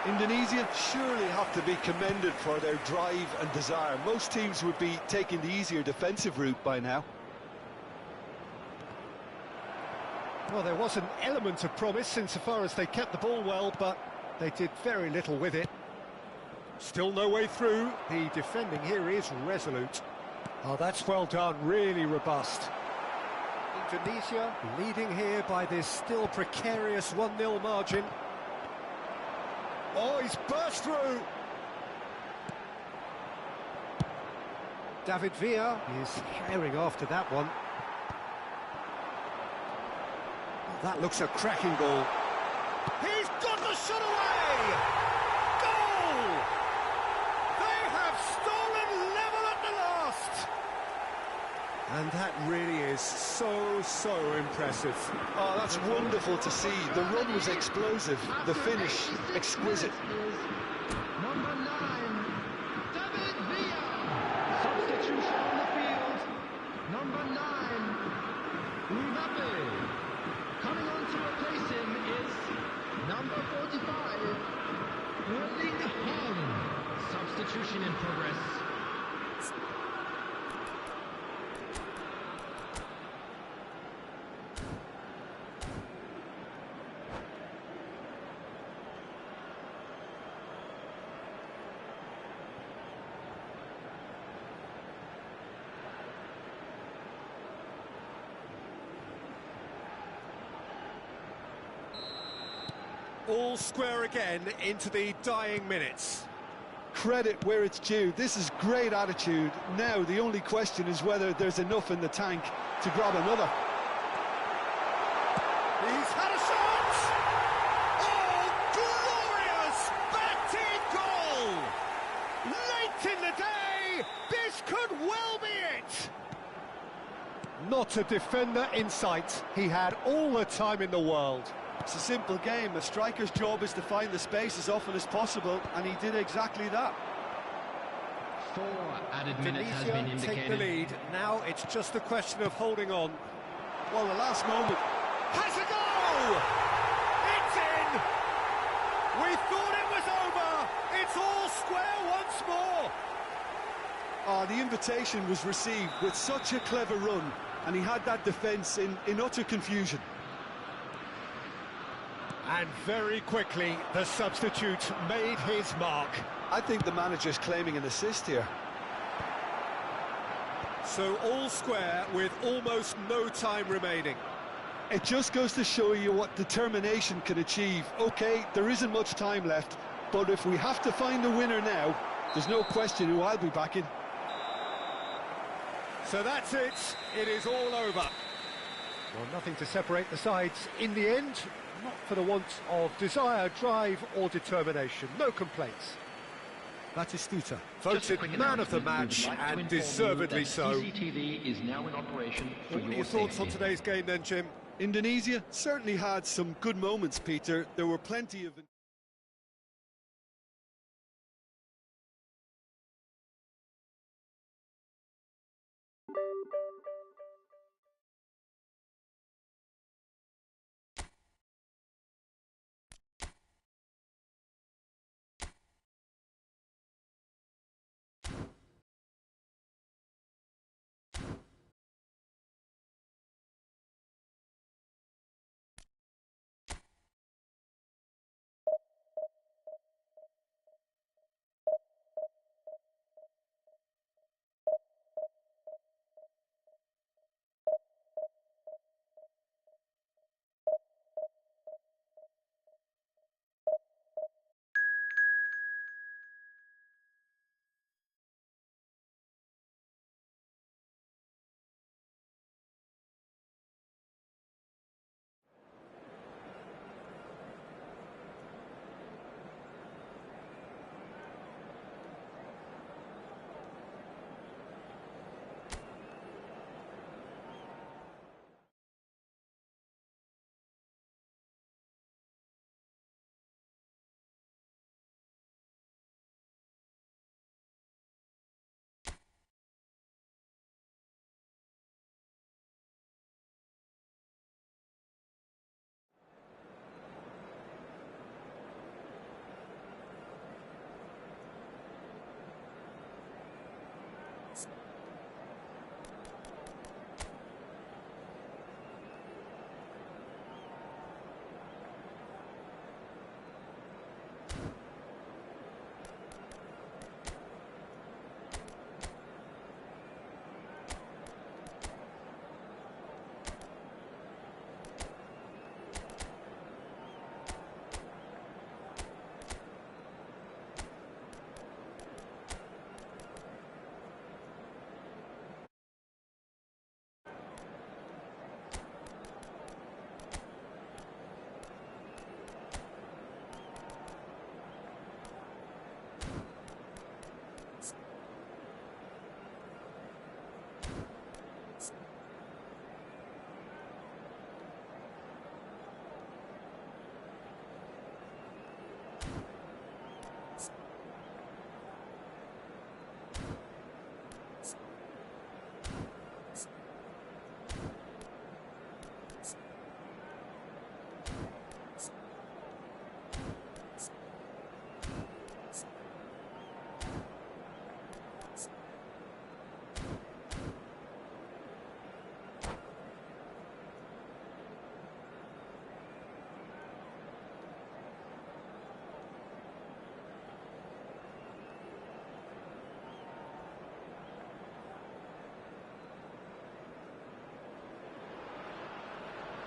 Indonesia surely have to be commended for their drive and desire. Most teams would be taking the easier defensive route by now. Well, there was an element of promise insofar as they kept the ball well, but they did very little with it. Still no way through. The defending here is resolute. Oh, that's well done, really robust. Indonesia leading here by this still precarious 1-0 margin. Oh, he's burst through. David Villa is herring after that one. Oh, that looks a cracking goal. He's got the shot away! Goal! They have stolen level at the last! And that really is so impressive. Oh, that's wonderful to see. The run was explosive, the finish exquisite. Number 9, David Villa. Substitution on the field. Number 9, Mbappe. Coming on to replace him is number 45, Erling Haaland. substitution in progress. All square again into the dying minutes. Credit where it's due. This is great attitude. Now the only question is whether there's enough in the tank to grab another. He's had a shot! Oh, glorious! Back-teed goal! Late in the day, this could well be it! Not a defender in sight. He had all the time in the world. It's a simple game. A striker's job is to find the space as often as possible, and he did exactly that. 4 added minutes has been Indonesia take the indicated. lead. Now it's just a question of holding on. Well, the last moment. Has a goal! It's in! We thought it was over! It's all square once more! The invitation was received with such a clever run, and he had that defence in utter confusion. And very quickly, the substitute made his mark. I think the manager's claiming an assist here. So all square with almost no time remaining. It just goes to show you what determination can achieve. OK, there isn't much time left, but if we have to find a winner now, there's no question who I'll be backing. So that's it. It is all over. Well, nothing to separate the sides in the end. Not for the want of desire, drive or determination. No complaints. Batistuta. Voted man of the match, and deservedly so. CCTV is now in operation for What are your your thoughts on safety. today's game then, Jim? Indonesia certainly had some good moments, Peter. There were plenty of...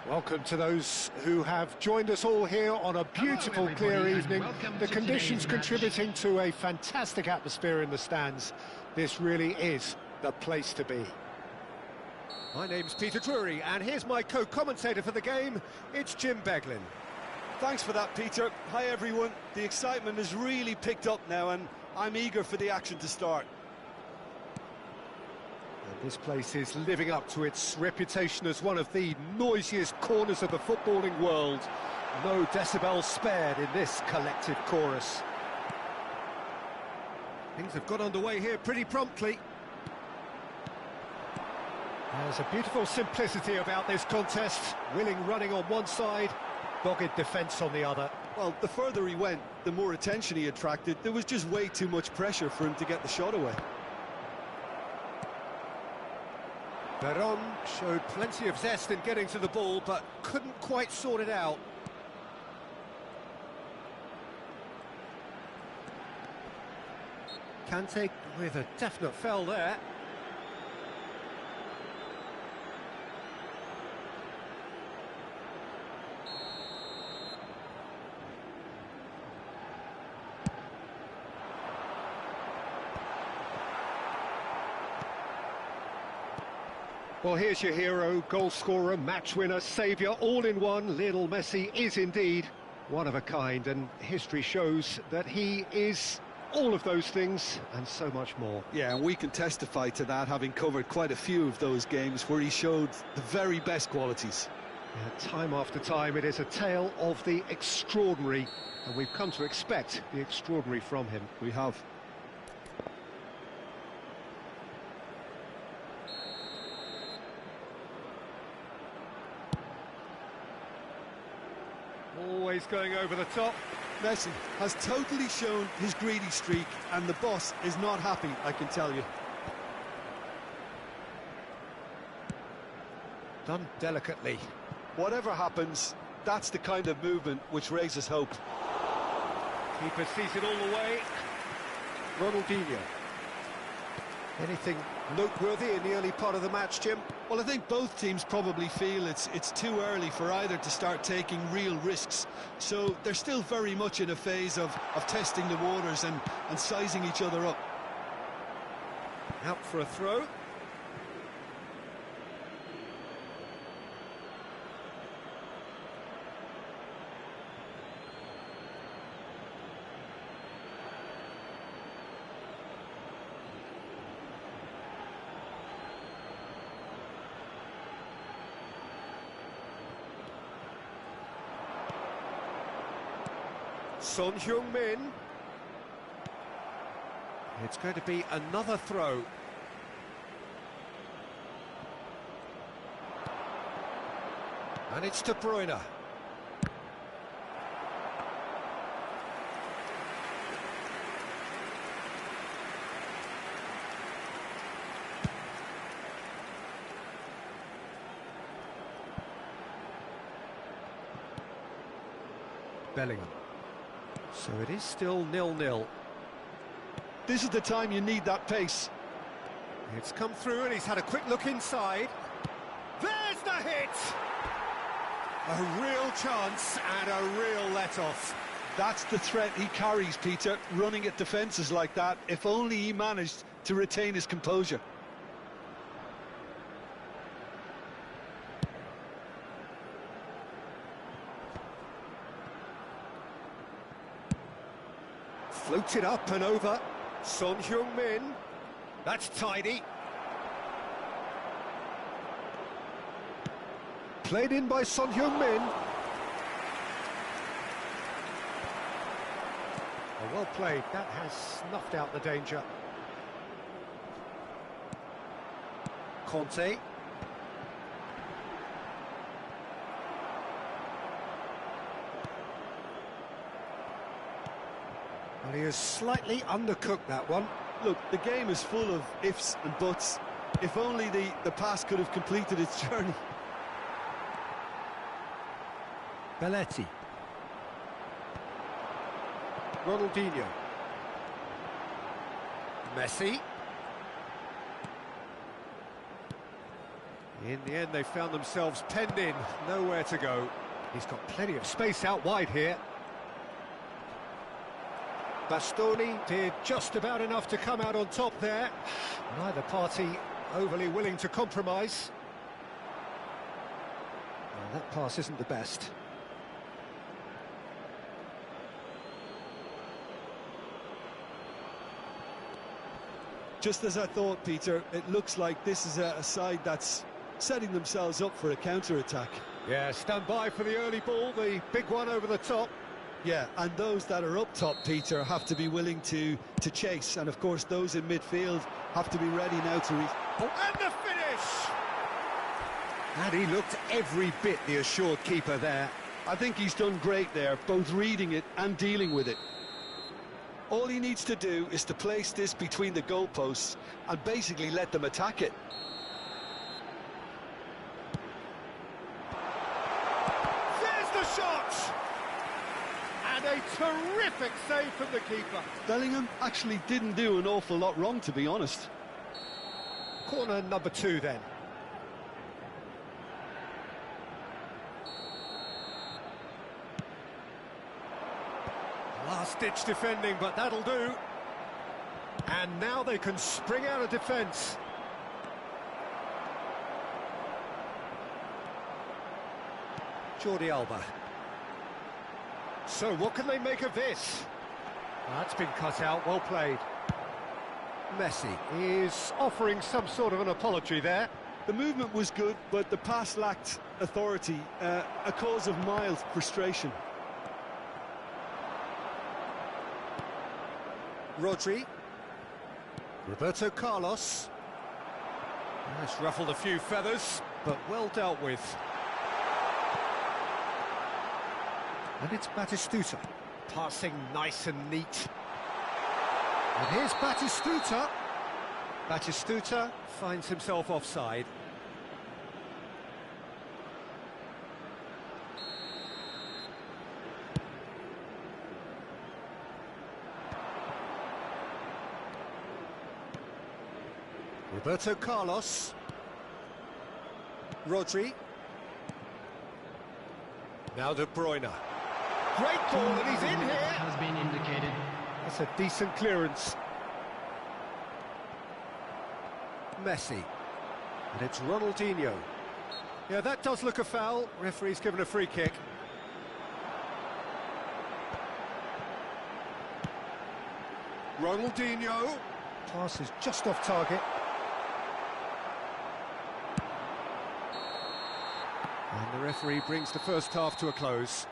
Welcome to those who have joined us all here on a beautiful, clear evening. The conditions contributing to a fantastic atmosphere in the stands. This really is the place to be. My name's Peter Drury, and here's my co-commentator for the game. It's Jim Beglin. Thanks for that, Peter. Hi, everyone. The excitement has really picked up now, and I'm eager for the action to start. And this place is living up to its reputation as one of the noisiest corners of the footballing world. No decibels spared in this collective chorus. Things have got underway here pretty promptly. There's a beautiful simplicity about this contest. Willing running on one side, dogged defence on the other. Well, the further he went, the more attention he attracted. There was just way too much pressure for him to get the shot away. Veron showed plenty of zest in getting to the ball, but couldn't quite sort it out. Kante with a definite foul there. Well, here's your hero, goal scorer, match winner, saviour, all in one. Lionel Messi is indeed one of a kind, and history shows that he is all of those things and so much more. Yeah, and we can testify to that, having covered quite a few of those games where he showed the very best qualities. Yeah, time after time, it is a tale of the extraordinary, and we've come to expect the extraordinary from him. We have. Always going over the top. Messi has totally shown his greedy streak, and the boss is not happy, I can tell you. Done delicately. Whatever happens, that's the kind of movement which raises hope. Keeper sees it all the way. Ronaldinho. Anything noteworthy in the early part of the match, Jim? Well, I think both teams probably feel it's too early for either to start taking real risks. So they're still very much in a phase of testing the waters and sizing each other up. Out for a throw. Son Heung-min. It's going to be another throw. And it's De Bruyne. Bellingham. So it is still 0-0. This is the time you need that pace. It's come through and he's had a quick look inside. There's the hit! A real chance and a real let-off. That's the threat he carries, Peter, running at defences like that, if only he managed to retain his composure. Floated up and over. Son Heung-min. That's tidy. Played in by Son Heung-min. Oh, well played. That has snuffed out the danger. Conte. Well, he has slightly undercooked that one. Look, the game is full of ifs and buts. If only the pass could have completed its journey. Belletti. Ronaldinho. Messi. In the end, they found themselves penned in, nowhere to go. He's got plenty of space out wide here. Bastoni did just about enough to come out on top there. Neither party overly willing to compromise. Well, that pass isn't the best. Just as I thought, Peter, it looks like this is a side that's setting themselves up for a counter-attack. Yeah, stand by for the early ball, the big one over the top. Yeah, and those that are up top, Peter, have to be willing to chase. And, of course, those in midfield have to be ready now to... And the finish! And he looked every bit the assured keeper there. I think he's done great there, both reading it and dealing with it. All he needs to do is to place this between the goalposts and basically let them attack it. There's the shot! And a terrific save from the keeper. Bellingham actually didn't do an awful lot wrong, to be honest. Corner number 2 then. Last-ditch defending, but that'll do. And now they can spring out of defence. Jordi Alba. So what can they make of this? That's been cut out, well played. Messi is offering some sort of an apology there. The movement was good, but the pass lacked authority, a cause of mild frustration. Rodri. Roberto Carlos. That's ruffled a few feathers, but well dealt with. And it's Batistuta. Passing nice and neat. And here's Batistuta. Batistuta finds himself offside. Roberto Carlos. Rodri. Now De Bruyne. Great ball, and he's in here. Has been indicated. That's a decent clearance. Messi. And it's Ronaldinho. Yeah, that does look a foul. Referee's given a free kick. Ronaldinho. Pass is just off target. And the referee brings the first half to a close.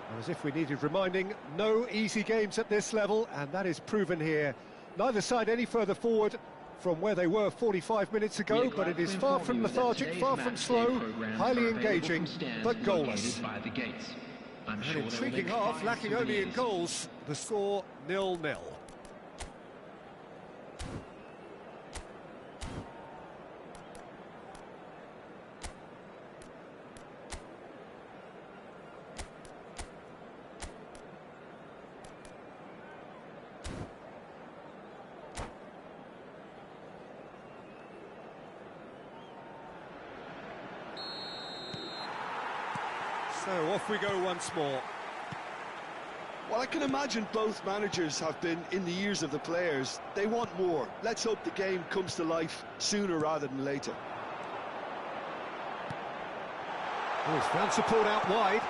And as if we needed reminding, no easy games at this level, and that is proven here. Neither side any further forward from where they were 45 minutes ago, but it is far from lethargic, far from slow, highly engaging, but goalless. An intriguing half, lacking only in goals. The score 0-0. So off we go once more. Well, I can imagine both managers have been in the ears of the players. They want more. Let's hope the game comes to life sooner rather than later. Oh, he's found support out wide.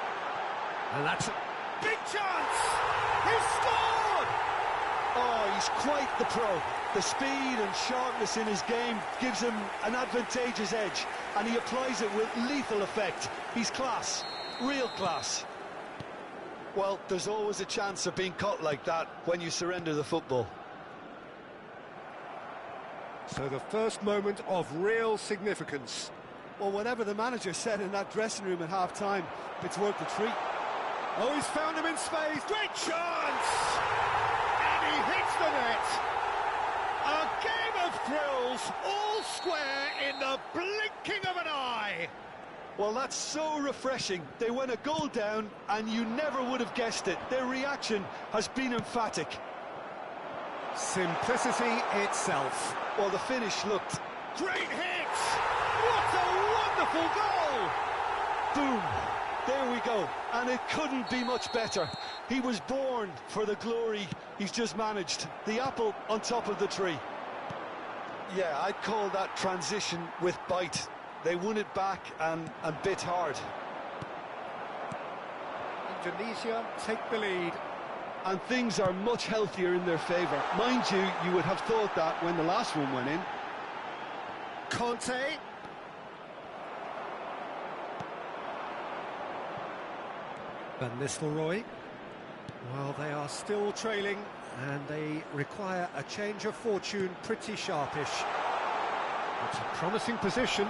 And that's a big chance! He's scored! Oh, he's quite the pro. The speed and sharpness in his game gives him an advantageous edge, and he applies it with lethal effect. He's class. Real class. Well, there's always a chance of being caught like that when you surrender the football. So the first moment of real significance. Well, whatever the manager said in that dressing room at half-time, it's worth the treat. Oh, he's found him in space. Great chance! And he hits the net. A game of thrills, all square in the blinking of an eye. Well, that's so refreshing. They went a goal down, and you never would have guessed it. Their reaction has been emphatic. Simplicity itself. Well, the finish looked... Great hit! What a wonderful goal! Boom! There we go. And it couldn't be much better. He was born for the glory he's just managed. The apple on top of the tree. Yeah, I'd call that transition with bite. They won it back and bit hard. Indonesia take the lead. And things are much healthier in their favour. Mind you, you would have thought that when the last one went in. Conte. Van Nistelrooy. Well, they are still trailing, and they require a change of fortune pretty sharpish. It's a promising position.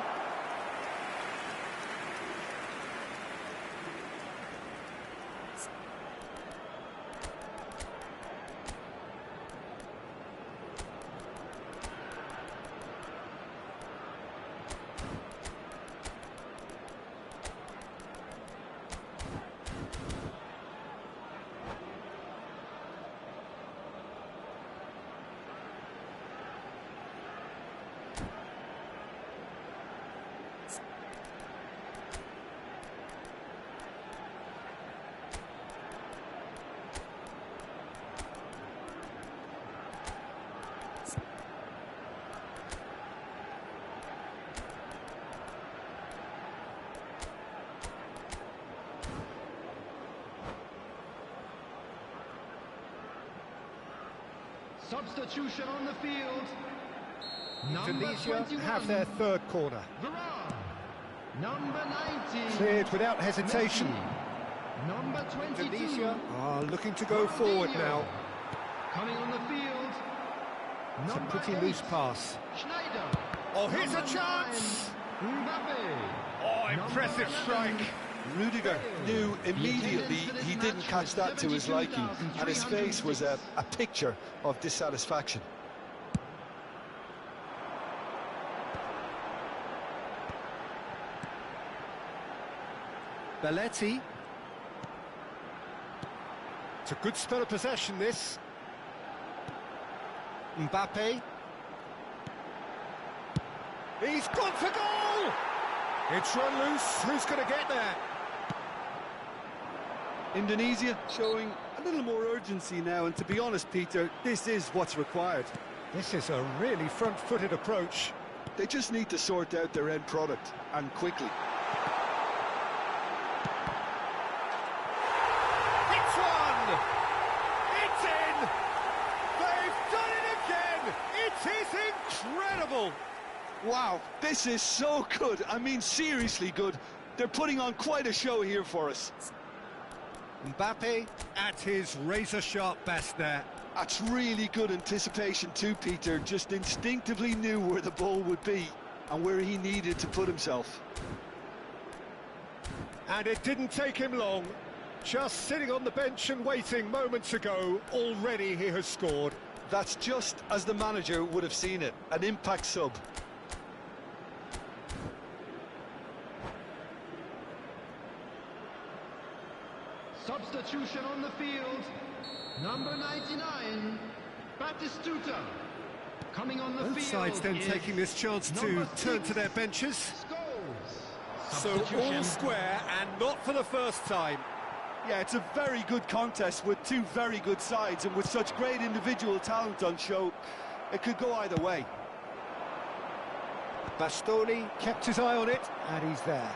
Substitution on the field. Indonesia have their third corner. Number 19. Cleared without hesitation. Number 22. Indonesia are looking to go forward now. Coming on the field. It's a pretty loose pass. Schneider. Oh, here's a chance! Mbappe. Oh, impressive strike. Rudiger knew immediately he didn't catch that to his liking, and his face was a picture of dissatisfaction. Belletti. It's a good spell of possession, this. Mbappe. He's gone for goal! It's run loose. Who's going to get there? Indonesia showing a little more urgency now, and to be honest, Peter, this is what's required. This is a really front-footed approach. They just need to sort out their end product, and quickly. It's one! It's in! They've done it again! It is incredible! Wow, this is so good. I mean, seriously good. They're putting on quite a show here for us. Mbappe at his razor-sharp best there. That's really good anticipation too, Peter. Just instinctively knew where the ball would be and where he needed to put himself. And it didn't take him long. Just sitting on the bench and waiting moments ago, already he has scored. That's just as the manager would have seen it, an impact sub. Substitution on the field. Number 99, Batistuta. Coming on the field. Both sides then taking this chance to turn to their benches. So all square, and not for the first time. Yeah, it's a very good contest with two very good sides, and with such great individual talent on show, it could go either way. Bastoni kept his eye on it, and he's there.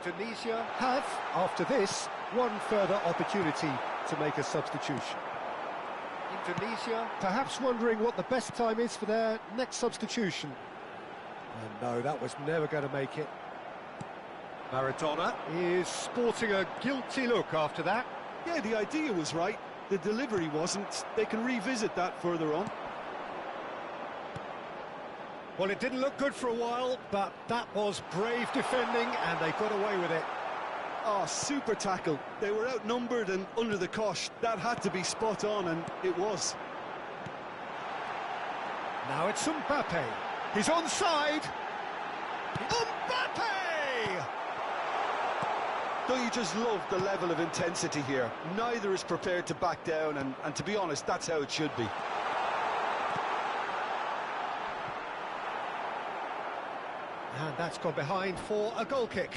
Indonesia have, after this, one further opportunity to make a substitution. Indonesia perhaps wondering what the best time is for their next substitution. And no, that was never going to make it. Maradona is sporting a guilty look after that. Yeah, the idea was right. The delivery wasn't. They can revisit that further on. Well, it didn't look good for a while, but that was brave defending, and they got away with it. Oh, super tackle. They were outnumbered and under the cosh. That had to be spot on, and it was. Now it's Mbappe. He's onside. Mbappe! Don't you just love the level of intensity here? Neither is prepared to back down, and to be honest, that's how it should be. And that's gone behind for a goal kick.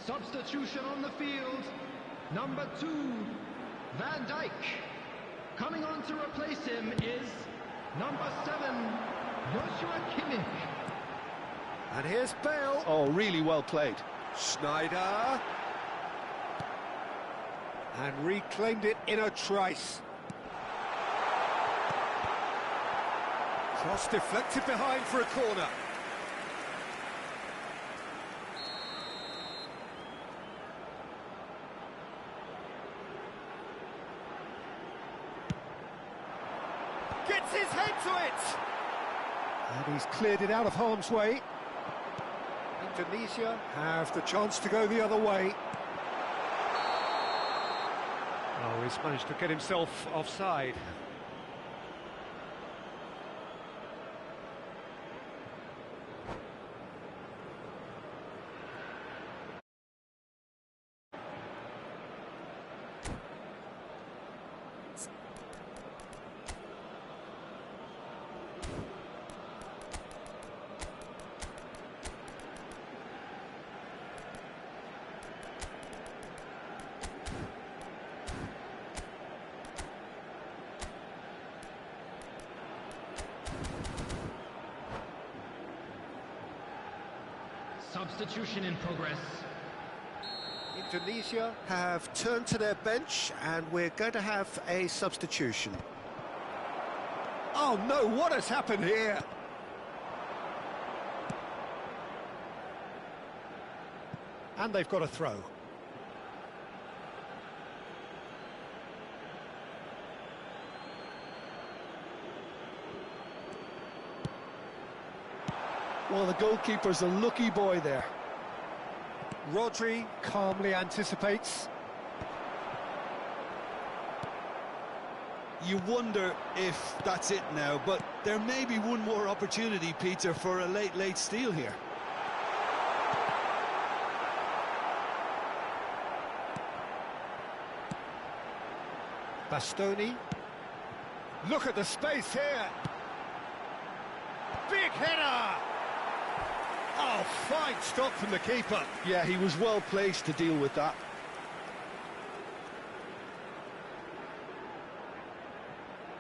Substitution on the field. Number 2, Van Dijk. Coming on to replace him is number 7, Joshua Kimmich. And here's Bale. Oh, really well played. Schneider. And reclaimed it in a trice. Cross deflected behind for a corner. Gets his head to it! And he's cleared it out of harm's way. Indonesia have the chance to go the other way. Oh, he's managed to get himself offside. Substitution in progress. Indonesia have turned to their bench and we're going to have a substitution. Oh no, what has happened here? And they've got a throw. Well, the goalkeeper's a lucky boy there. Rodri calmly anticipates. You wonder if that's it now, but there may be one more opportunity, Peter, for a late steal here. Bastoni. Look at the space here. Big header! Oh, fine stop from the keeper. Yeah, he was well placed to deal with that.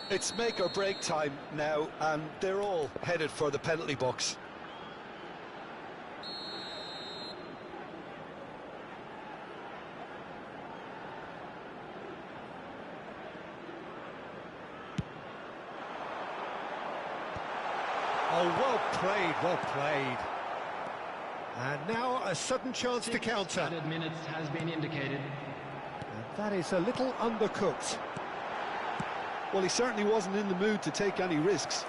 It's make or break time now, and they're all headed for the penalty box. Oh, well played, well played. And now a sudden chance to counter. Added minutes has been indicated. And that is a little undercooked. Well, he certainly wasn't in the mood to take any risks.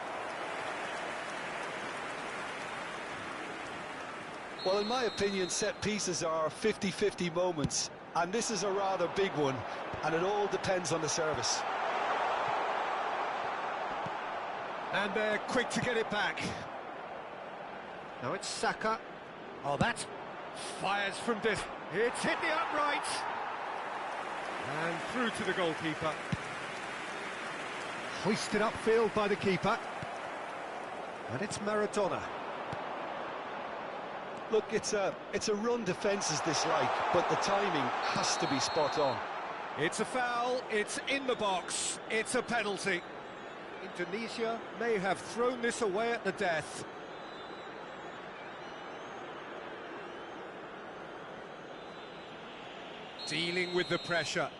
Well, in my opinion, set pieces are 50-50 moments, and this is a rather big one, and it all depends on the service. And they're quick to get it back. Now it's Saka. Oh, that fires from this. It's hit the upright. And through to the goalkeeper. Hoisted upfield by the keeper. And it's Maradona. Look, it's a run defence is dislike, but the timing has to be spot on. It's a foul, it's in the box, it's a penalty. Indonesia may have thrown this away at the death. Dealing with the pressure.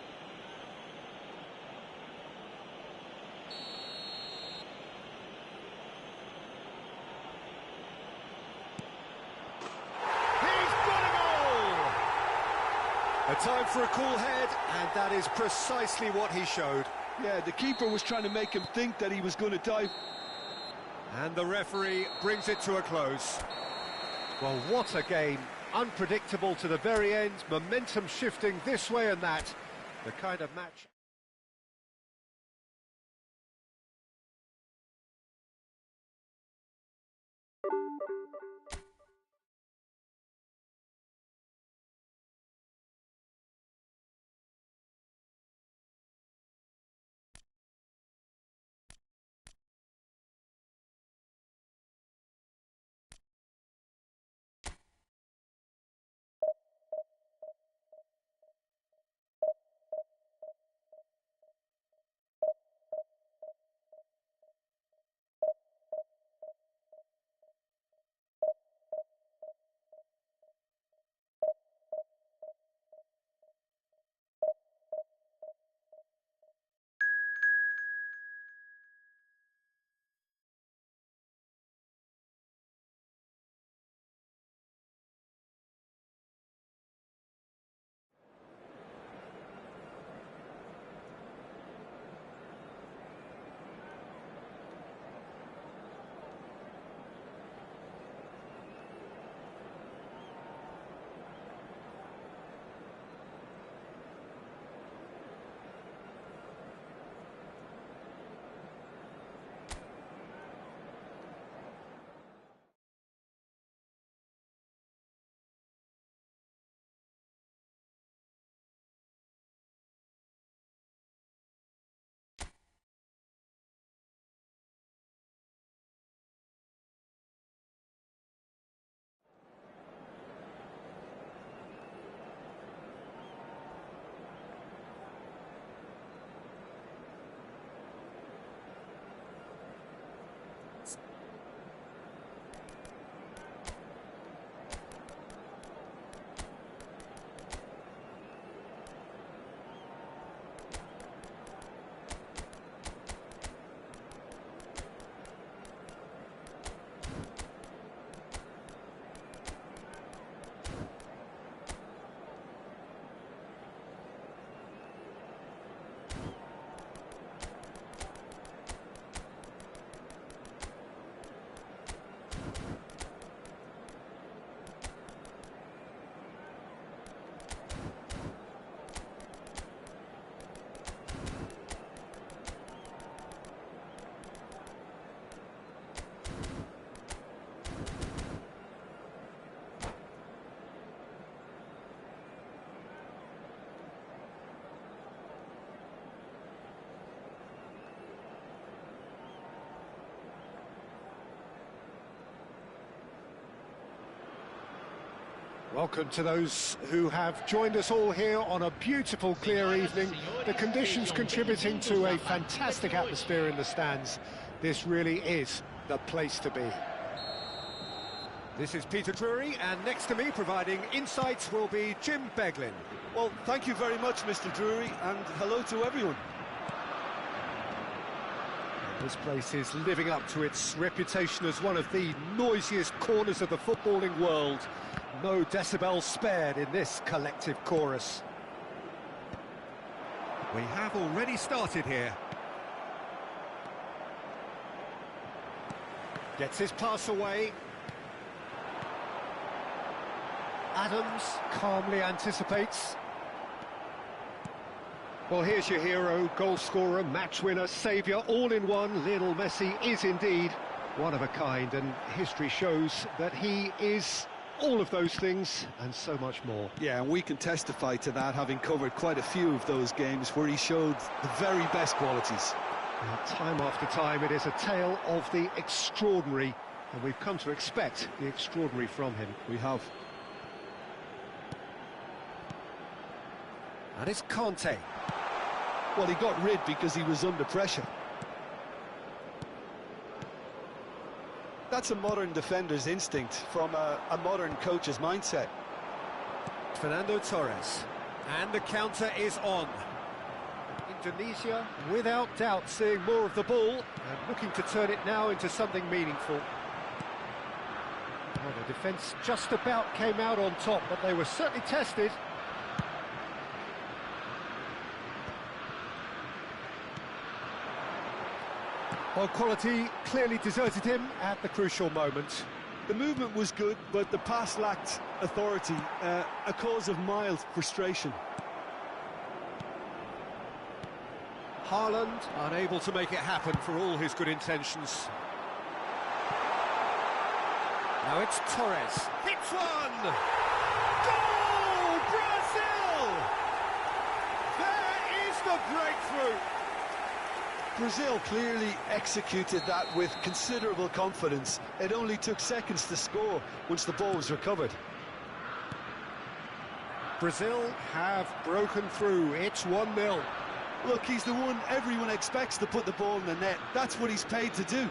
A time for a cool head, and that is precisely what he showed. Yeah, the keeper was trying to make him think that he was going to dive. And the referee brings it to a close. Well, what a game. Unpredictable to the very end, momentum shifting this way and that. The kind of match... Welcome to those who have joined us all here on a beautiful, clear evening. The conditions contributing to a fantastic atmosphere in the stands. This really is the place to be. This is Peter Drury, and next to me, providing insights, will be Jim Beglin. Well, thank you very much, Mr. Drury, and hello to everyone. This place is living up to its reputation as one of the noisiest corners of the footballing world. No decibels spared in this collective chorus. We have already started here. Gets his pass away. Adams calmly anticipates. Well, here's your hero, goal scorer, match winner, saviour, all in one. Lionel Messi is indeed one of a kind, and history shows that he is all of those things and so much more. Yeah, and we can testify to that, having covered quite a few of those games where he showed the very best qualities. And time after time, it is a tale of the extraordinary, and we've come to expect the extraordinary from him. We have. And it's Conte. Well, he got rid because he was under pressure. That's a modern defender's instinct from a modern coach's mindset. Fernando Torres. And the counter is on. Indonesia, without doubt, seeing more of the ball and looking to turn it now into something meaningful. Well, the defence just about came out on top, but they were certainly tested. Well, quality clearly deserted him at the crucial moment. The movement was good, but the pass lacked authority, a cause of mild frustration. Haaland unable to make it happen for all his good intentions. Now it's Torres. Hits one! Goal! Brazil! There is the breakthrough! Brazil clearly executed that with considerable confidence. It only took seconds to score once the ball was recovered. Brazil have broken through. It's 1-0. Look, he's the one everyone expects to put the ball in the net. That's what he's paid to do.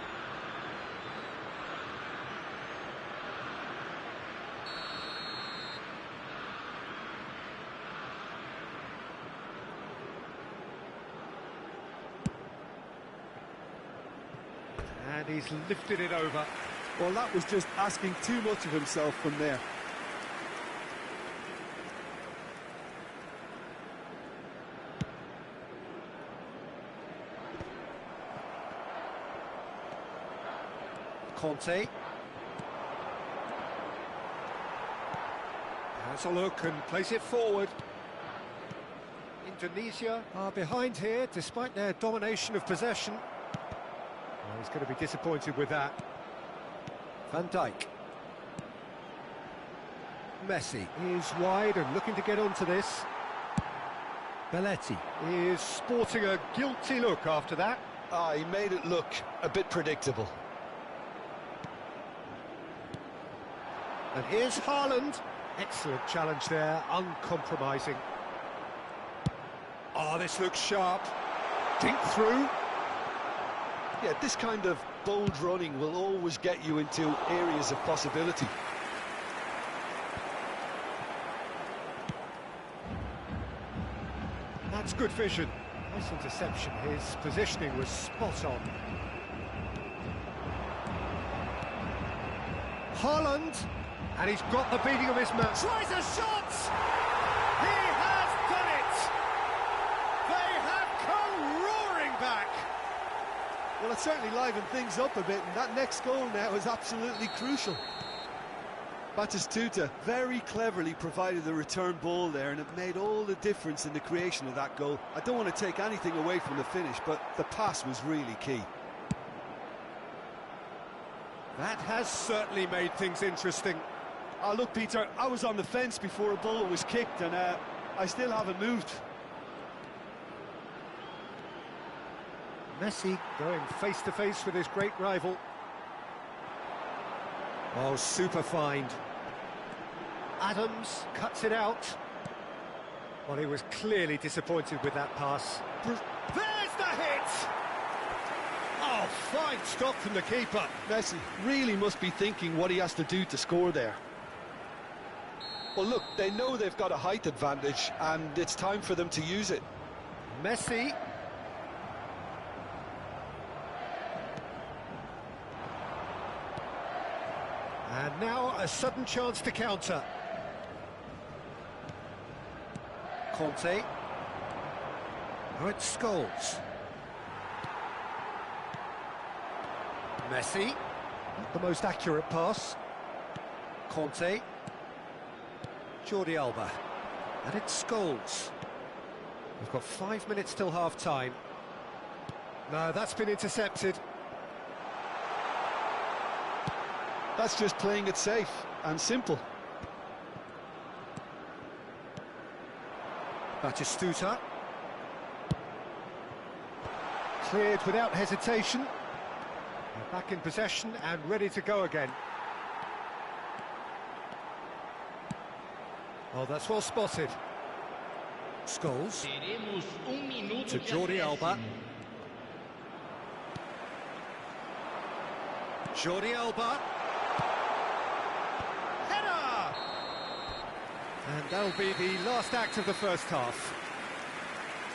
And he's lifted it over. Well, that was just asking too much of himself from there. Conte. Has a look and plays it forward. Indonesia are behind here despite their domination of possession. Well, he's going to be disappointed with that. Van Dijk. Messi is wide and looking to get onto this. Belletti is sporting a guilty look after that. He made it look a bit predictable. And here's Haaland. Excellent challenge there, uncompromising. Oh, this looks sharp. Dink through. Yeah, this kind of bold running will always get you into areas of possibility. That's good vision. Nice interception. His positioning was spot on. Haaland. And he's got the beating of his man. Tries a shot! He has done it! They have come roaring back! Well, it certainly livened things up a bit, and that next goal now is absolutely crucial. Batistuta very cleverly provided the return ball there, and it made all the difference in the creation of that goal. I don't want to take anything away from the finish, but the pass was really key. That has certainly made things interesting. Oh, look, Peter, I was on the fence before a ball was kicked, and I still haven't moved. Messi going face-to-face with his great rival. Oh, super find. Adams cuts it out. Well, he was clearly disappointed with that pass. There's the hit! Oh, fine stop from the keeper. Messi really must be thinking what he has to do to score there. Well, look, they know they've got a height advantage, and it's time for them to use it. Messi. And now a sudden chance to counter. Conte. Now it's Scholes. Messi. Not the most accurate pass. Conte. Jordi Alba. And it's Scholes. We've got 5 minutes till half-time. No, that's been intercepted. That's just playing it safe and simple. Batistuta. Cleared without hesitation. They're back in possession and ready to go again. Oh, that's well spotted. Scholes to Jordi Alba. Jordi Alba. Header! And that'll be the last act of the first half.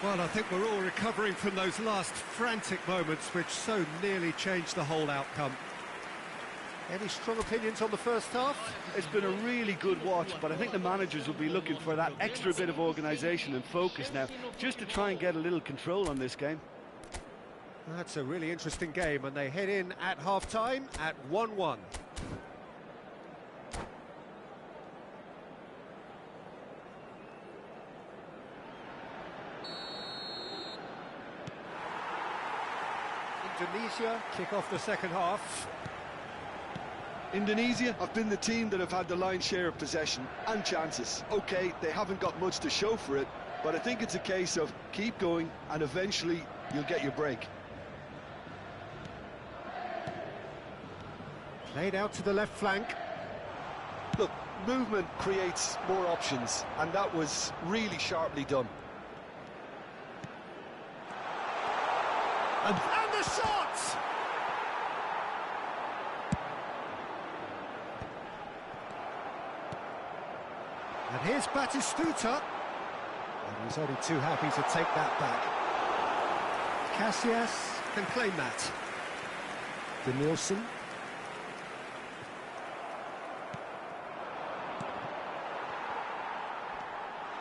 Well, I think we're all recovering from those last frantic moments which so nearly changed the whole outcome. Any strong opinions on the first half? It's been a really good watch, but I think the managers will be looking for that extra bit of organisation and focus now, just to try and get a little control on this game. That's a really interesting game, and they head in at half-time at 1-1. Indonesia kick off the second half. Indonesia have been the team that have had the lion's share of possession and chances. OK, they haven't got much to show for it, but I think it's a case of keep going and eventually you'll get your break. Played out to the left flank. Look, movement creates more options, and that was really sharply done. And the shot! And here's Batistuta. And he's only too happy to take that back. Kasih can claim that. Denilson.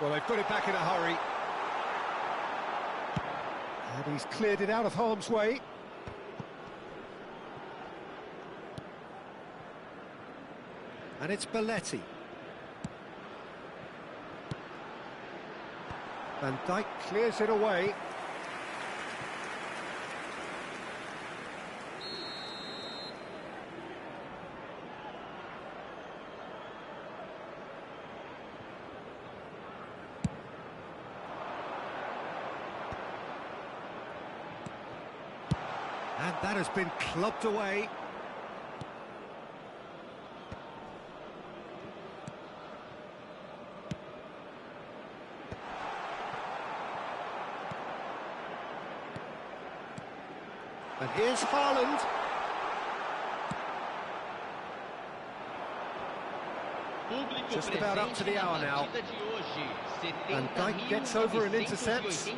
Well, they put it back in a hurry. And he's cleared it out of harm's way. And it's Belletti. Van Dijk clears it away. And that has been clubbed away. And here's Haaland. Just about up to the hour now. Van Dijk gets over and intercepts.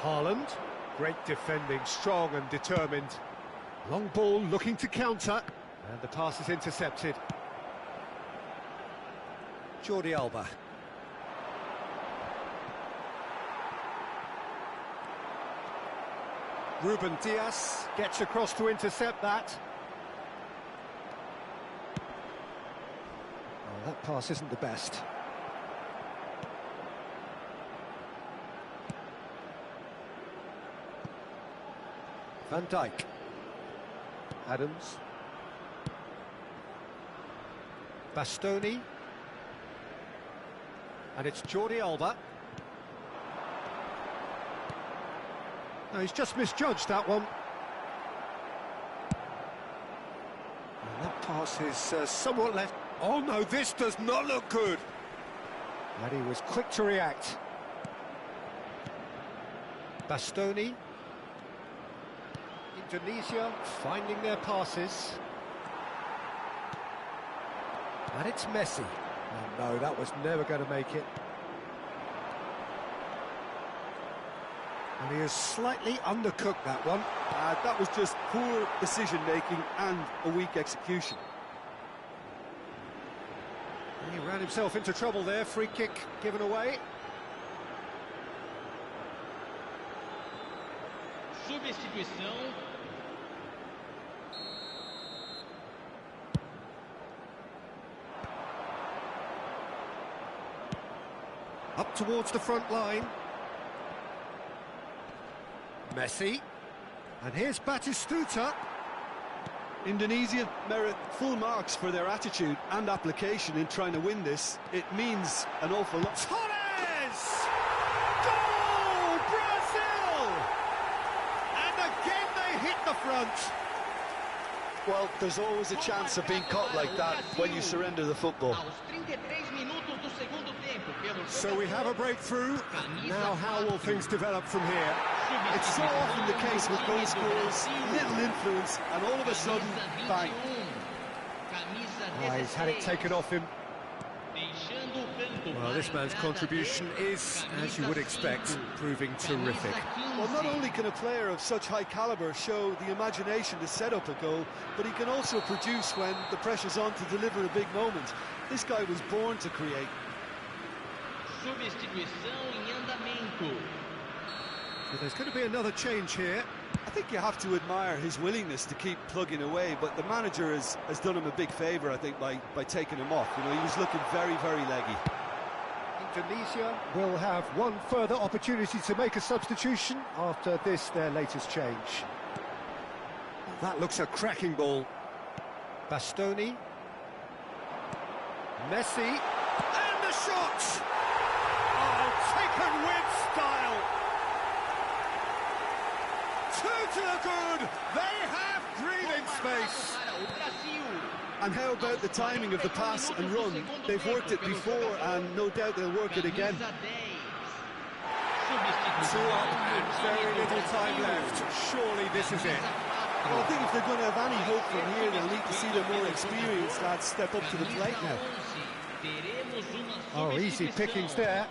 Haaland, great defending, strong and determined. Long ball looking to counter, and the pass is intercepted. Jordi Alba. Ruben Dias gets across to intercept that. Oh, that pass isn't the best. Van Dijk. Adams. Bastoni. And it's Jordi Alba. No, he's just misjudged that one. And that pass is somewhat left. Oh no, this does not look good. And he was quick to react. Bastoni. Indonesia finding their passes. And it's Messi. Oh, no, that was never going to make it. And he has slightly undercooked that one. That was just poor decision-making and a weak execution. And he ran himself into trouble there. Free kick given away. Substituição. Up towards the front line. Messi. And here's Batistuta. Indonesia merit full marks for their attitude and application in trying to win this. It means an awful lot. Torres! Goal! Brazil! And again they hit the front. Well, there's always a chance of being caught like that when you surrender the football. So we have a breakthrough. Now how will things develop from here? It's so often the case with goal scorers, little influence, and all of a sudden, bang. Oh, he's had it taken off him. Deixando o campo. Well, this man's contribution is, as you would expect, proving terrific. Well, not only can a player of such high calibre show the imagination to set up a goal, but he can also produce when the pressure's on to deliver a big moment. This guy was born to create. Substituição em andamento. So there's going to be another change here. I think you have to admire his willingness to keep plugging away, but the manager has done him a big favour, I think, by taking him off. You know, he was looking very, very leggy. Indonesia will have one further opportunity to make a substitution after this, their latest change. That looks a cracking ball. Bastoni. Messi. And the shot! Oh, taken with style! Two to the good! They have breathing space! And how about the timing of the pass and run? They've worked it before, and no doubt they'll work it again. 2 up and very little time left. Surely this is it. Well, I think if they're going to have any hope from here, they'll need to see the more experienced lads step up to the plate now. Oh, easy pickings there.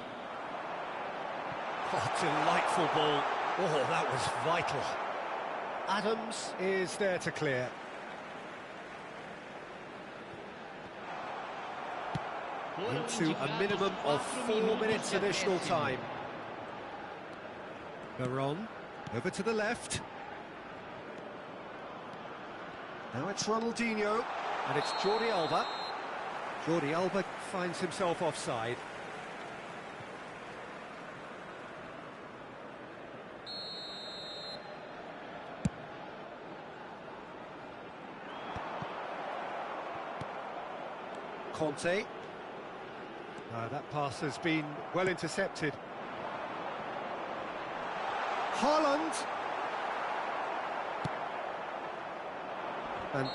Oh, delightful ball. Oh, that was vital. Adams is there to clear. Into a minimum of 4 minutes additional time. Veron, over to the left. Now it's Ronaldinho, and it's Jordi Alba. Jordi Alba finds himself offside. Conte. That pass has been well intercepted. Haaland. And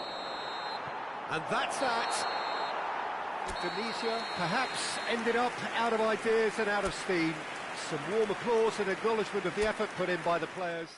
that's that. Indonesia perhaps ended up out of ideas and out of steam. Some warm applause and acknowledgement of the effort put in by the players.